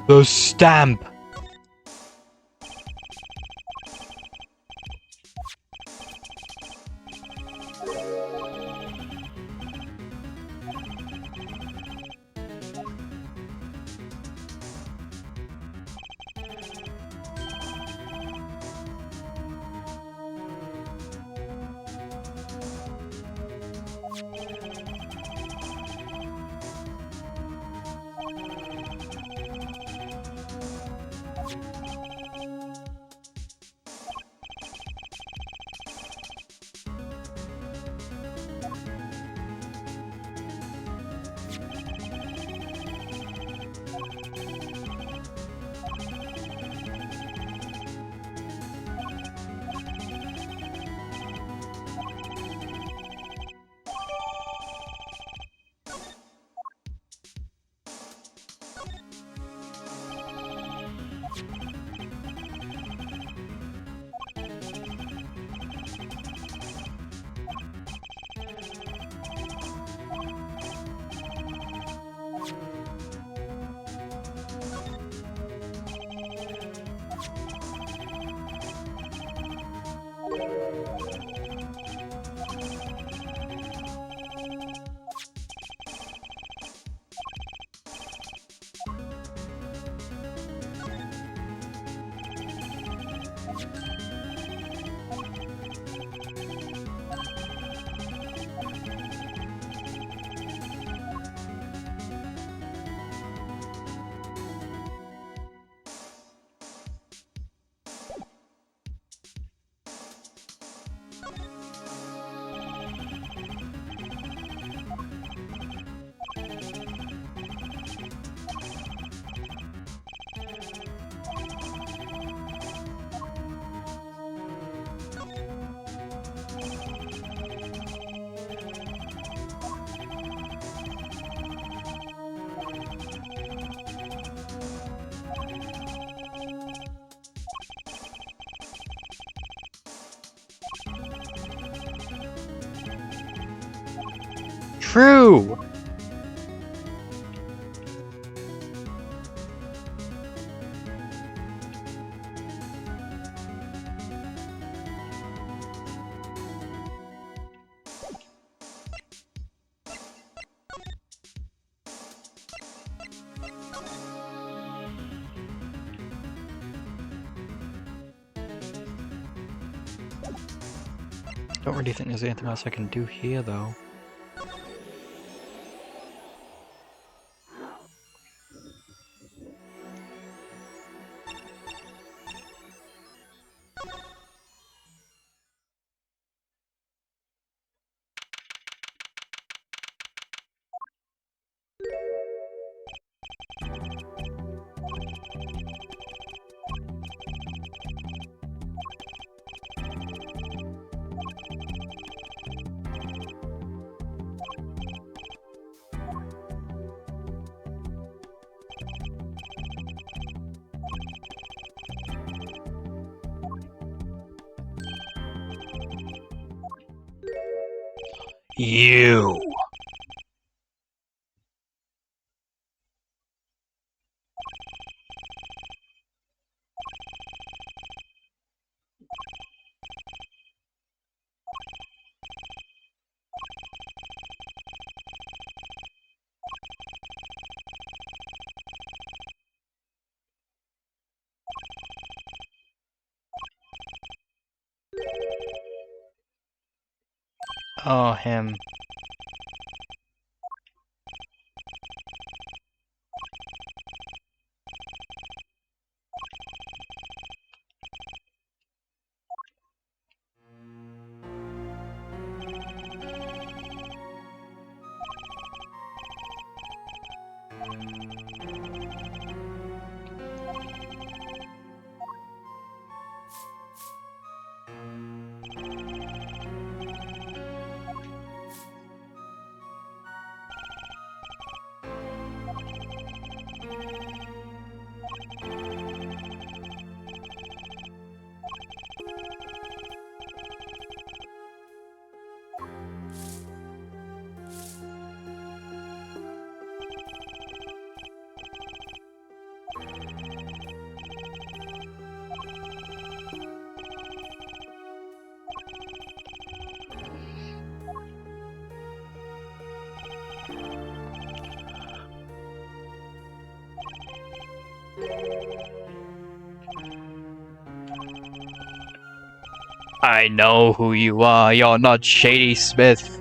The stamp! true! Don't really think there's anything else I can do here, though. You! Oh, him. I know who you are. You're not Shady Smith.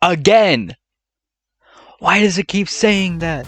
Again! Why does it keep saying that?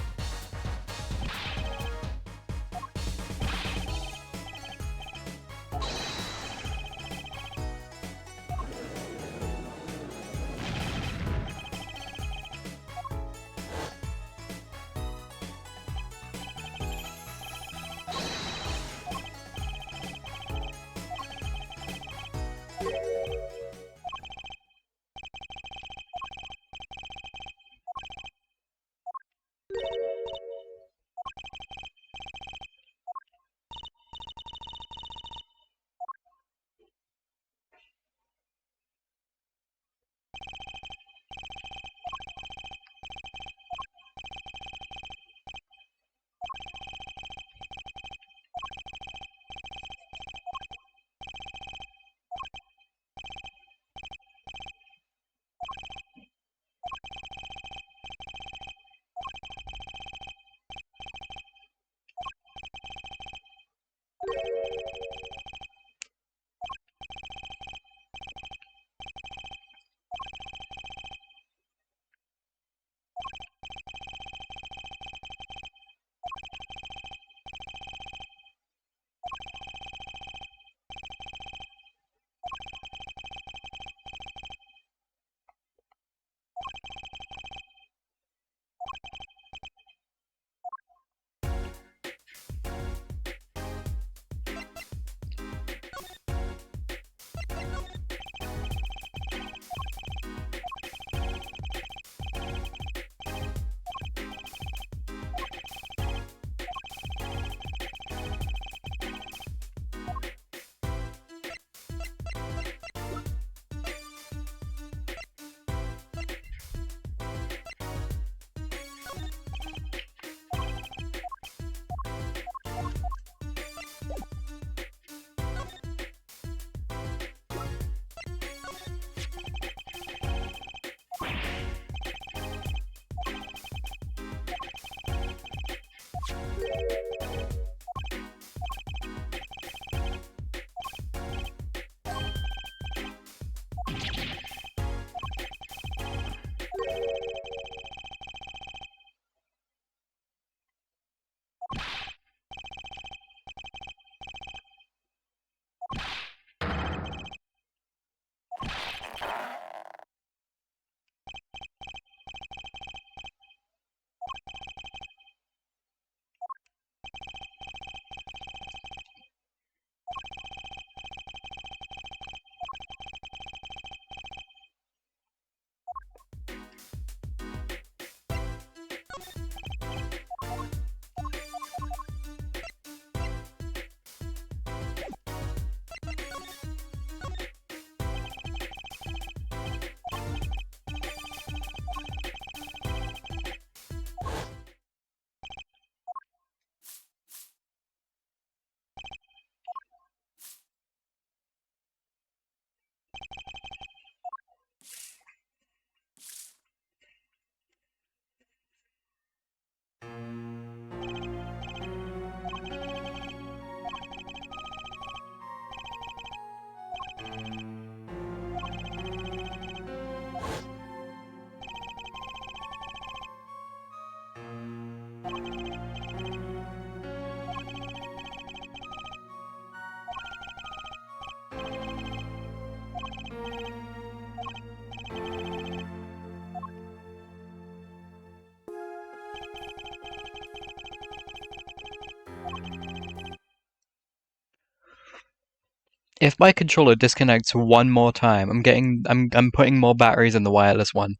If my controller disconnects one more time, I'm putting more batteries in the wireless one.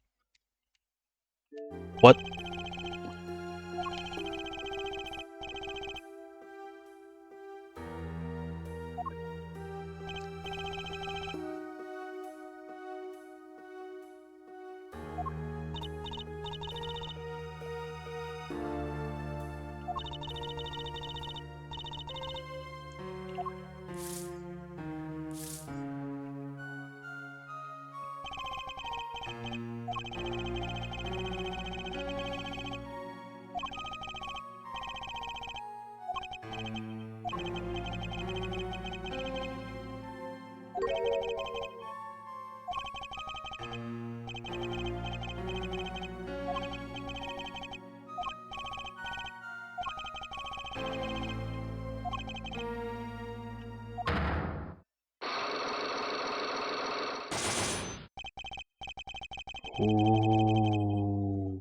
What? Ooh.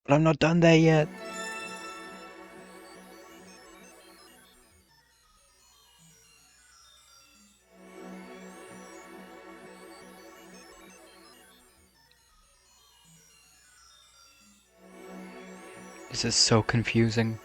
But I'm not done there yet. This is so confusing.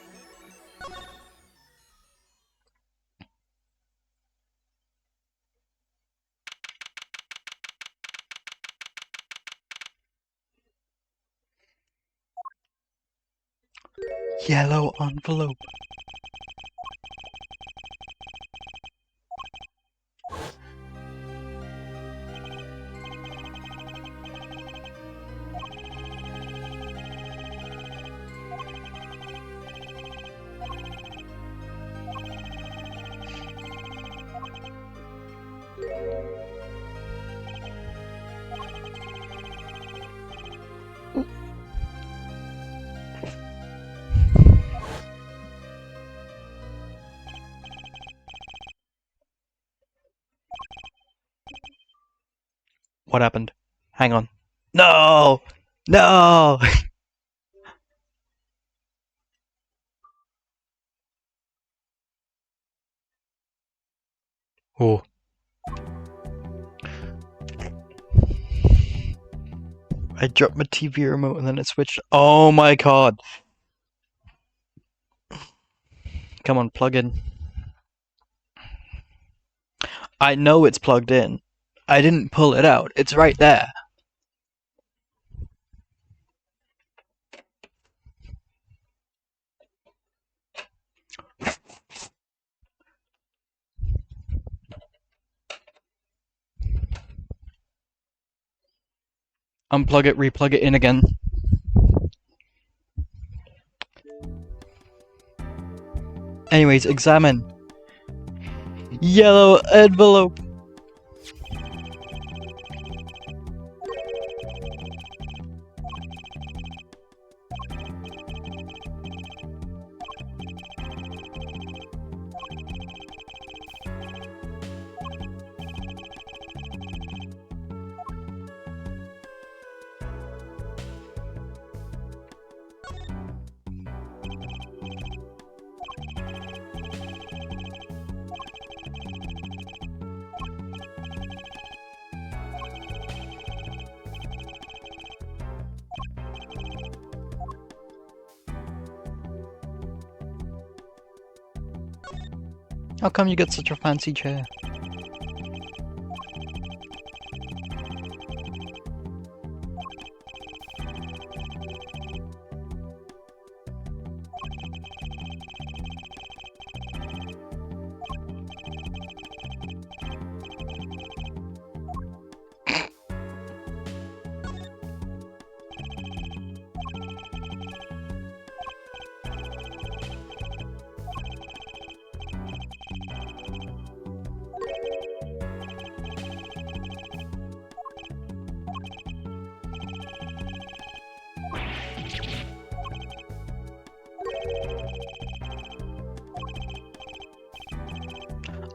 Yellow envelope. What happened? Hang on. No! No! Oh. I dropped my TV remote and then it switched. Oh my god. Come on, plug in. I know it's plugged in. I didn't pull it out. It's right there. Unplug it, replug it in again. Anyways, examine. Yellow envelope. How come you got such a fancy chair?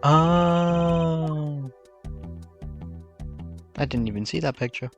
Oh, I didn't even see that picture.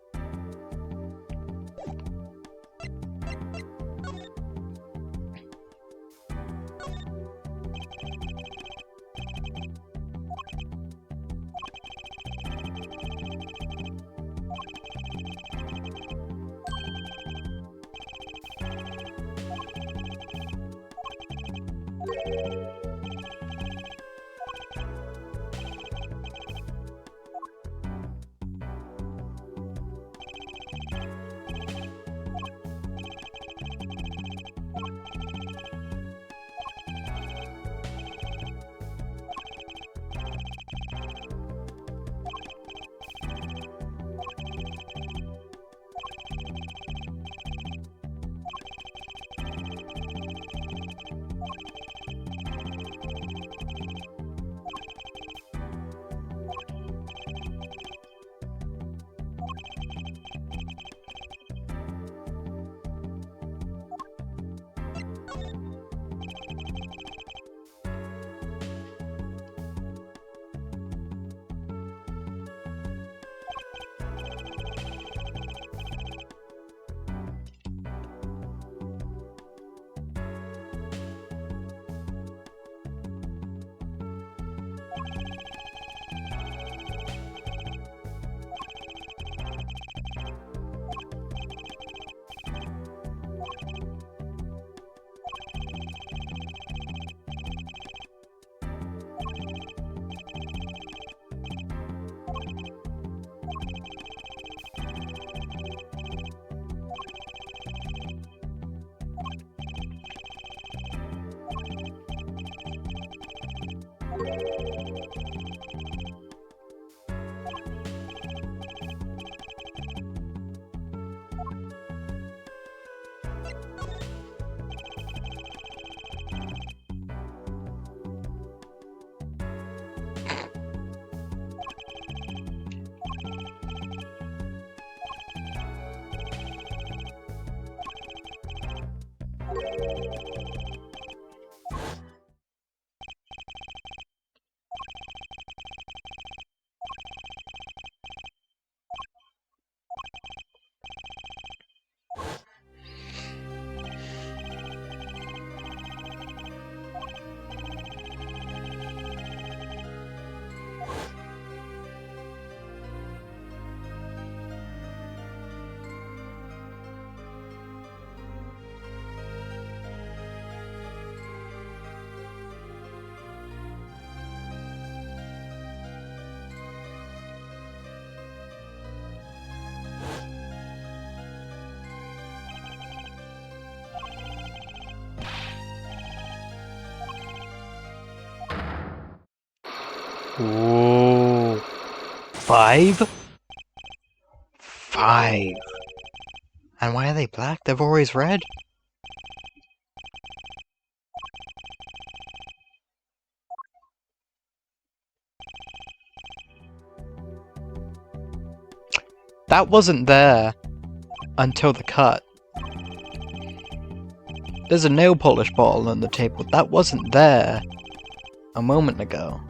Ooh. 5? 5. And why are they black? They're always red. That wasn't there until the cut. There's a nail polish bottle on the table. That wasn't there a moment ago.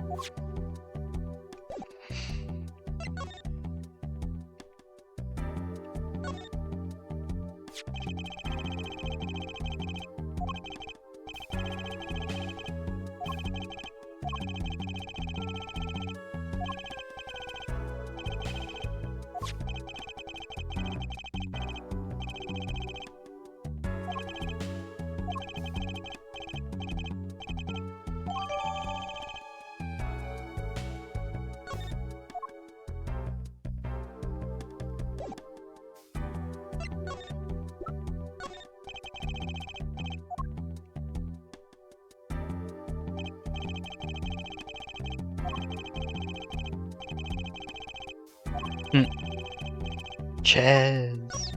Chairs.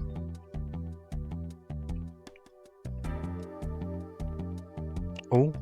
Oh.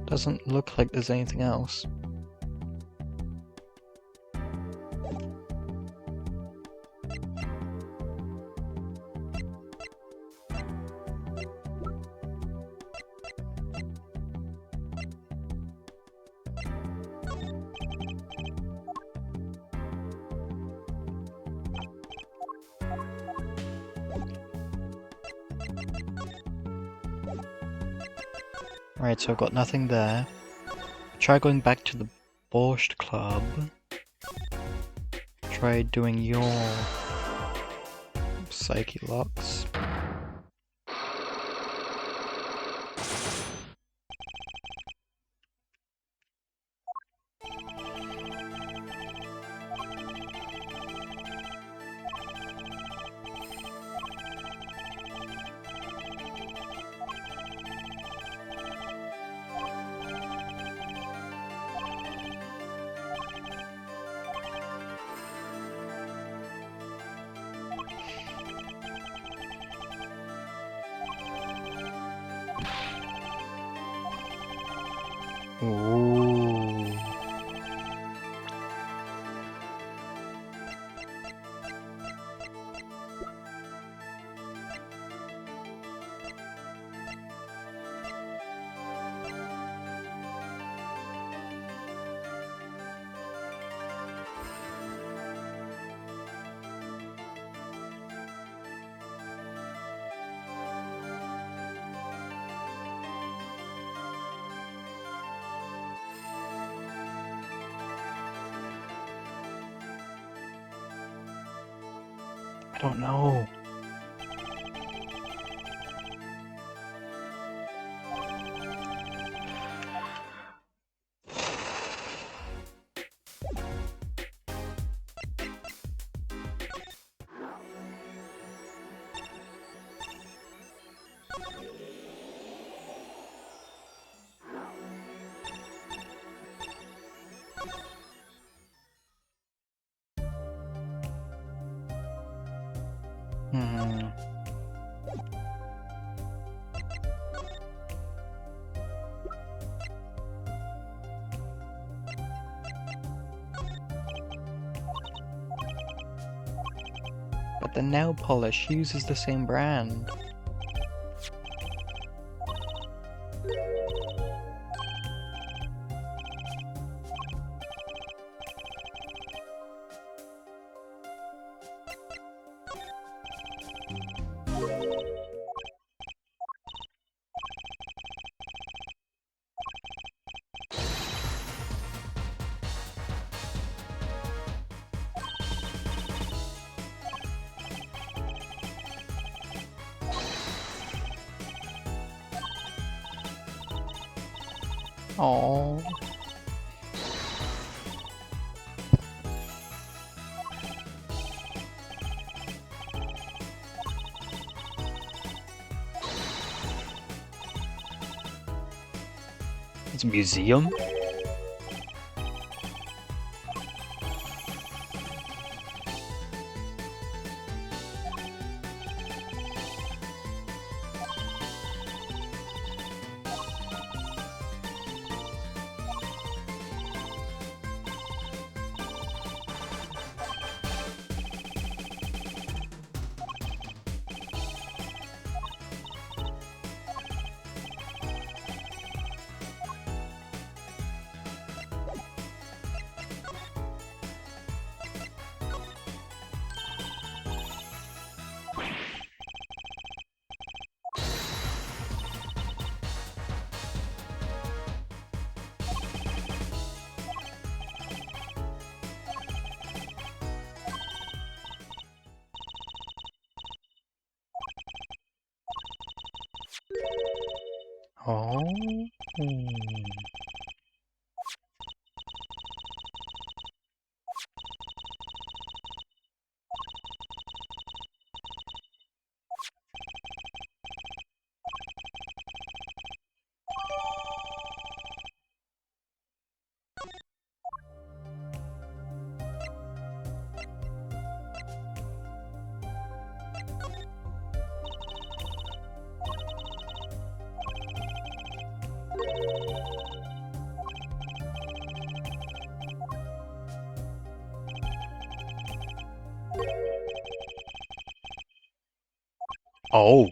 Doesn't look like there's anything else. Right, so I've got nothing there. Try going back to the Borscht Club. Try doing your Psyche Locks. Ooh. I don't know. But the nail polish uses the same brand. Oh. It's a museum? Oh. Oh.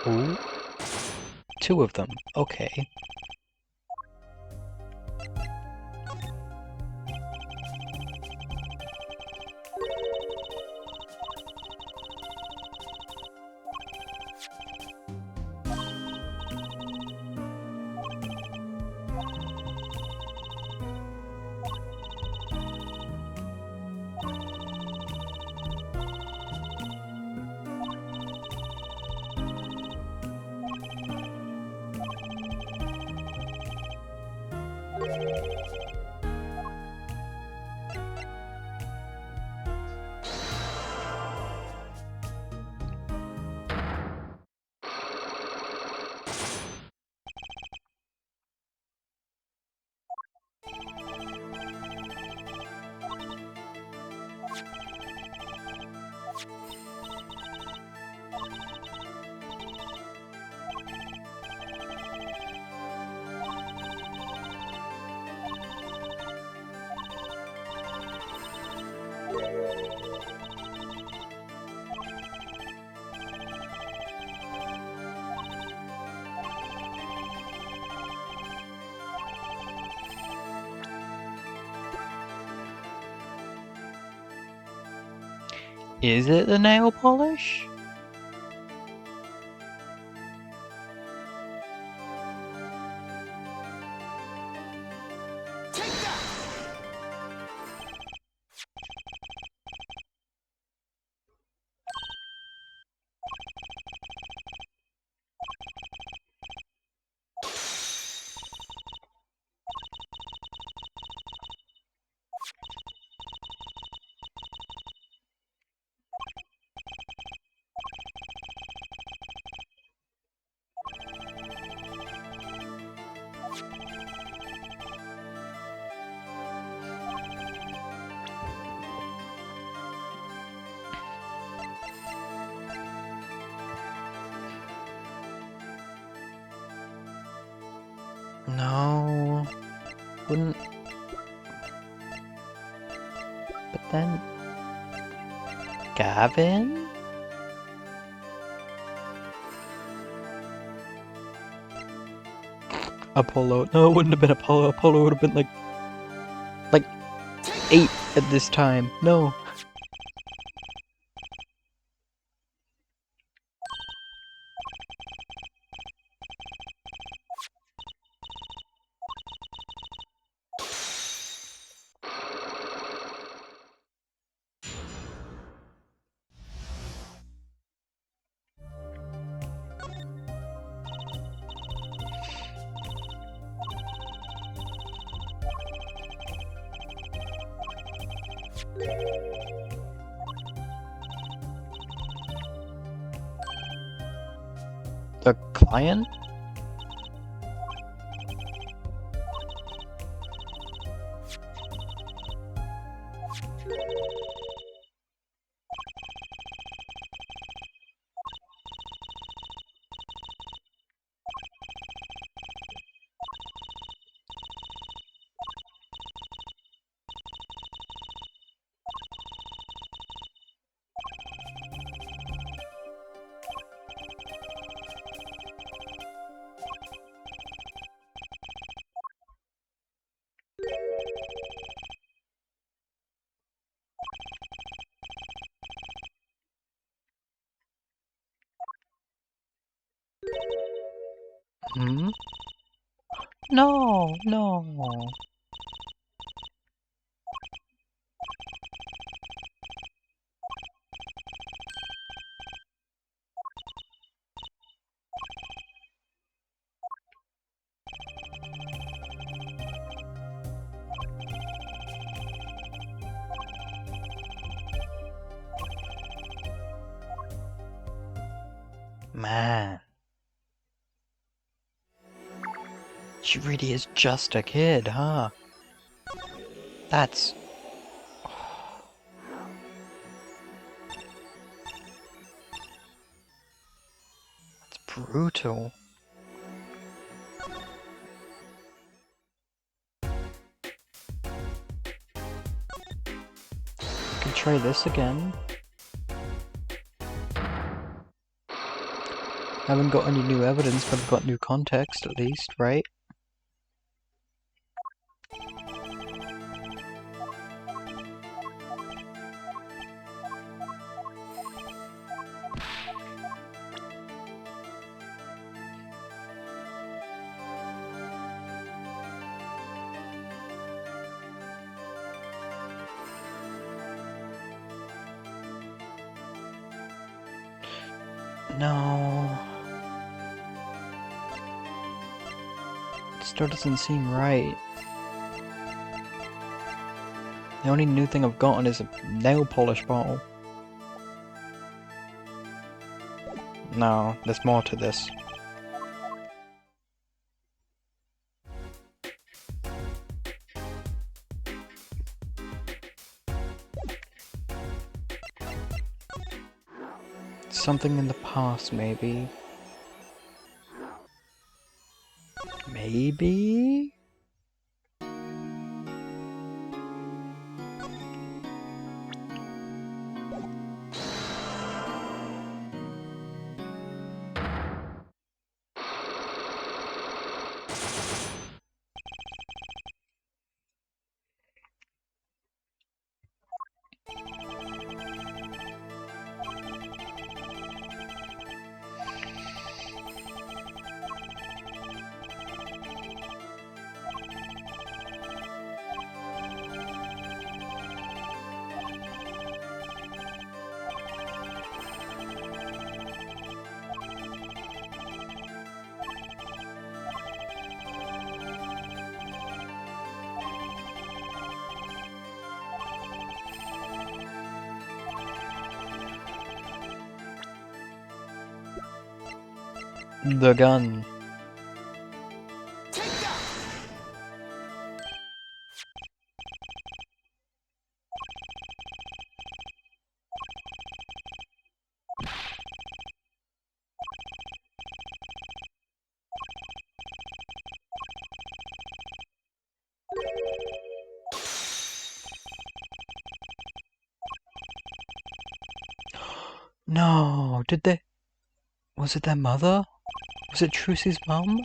Ooh. Two of them. Okay. Is it the nail polish? No. Wouldn't. But then. Gavin? Apollo. No, it wouldn't have been Apollo. Apollo would have been like 8 at this time. No. The client? Hmm? No, no. Man. She really is just a kid, huh? That's... That's brutal. Can try this again. Haven't got any new evidence, but I've got new context at least, right? No. It still doesn't seem right. The only new thing I've gotten is a nail polish bottle. No, there's more to this. Something in the past, maybe. Maybe? The gun. No, did they? Was it their mother? Was it Trucy's mum?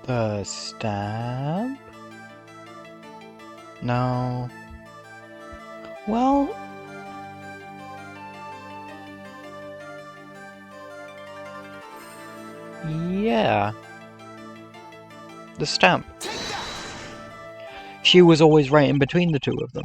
The stamp? No. Well... yeah. The stamp. She was always right in between the two of them.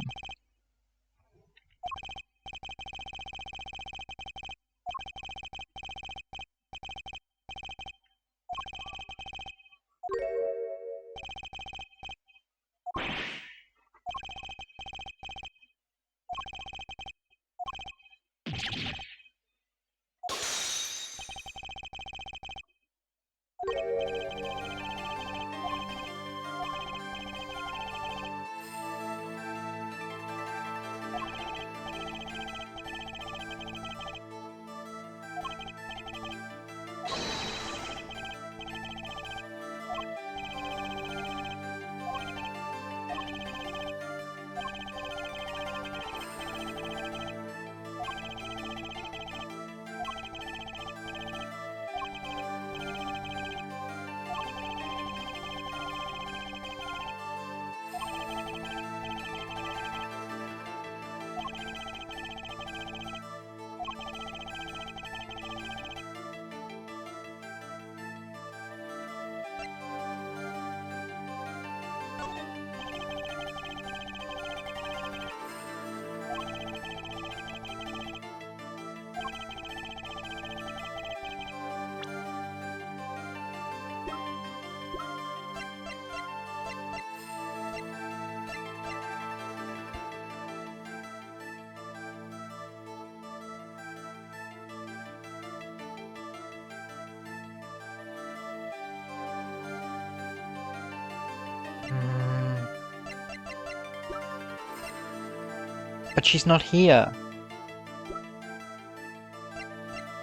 But she's not here.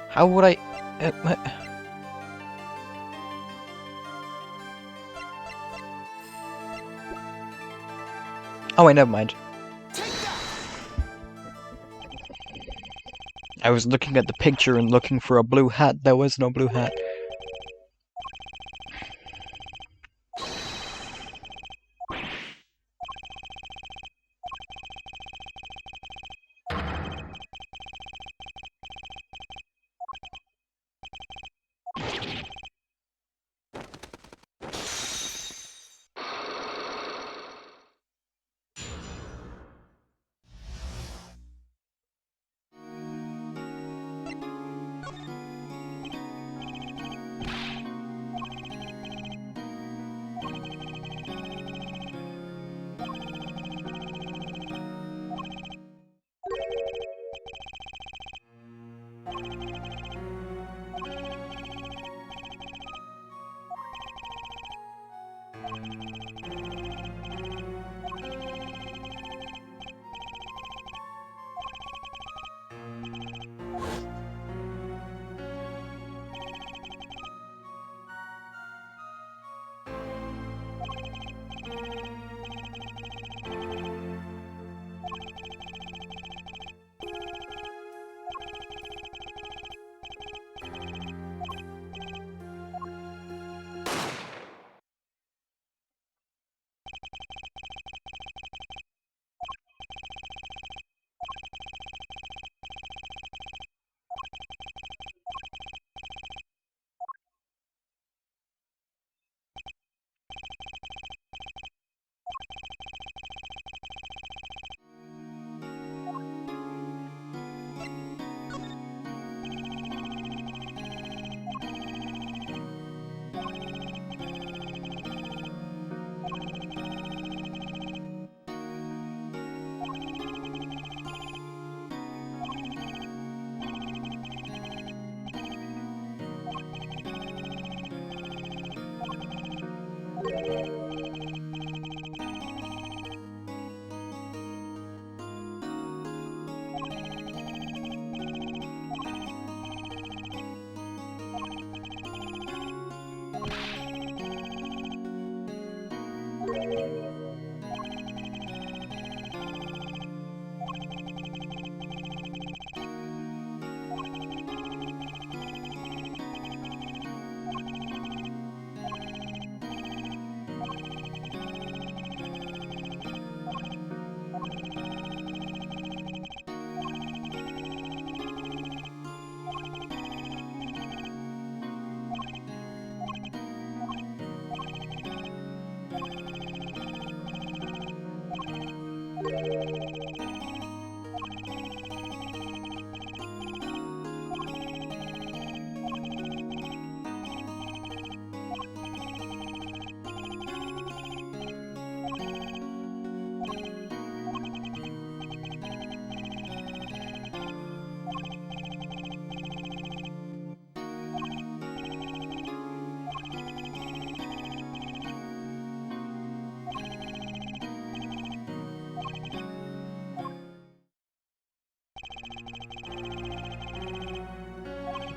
How would I... Oh wait, never mind. I was looking at the picture and looking for a blue hat. There was no blue hat.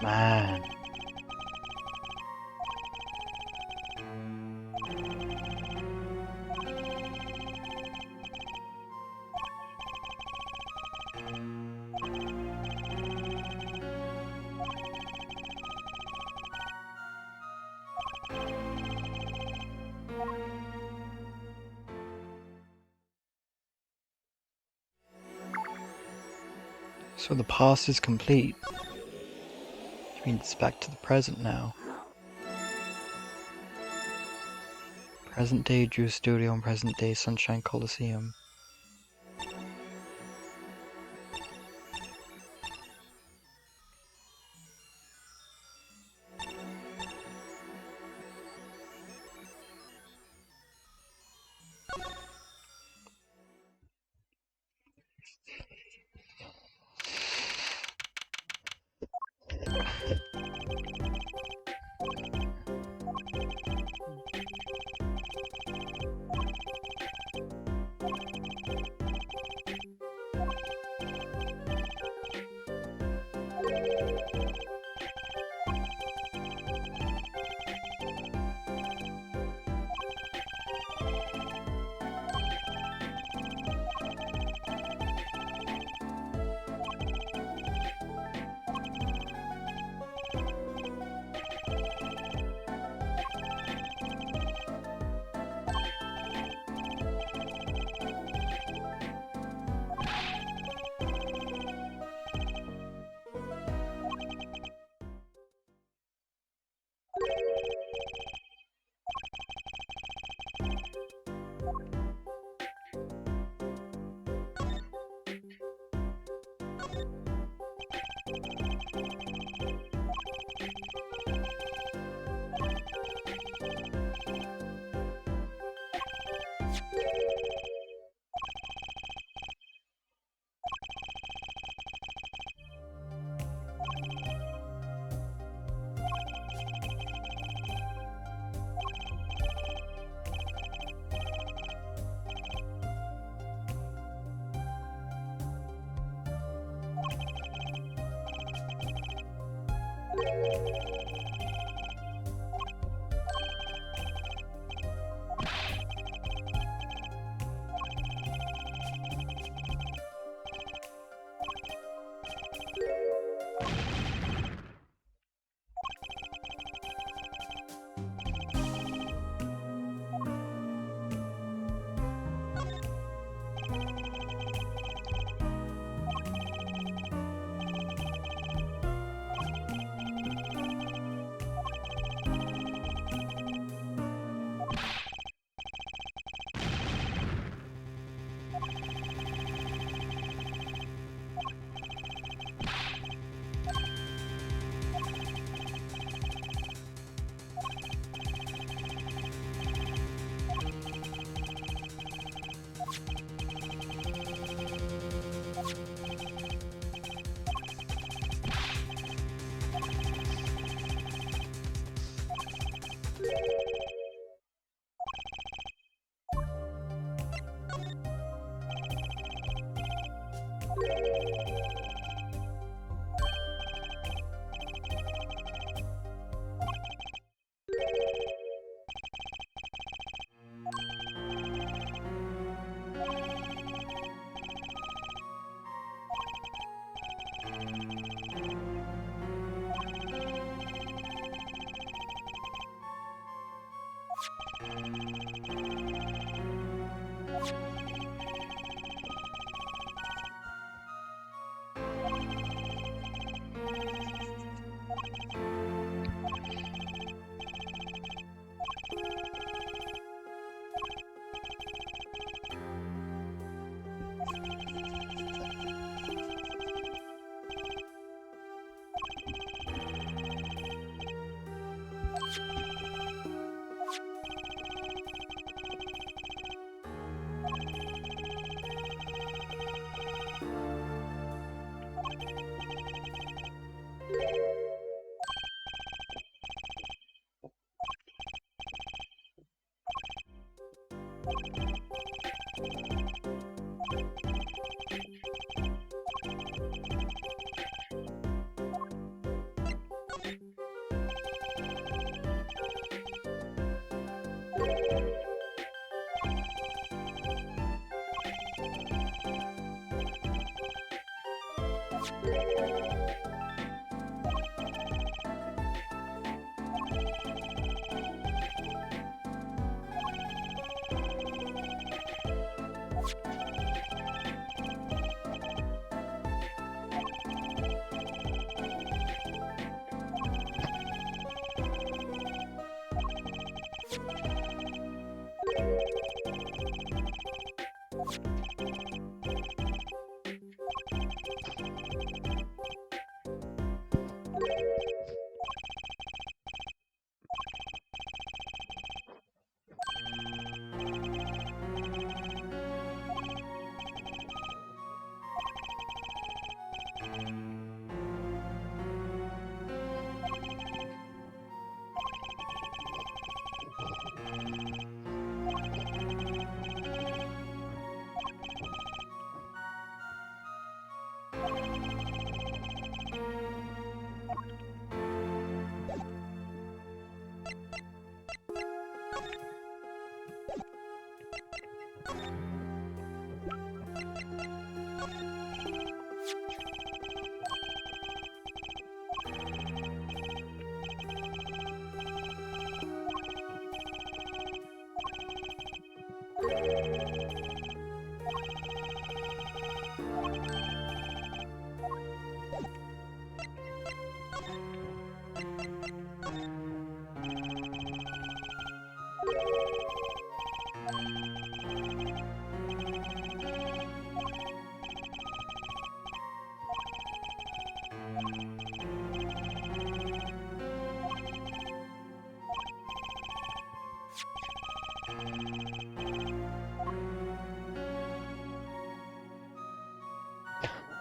Man. So the past is complete. Which means it's back to the present now. Present day Drew Studio and present day Sunshine Coliseum.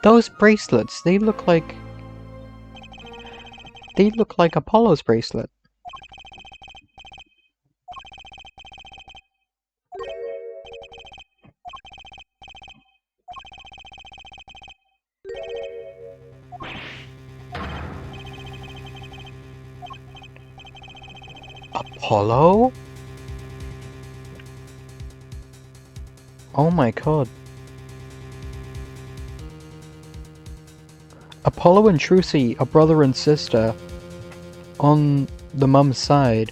Those bracelets, they look like Apollo's bracelet. Apollo? Oh my god. Apollo and Trucy are brother and sister on the mum's side.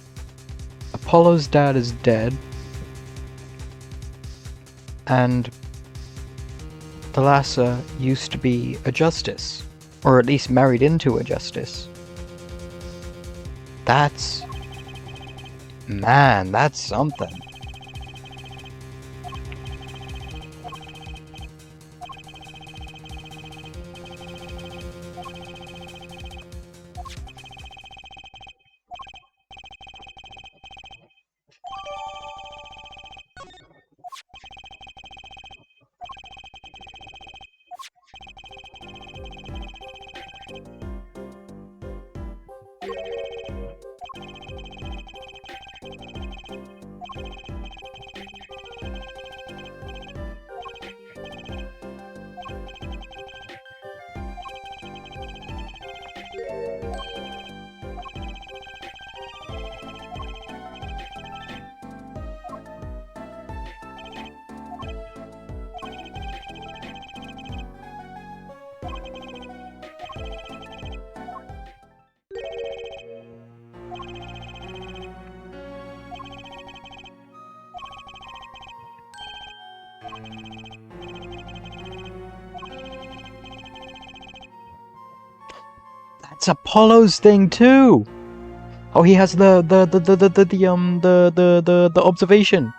Apollo's dad is dead. And Thalassa used to be a justice. Or at least married into a justice. That's... Man, that's something. That's Apollo's thing too. Oh, he has the observation.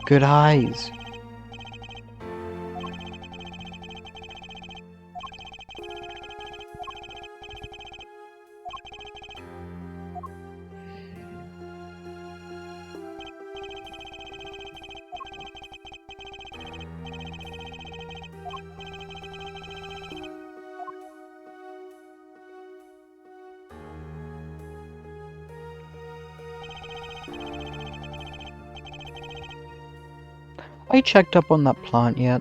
Good eyes. I checked up on that plant yet.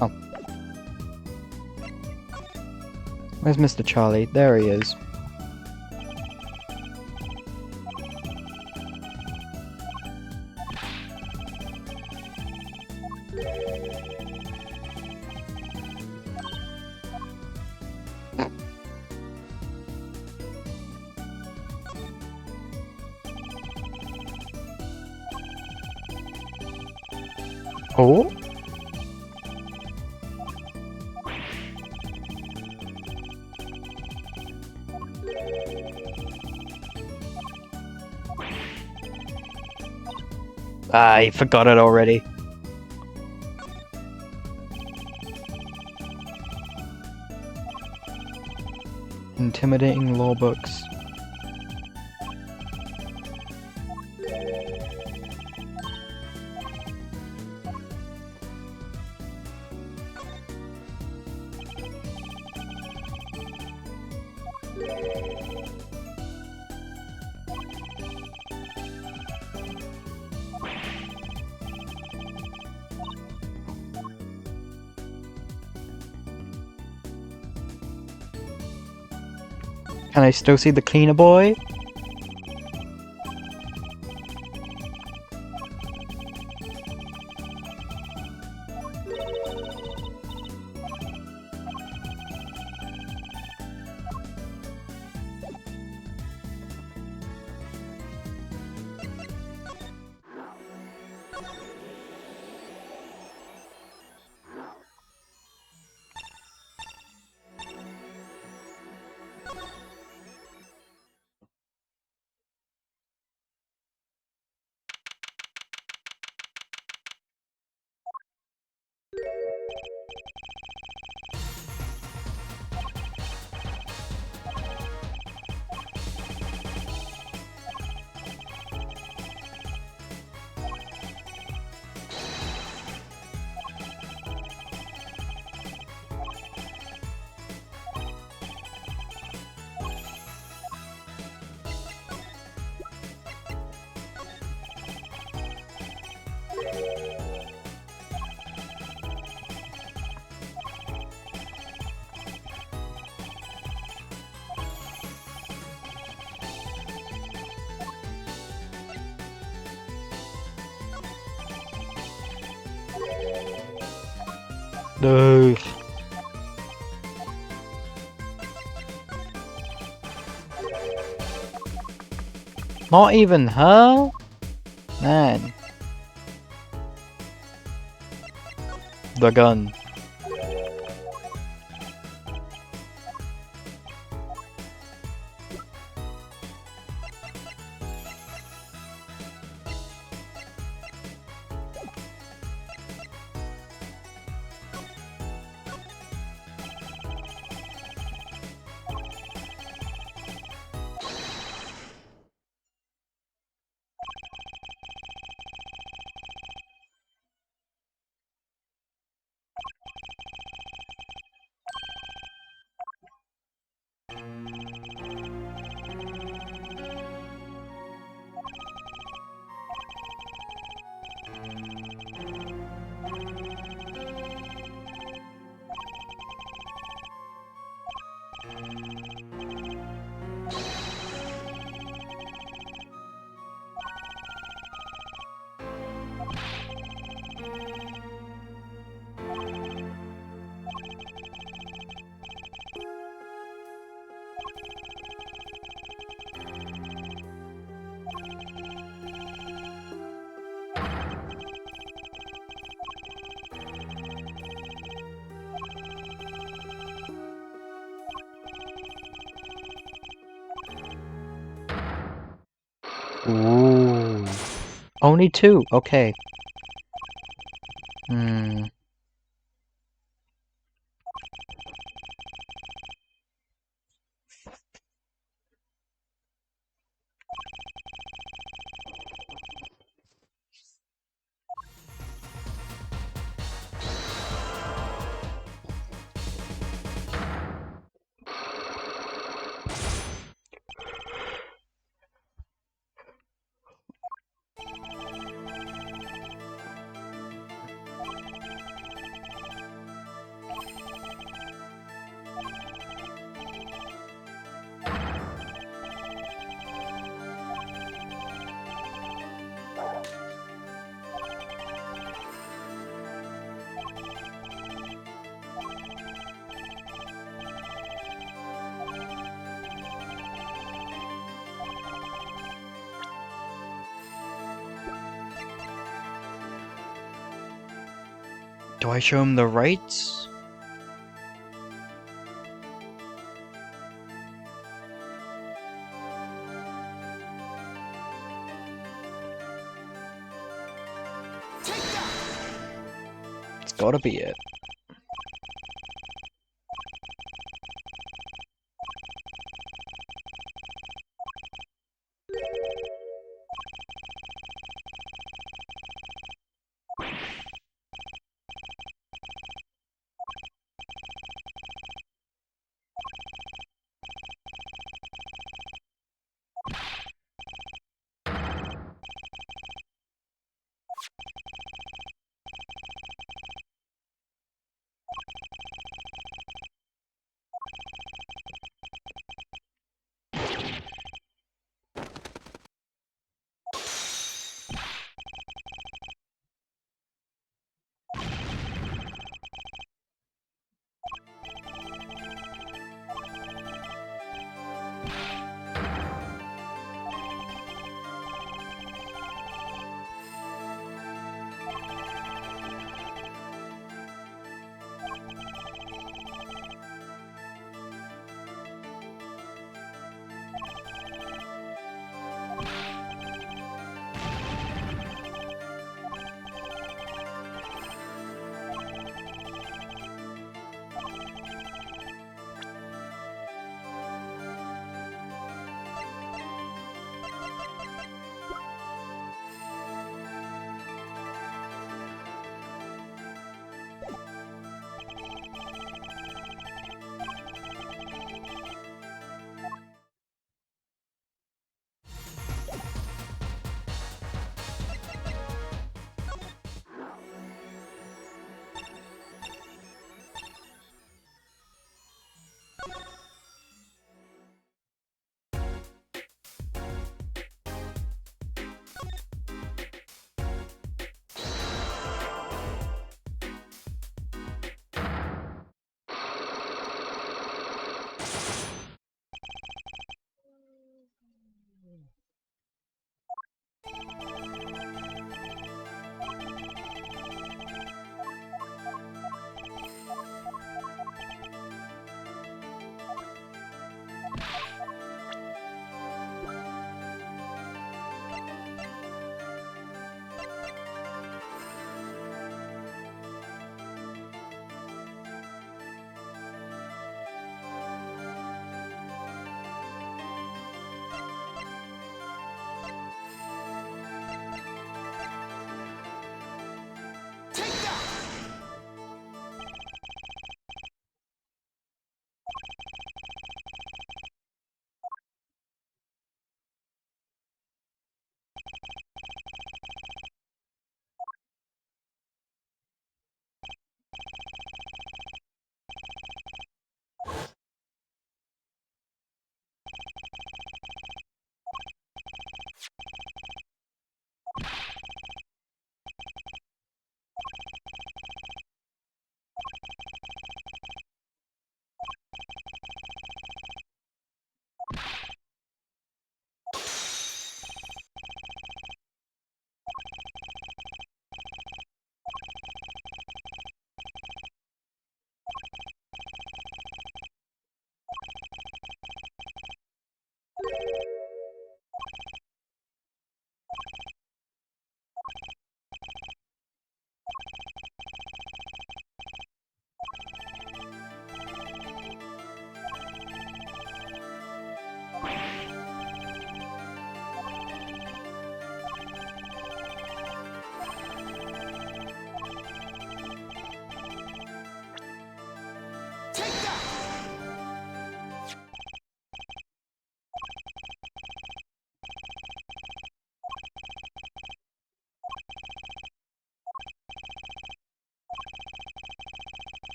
Oh. Where's Mr. Charlie? There he is. Oh? I forgot it already. Intimidating law books. Can I still see the cleaner boy? No. Not even her? Man. The gun. Ooh. Only two? Okay. Hmm. Do I show him the rights? It's gotta be it.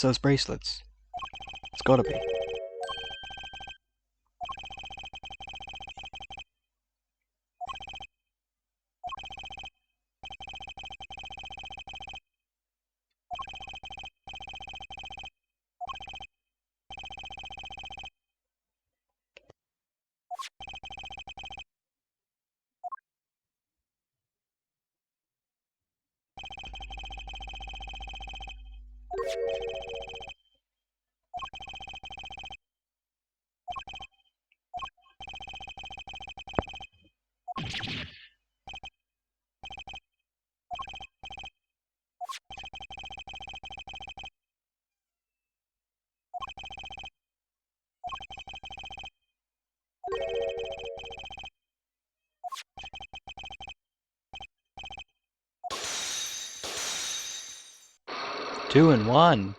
It's those bracelets. It's gotta be. Two and one.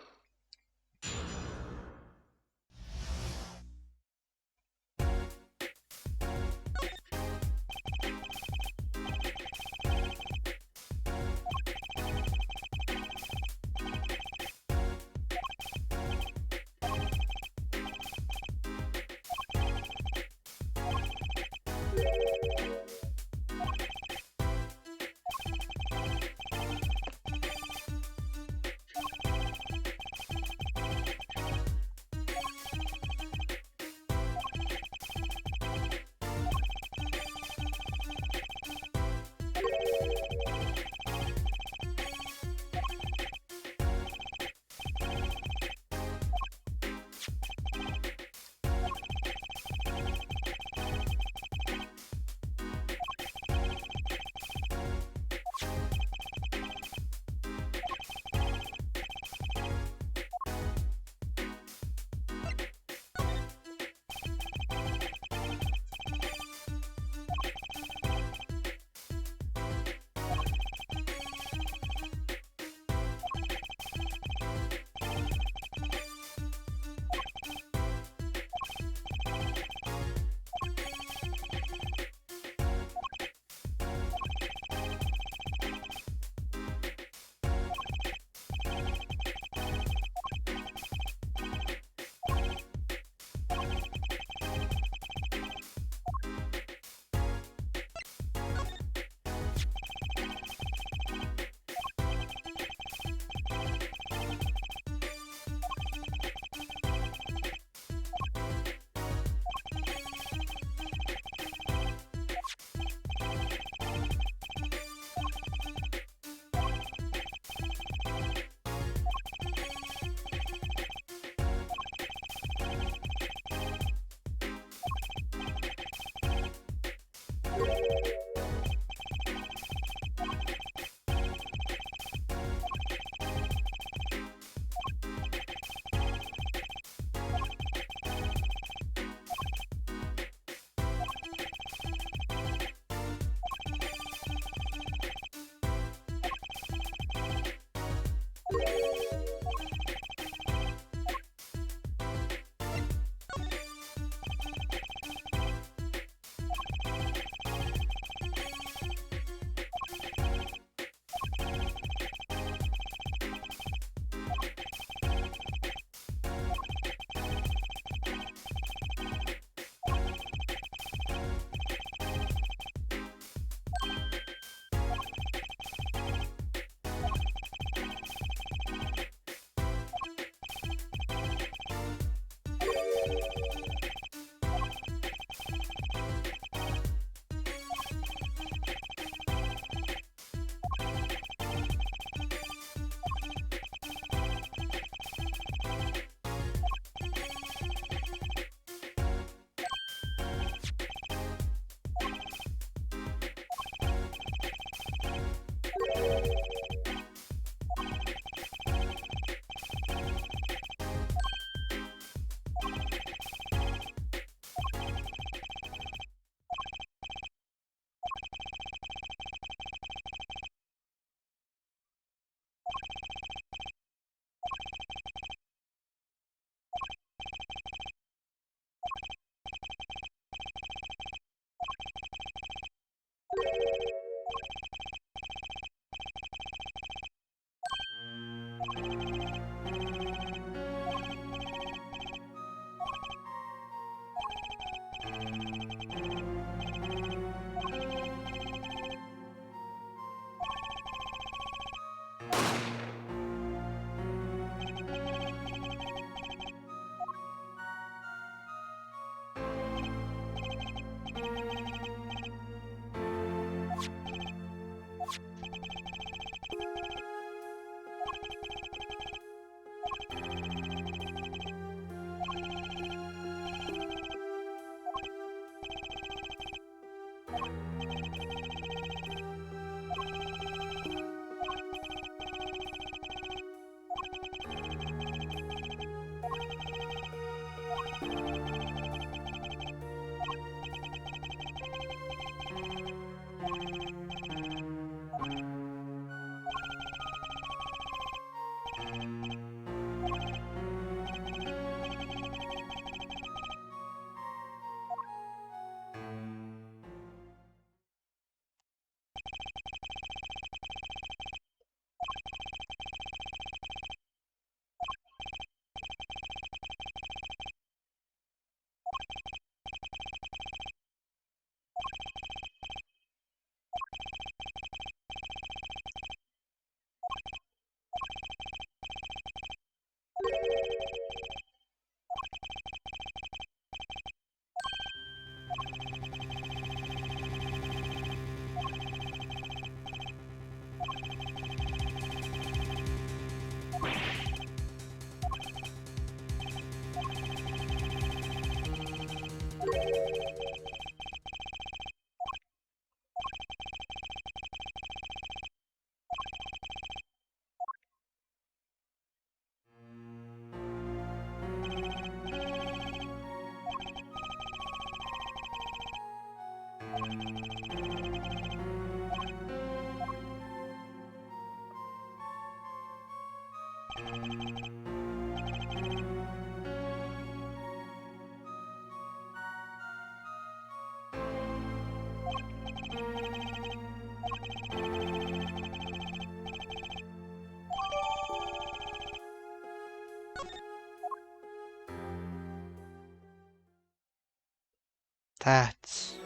That's...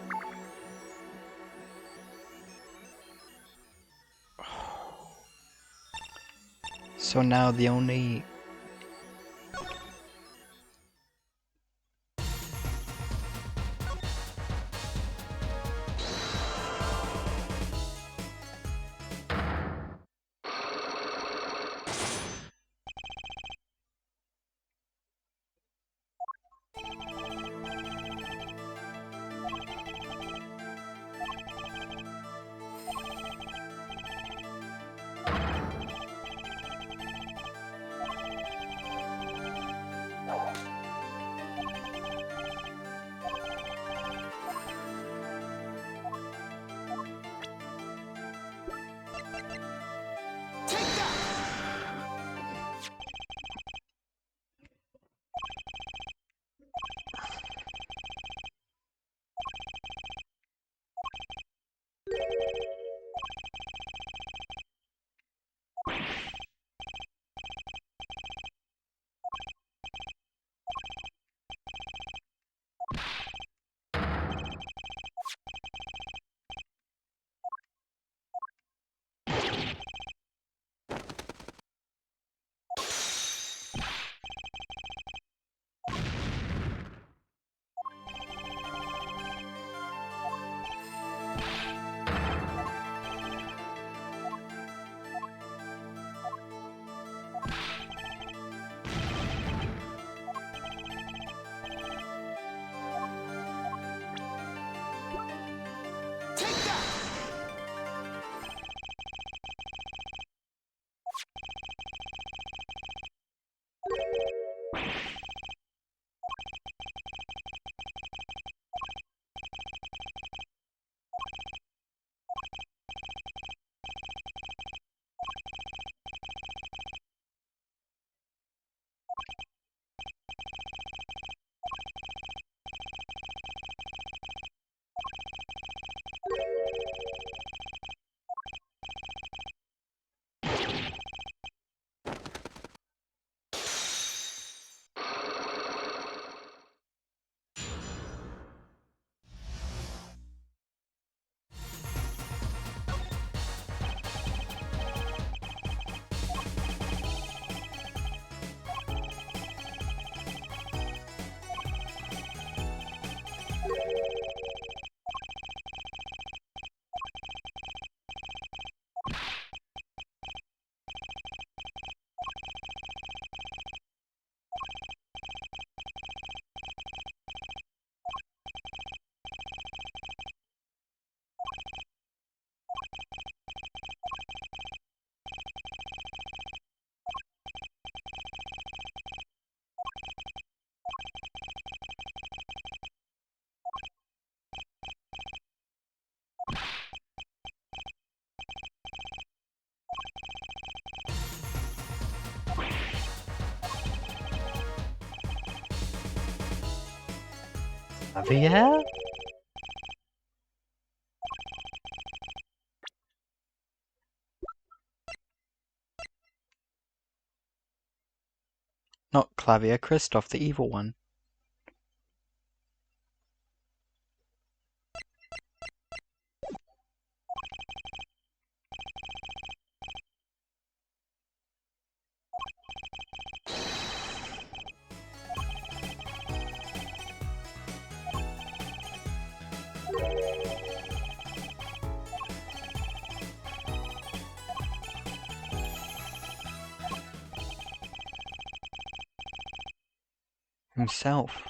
So now the only... Clavier? Not Clavier, Christoph, the evil one. Himself.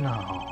No.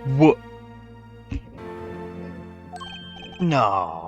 What? No.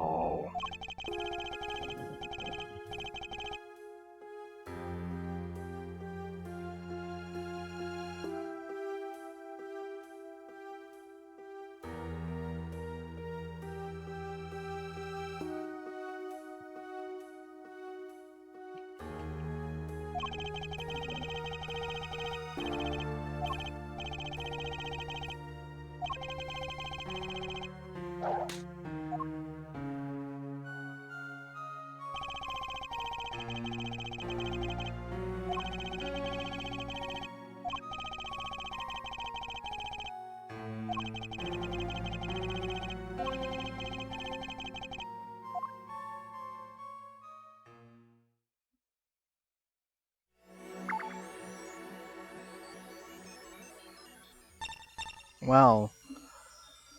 Well,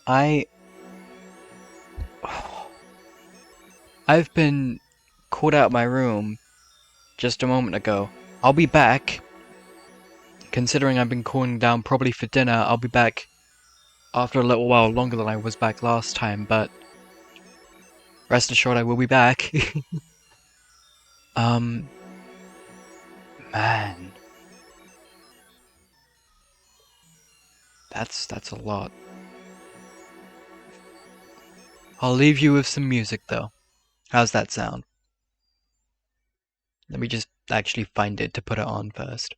I... I've been called out of my room just a moment ago. I'll be back. Considering I've been cooling down probably for dinner, I'll be back after a little while longer than I was back last time, but rest assured I will be back. um, man. That's a lot. I'll leave you with some music though. How's that sound? Let me just actually find it to put it on first.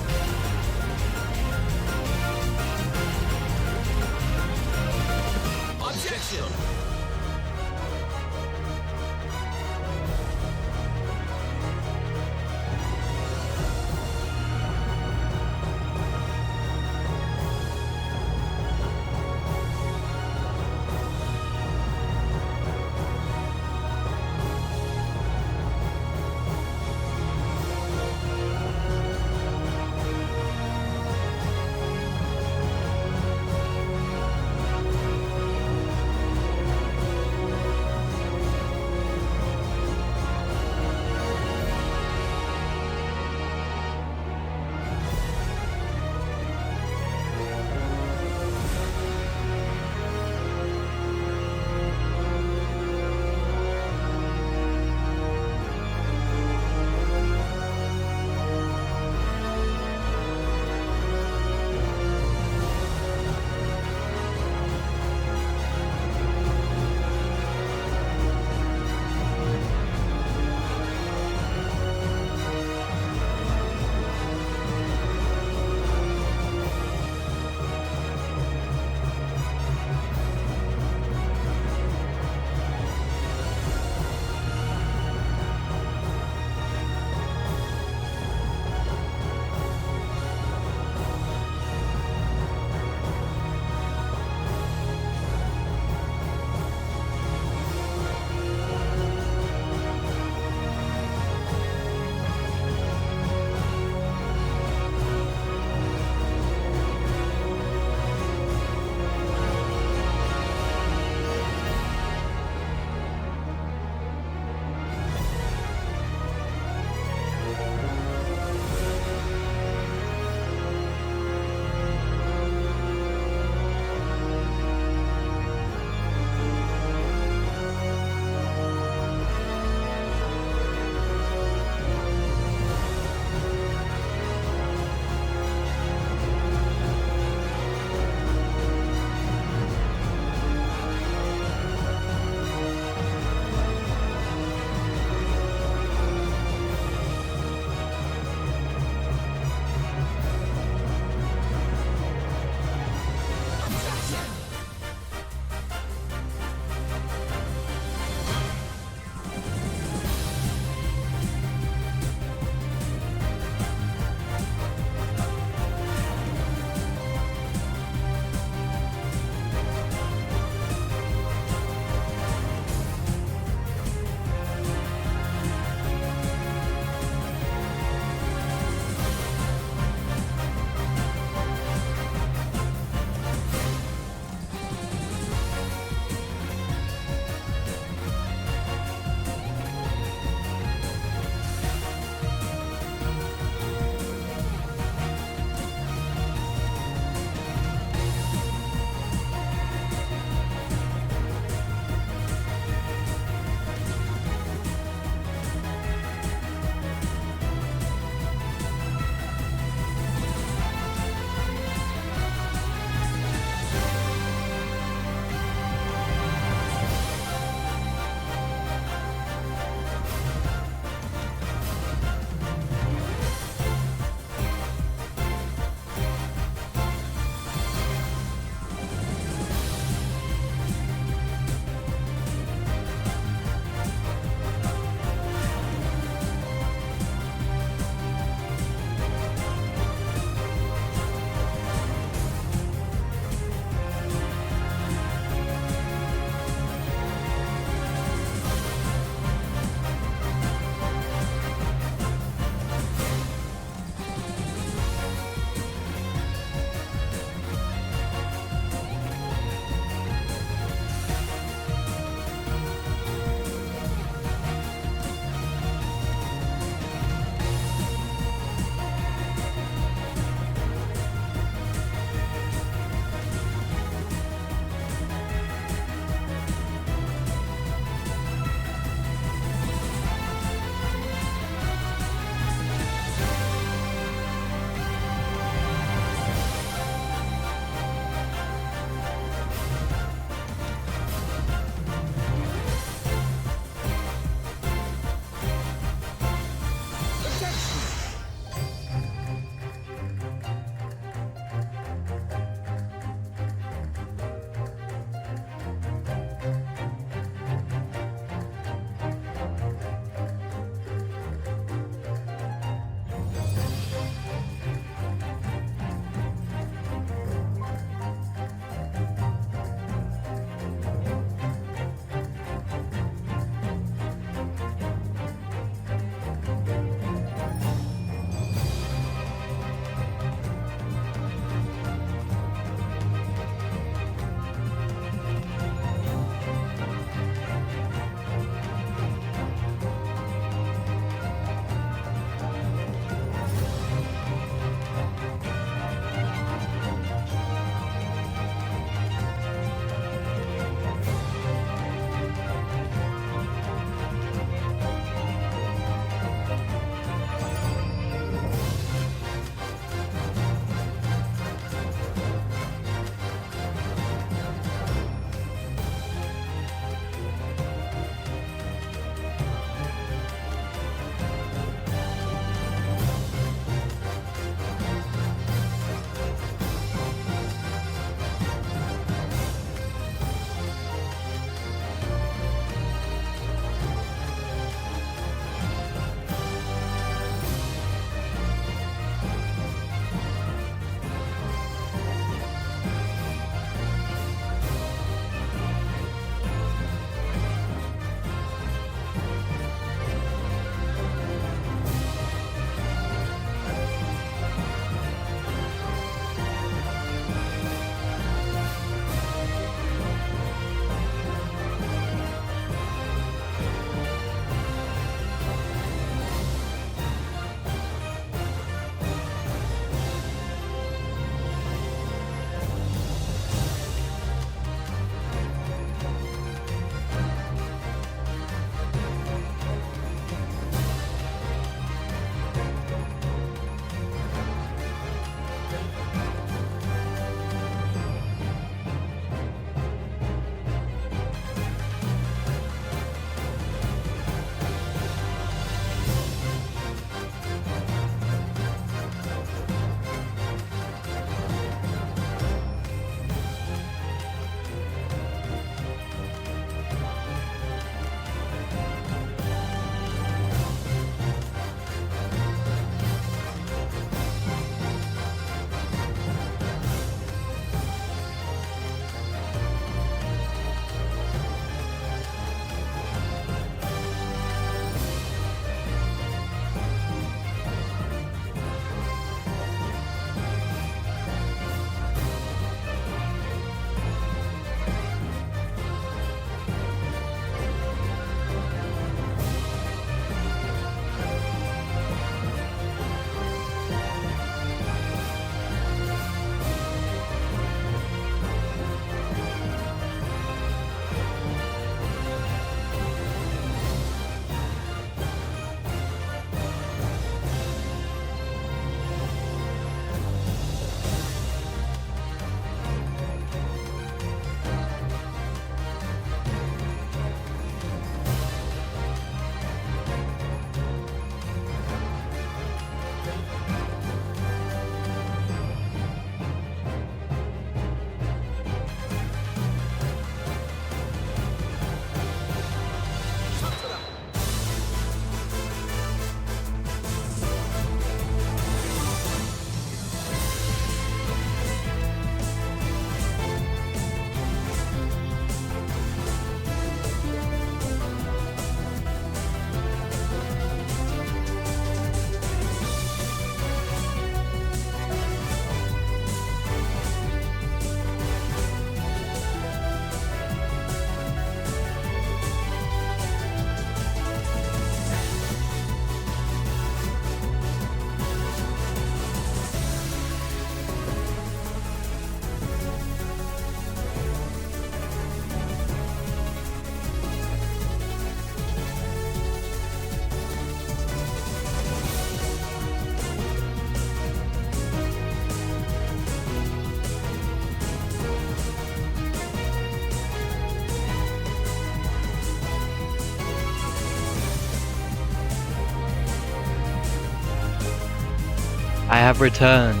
I have returned.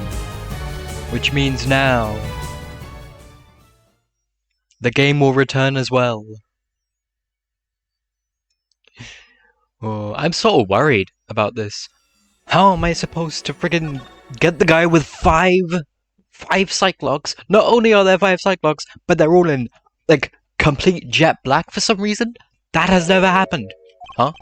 Which means now the game will return as well. Oh, I'm sort of worried about this. How am I supposed to friggin' get the guy with five Cyclops? Not only are there 5 Cyclops, but they're all in, like, complete jet black for some reason? That has never happened. Huh?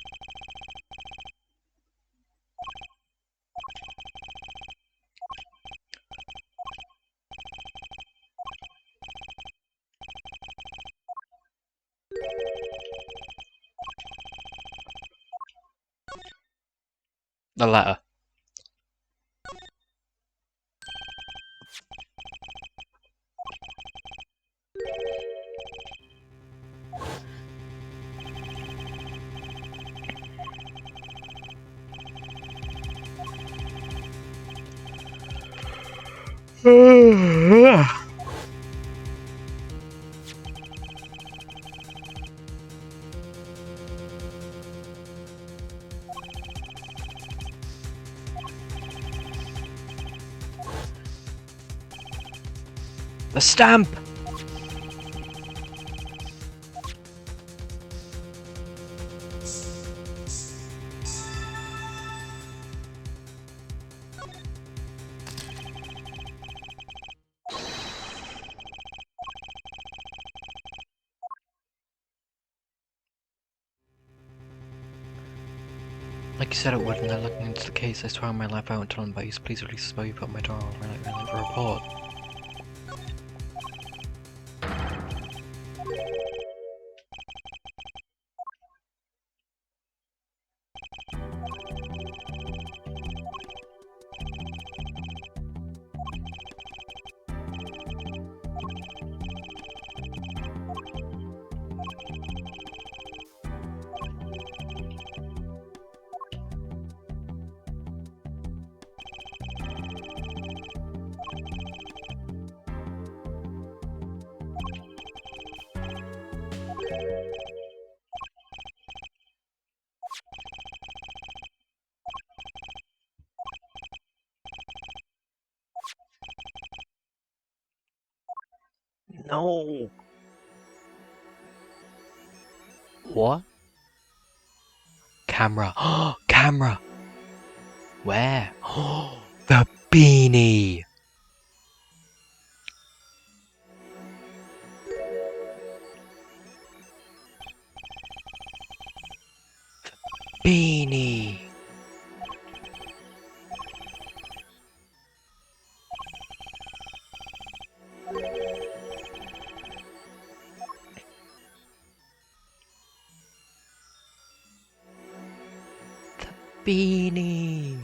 The letter. The stamp! Like you said it would, and they're looking into the case. I swear on my life I won't tell them about you, so please release the spell you put on my door. I'll write a report. No! What? Camera. Camera! Where? The beanie! Beanie! Beanie!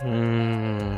Hmm.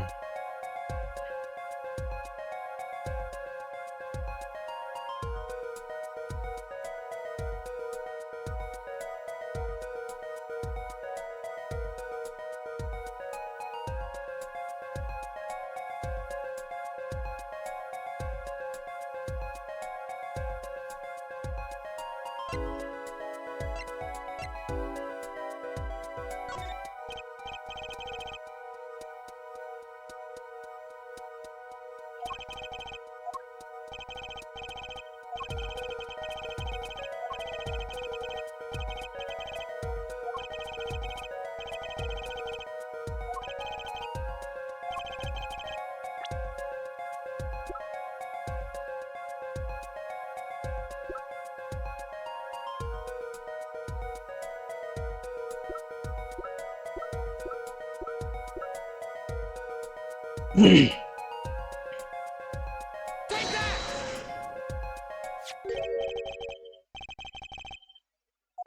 Take that!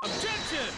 Objection!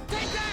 Take that!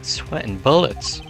Sweating bullets.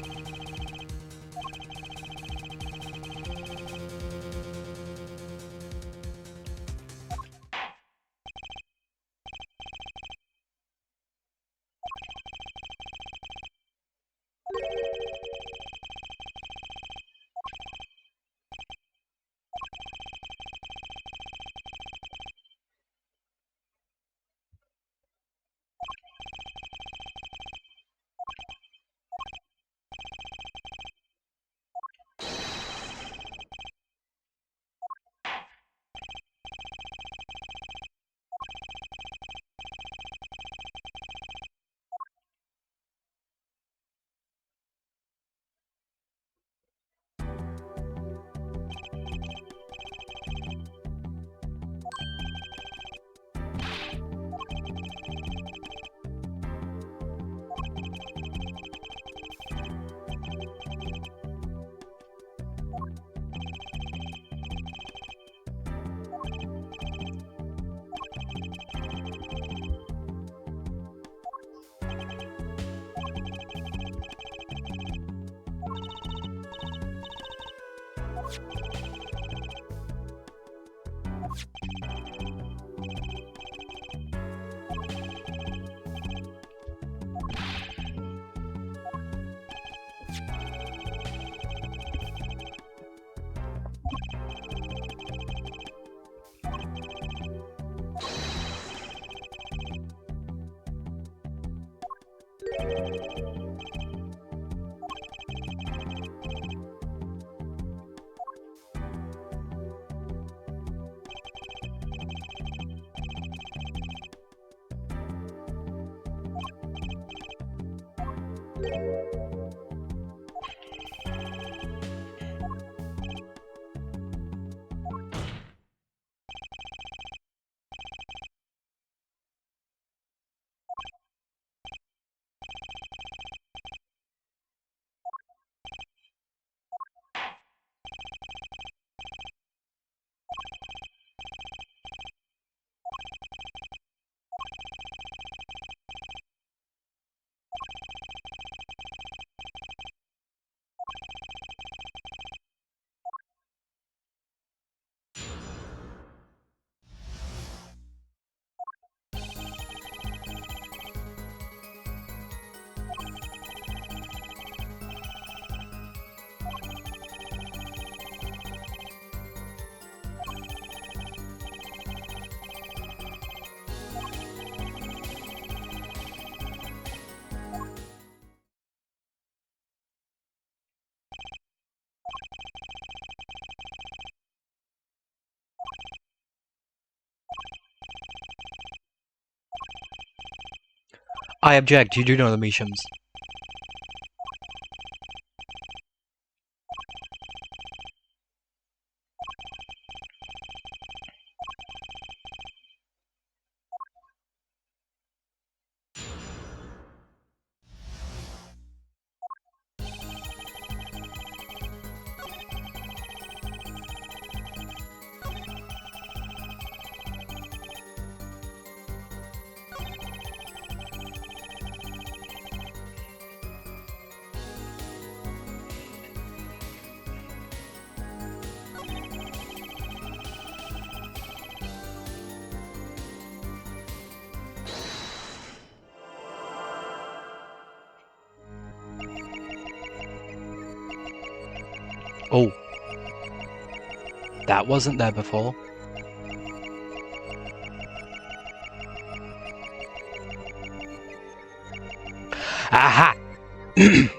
I object, you do know the Meashams. Oh. That wasn't there before. Aha! Gotcha!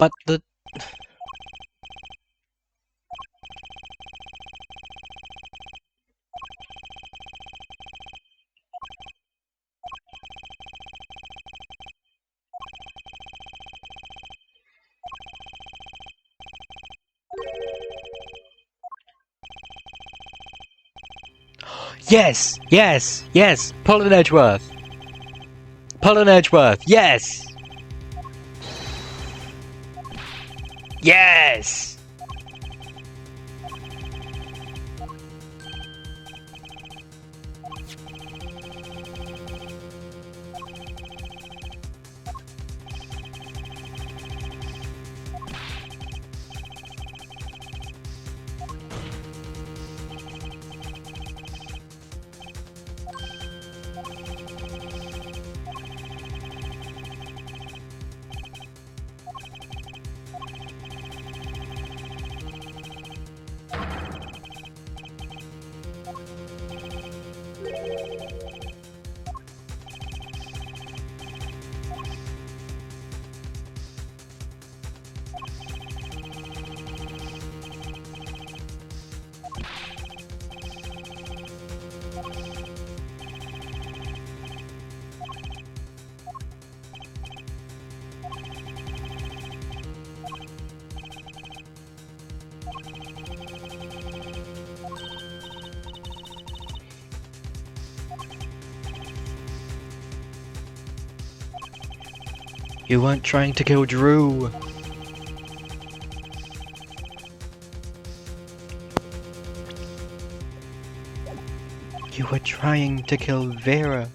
But the... Yes! Yes! Yes! Pullen Edgeworth! Pullen Edgeworth! Yes! Yes! You weren't trying to kill Drew! You were trying to kill Vera!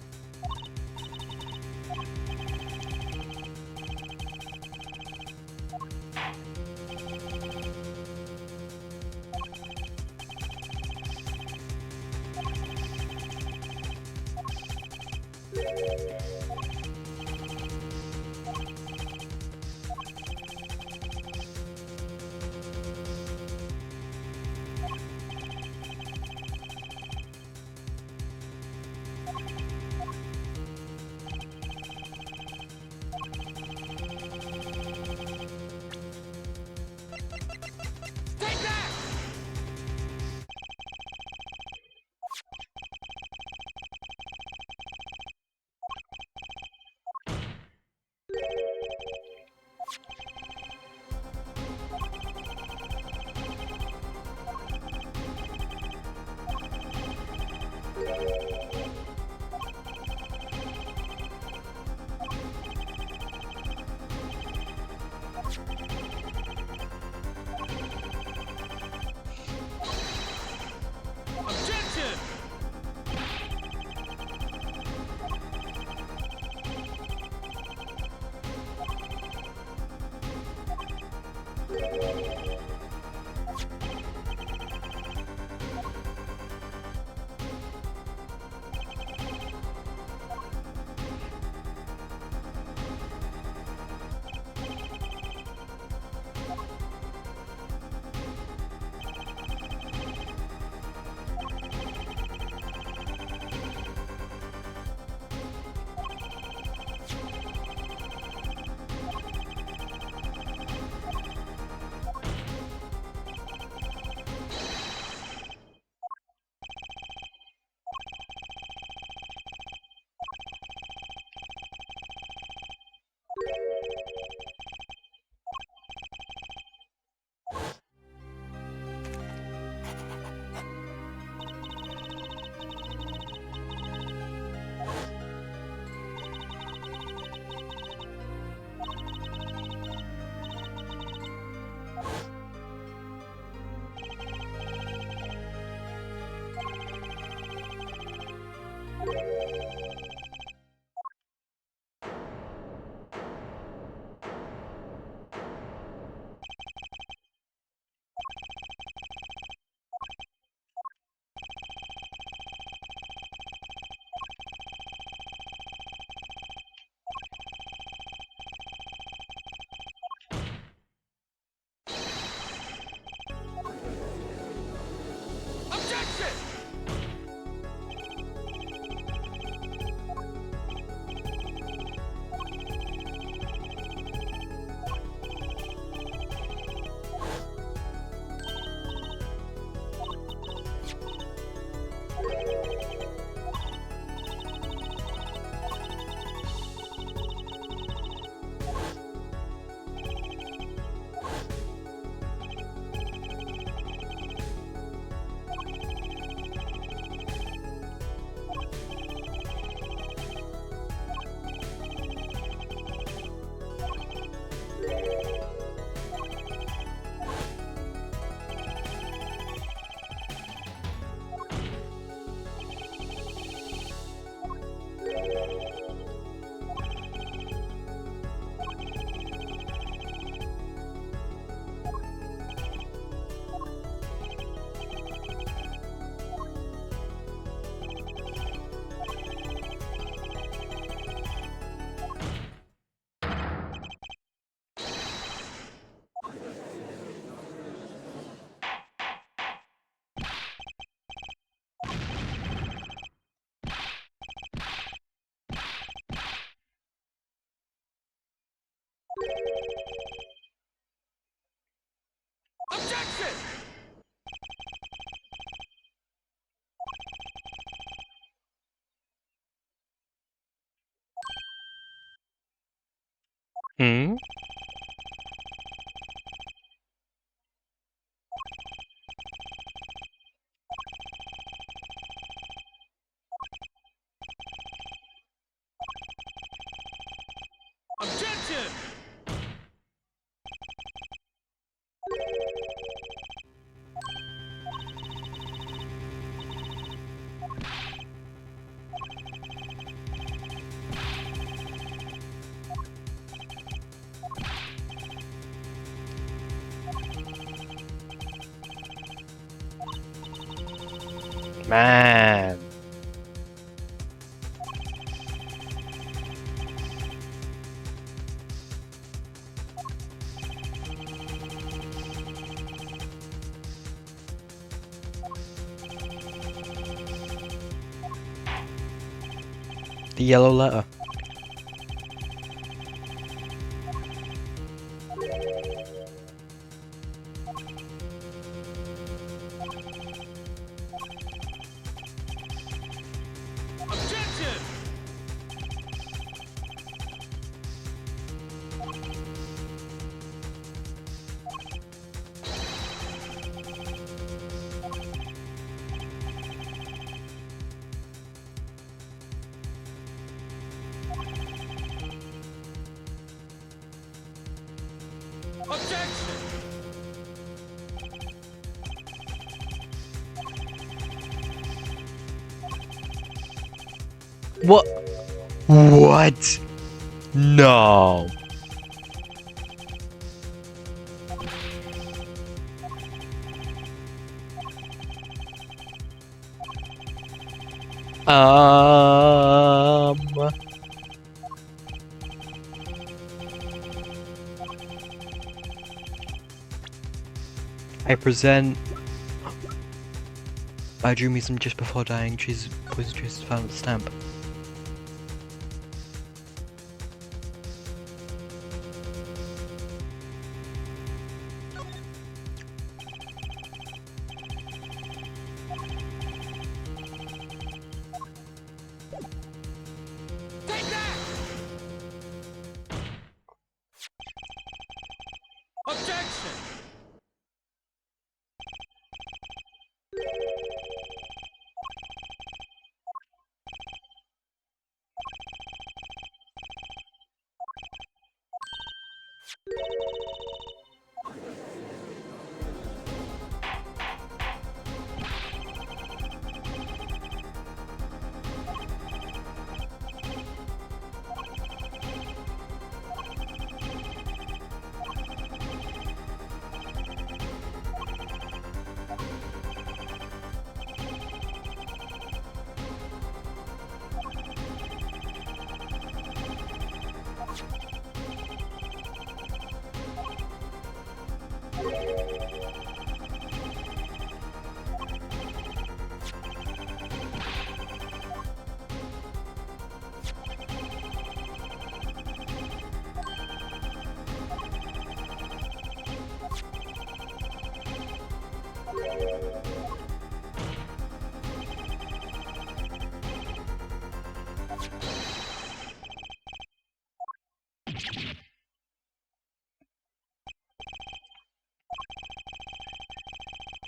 Hmm? Objection! Man. The yellow letter. Objection! Objection! What? What? No. Um. I present. I drew me some just before dying. Choose poison traces found on the stamp. Take that! Objection!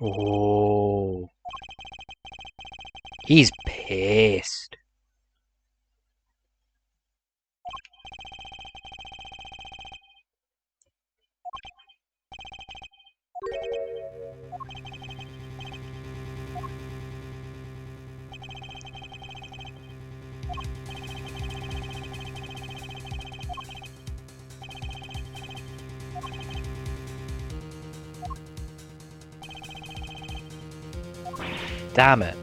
Oh. He's pissed. Damn it.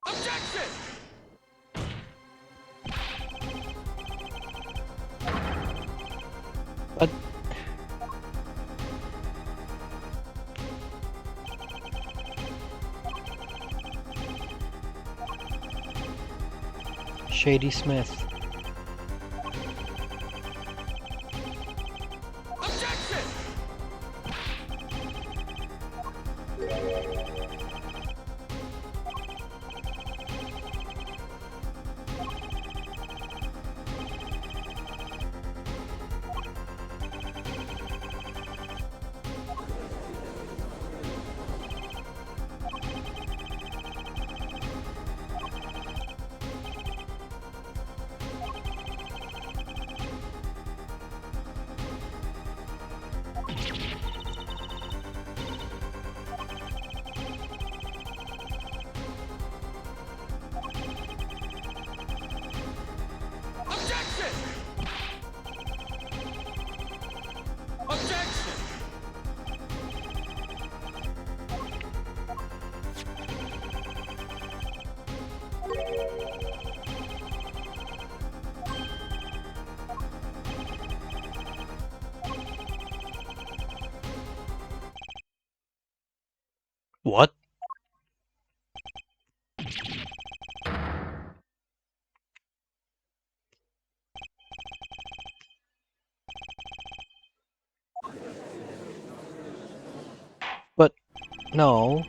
Objection! What? Shady Smith. Objection! Objection! What? But no.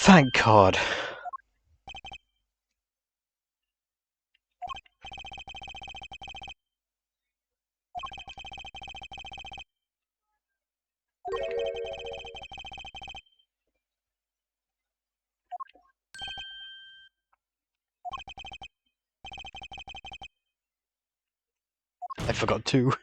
Thank God. I forgot two.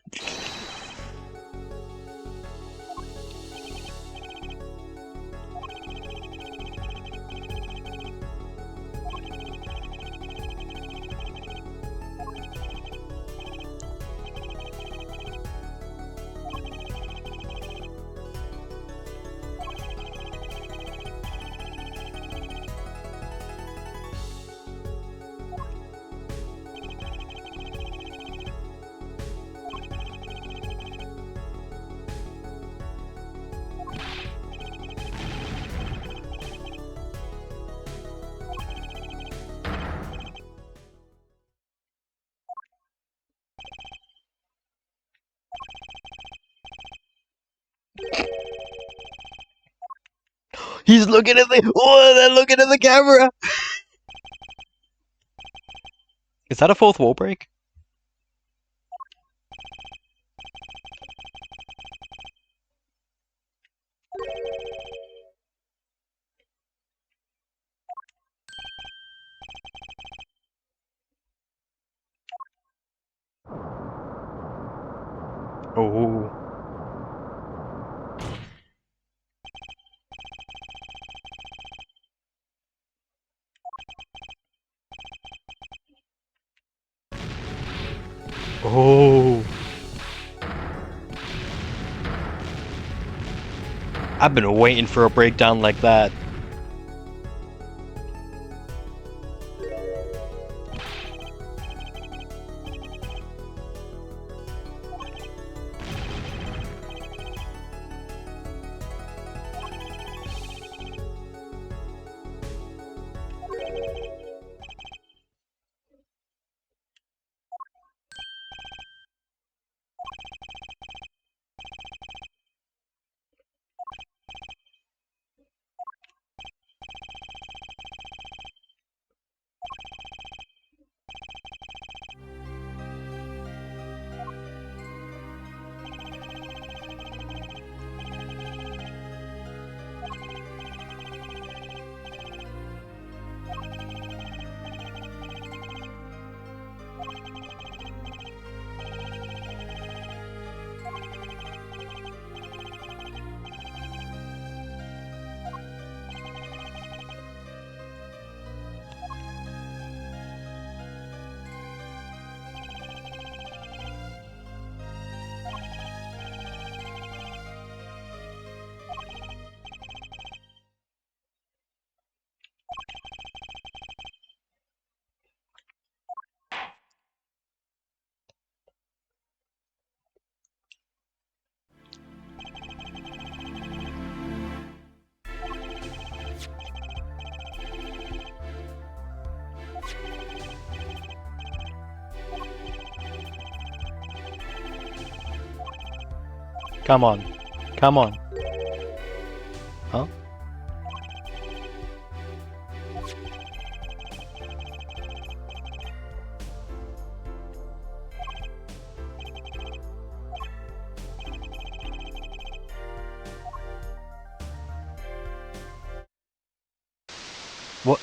He's looking at the. Oh, they're looking at the camera. Is that a fourth wall break? Oh. Oh. I've been waiting for a breakdown like that. Come on. Come on. Huh? What?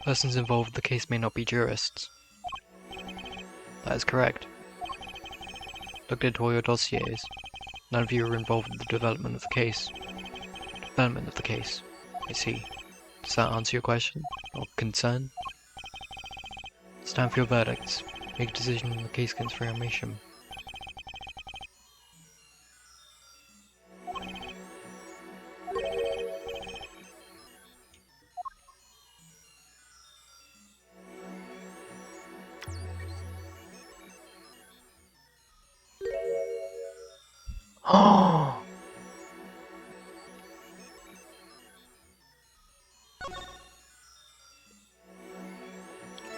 Persons involved in the case may not be jurists. That is correct. Looked into all your dossiers. None of you were involved in the development of the case. Development of the case. I see. Does that answer your question? Or concern? It's time for your verdicts. Make a decision on the case against Freya Measham.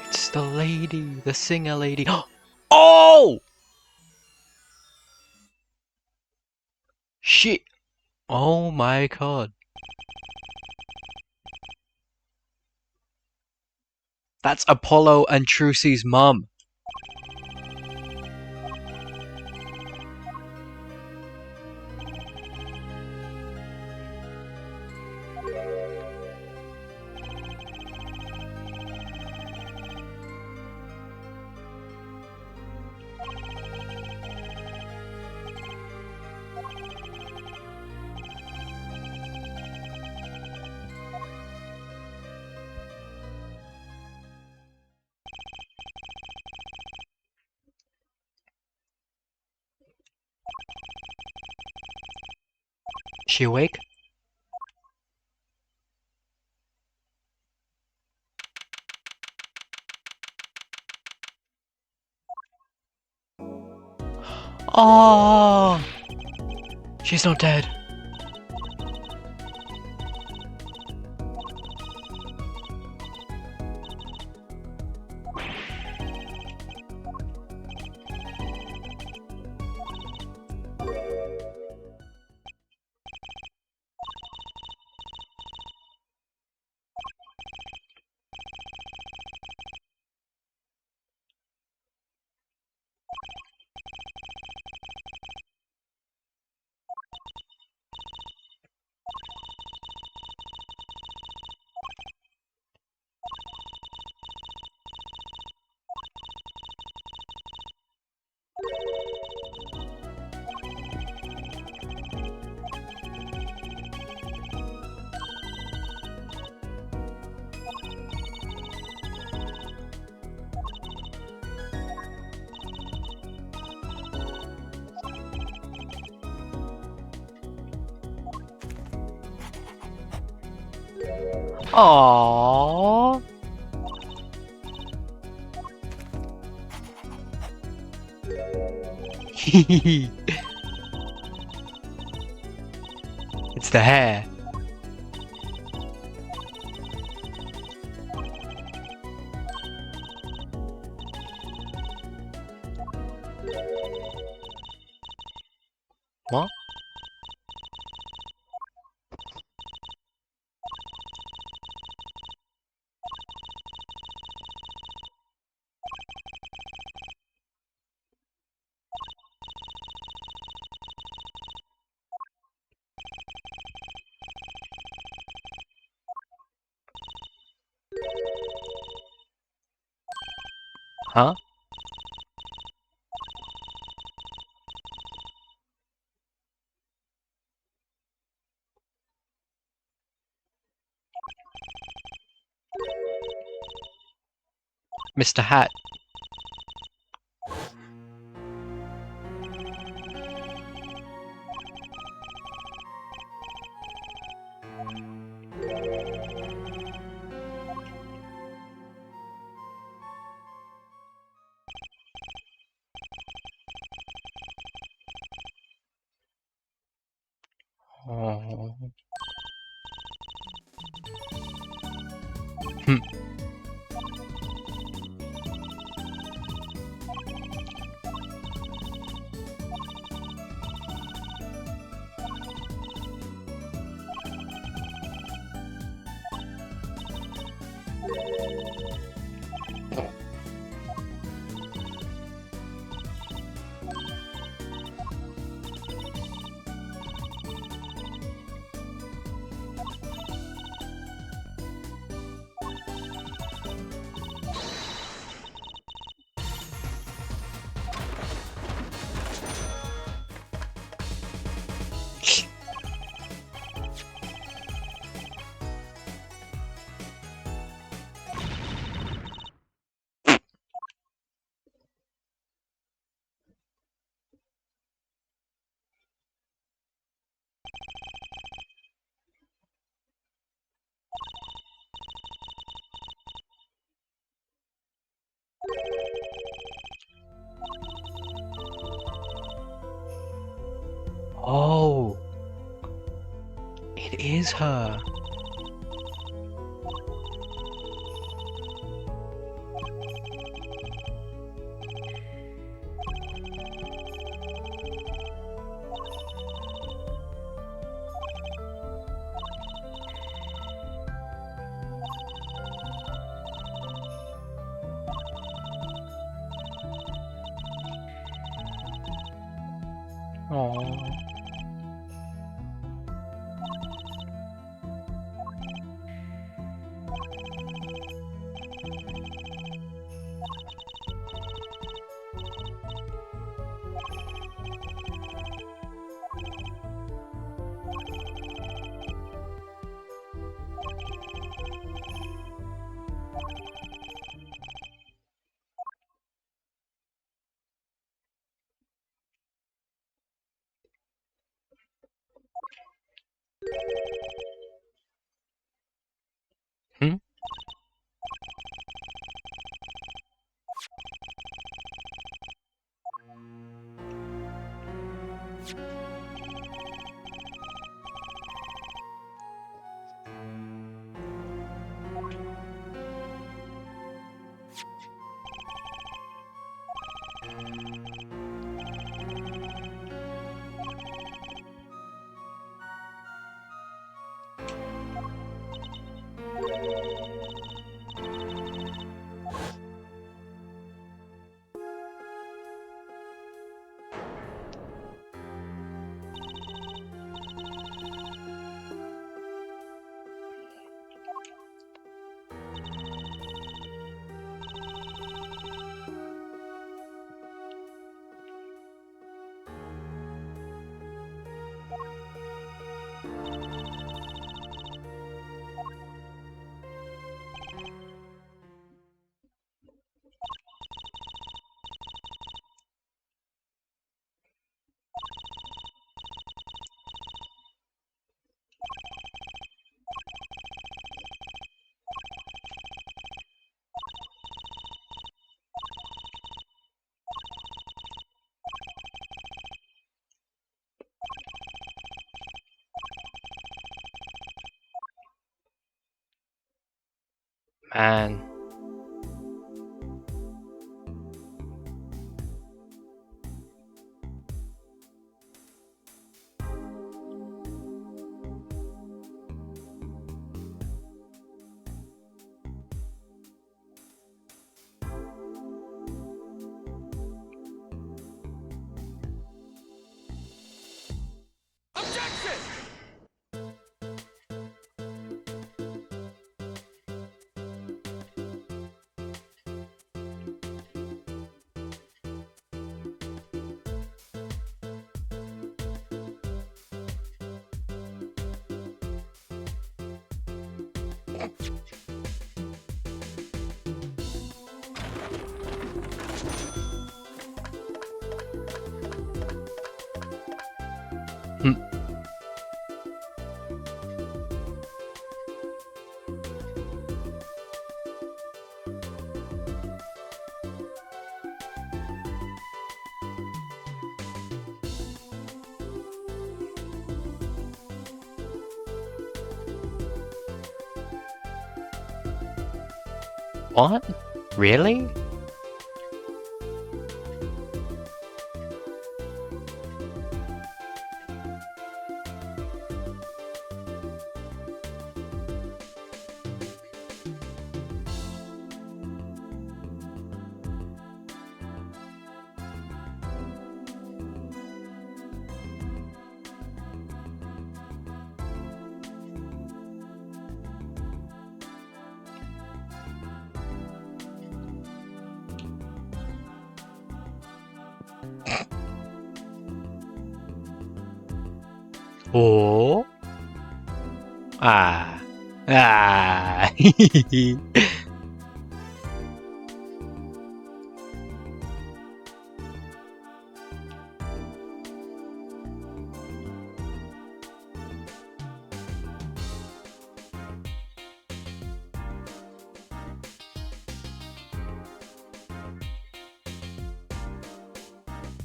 It's the lady, the singer lady. Oh! Shit! Oh my god. That's Apollo and Trucy's mum. She awake? Oh! She's not dead. Aww. It's the hair. What? Huh? Mr. Hat. Oh. Hmm. Oh, it is her. Oh. Hmm? Man. Objection! Hmm. What? Really? Oh. Ah. Ah.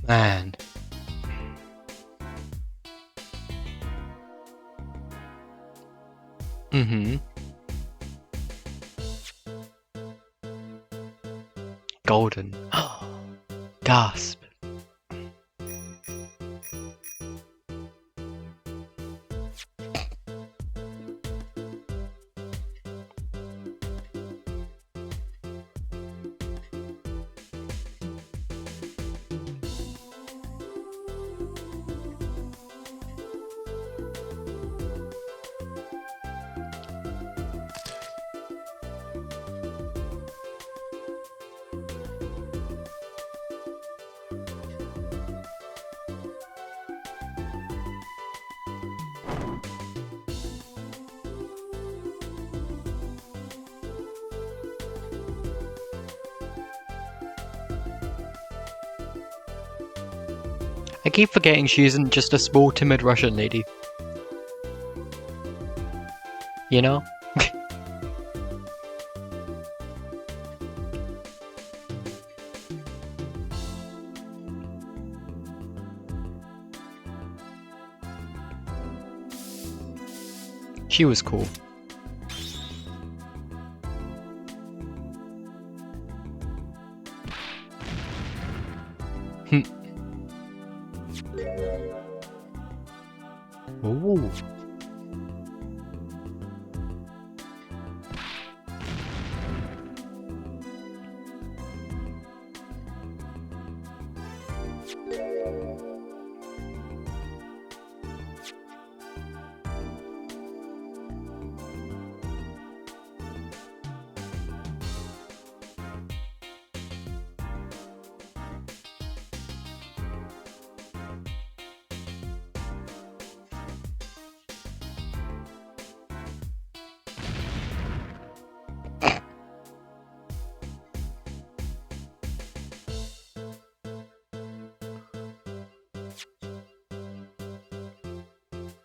Man. Mm-hmm. Golden. Gasp. I keep forgetting she isn't just a small, timid Russian lady. You know? She was cool. Ooh.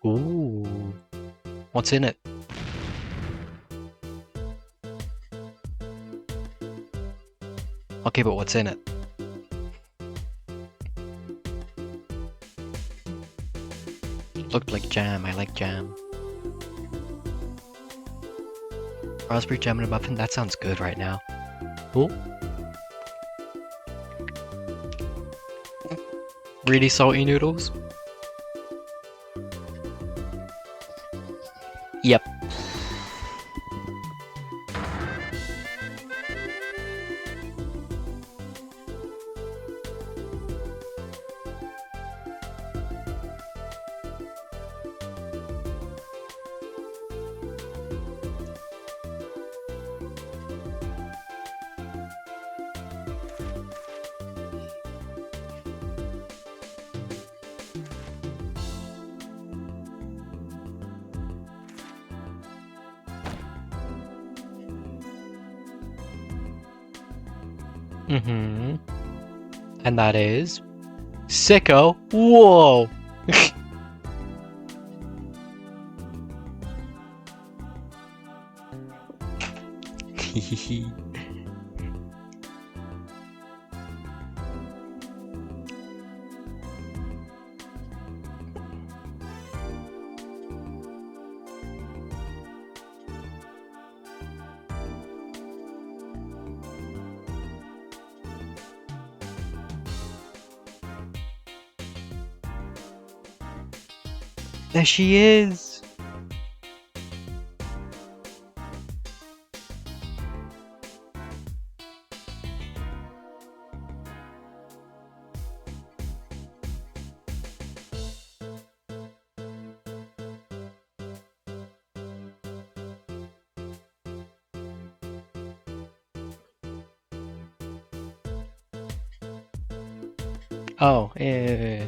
Ooh. What's in it? Okay, but what's in it? Looked like jam. I like jam. Raspberry jam and a muffin? That sounds good right now. Ooh. Really salty noodles? Yep. Mm-hmm. And that is... Sicko? Whoa! There she is! Oh, yeah.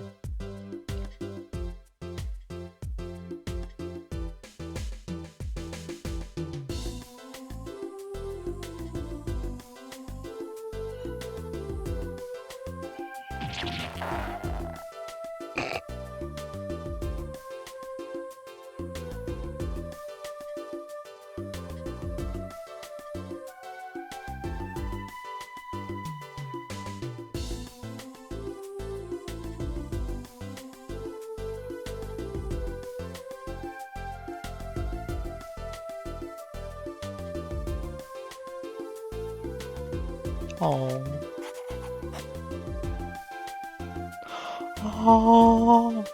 Oh. Oh.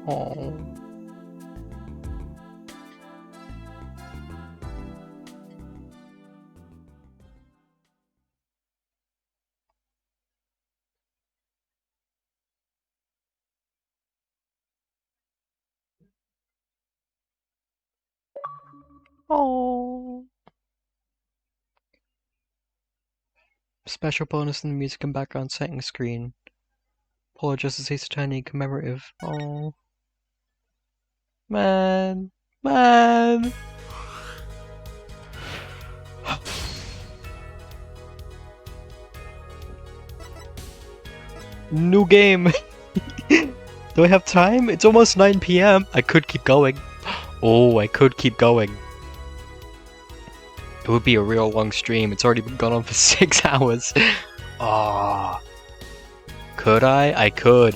Oh. Oh. Special bonus in the music and background setting screen. Apollo Justice Ace Attorney commemorative. Oh. Man. Man. New game. Do I have time? It's almost 9 p.m. I could keep going. Oh, I could keep going. It would be a real long stream. It's already been gone on for 6 hours. Ah. Could I? I could.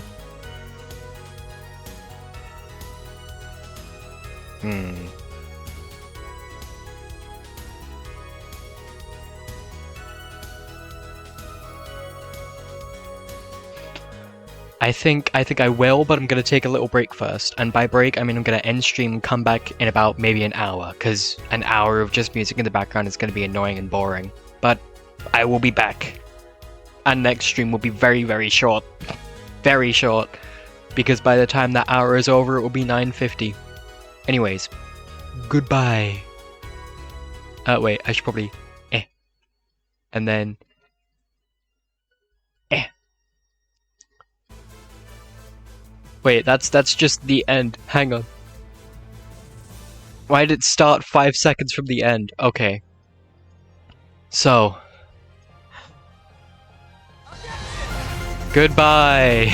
I think I will, but I'm gonna take a little break first. And by break, I mean I'm gonna end stream and come back in about maybe an hour, because an hour of just music in the background is gonna be annoying and boring. But I will be back. And next stream will be very, very short. Very short. Because by the time that hour is over, it will be 9:50. Anyways, goodbye. Wait, I should probably and then Wait, that's just the end. Hang on. Why did it start 5 seconds from the end? Okay. So. Goodbye.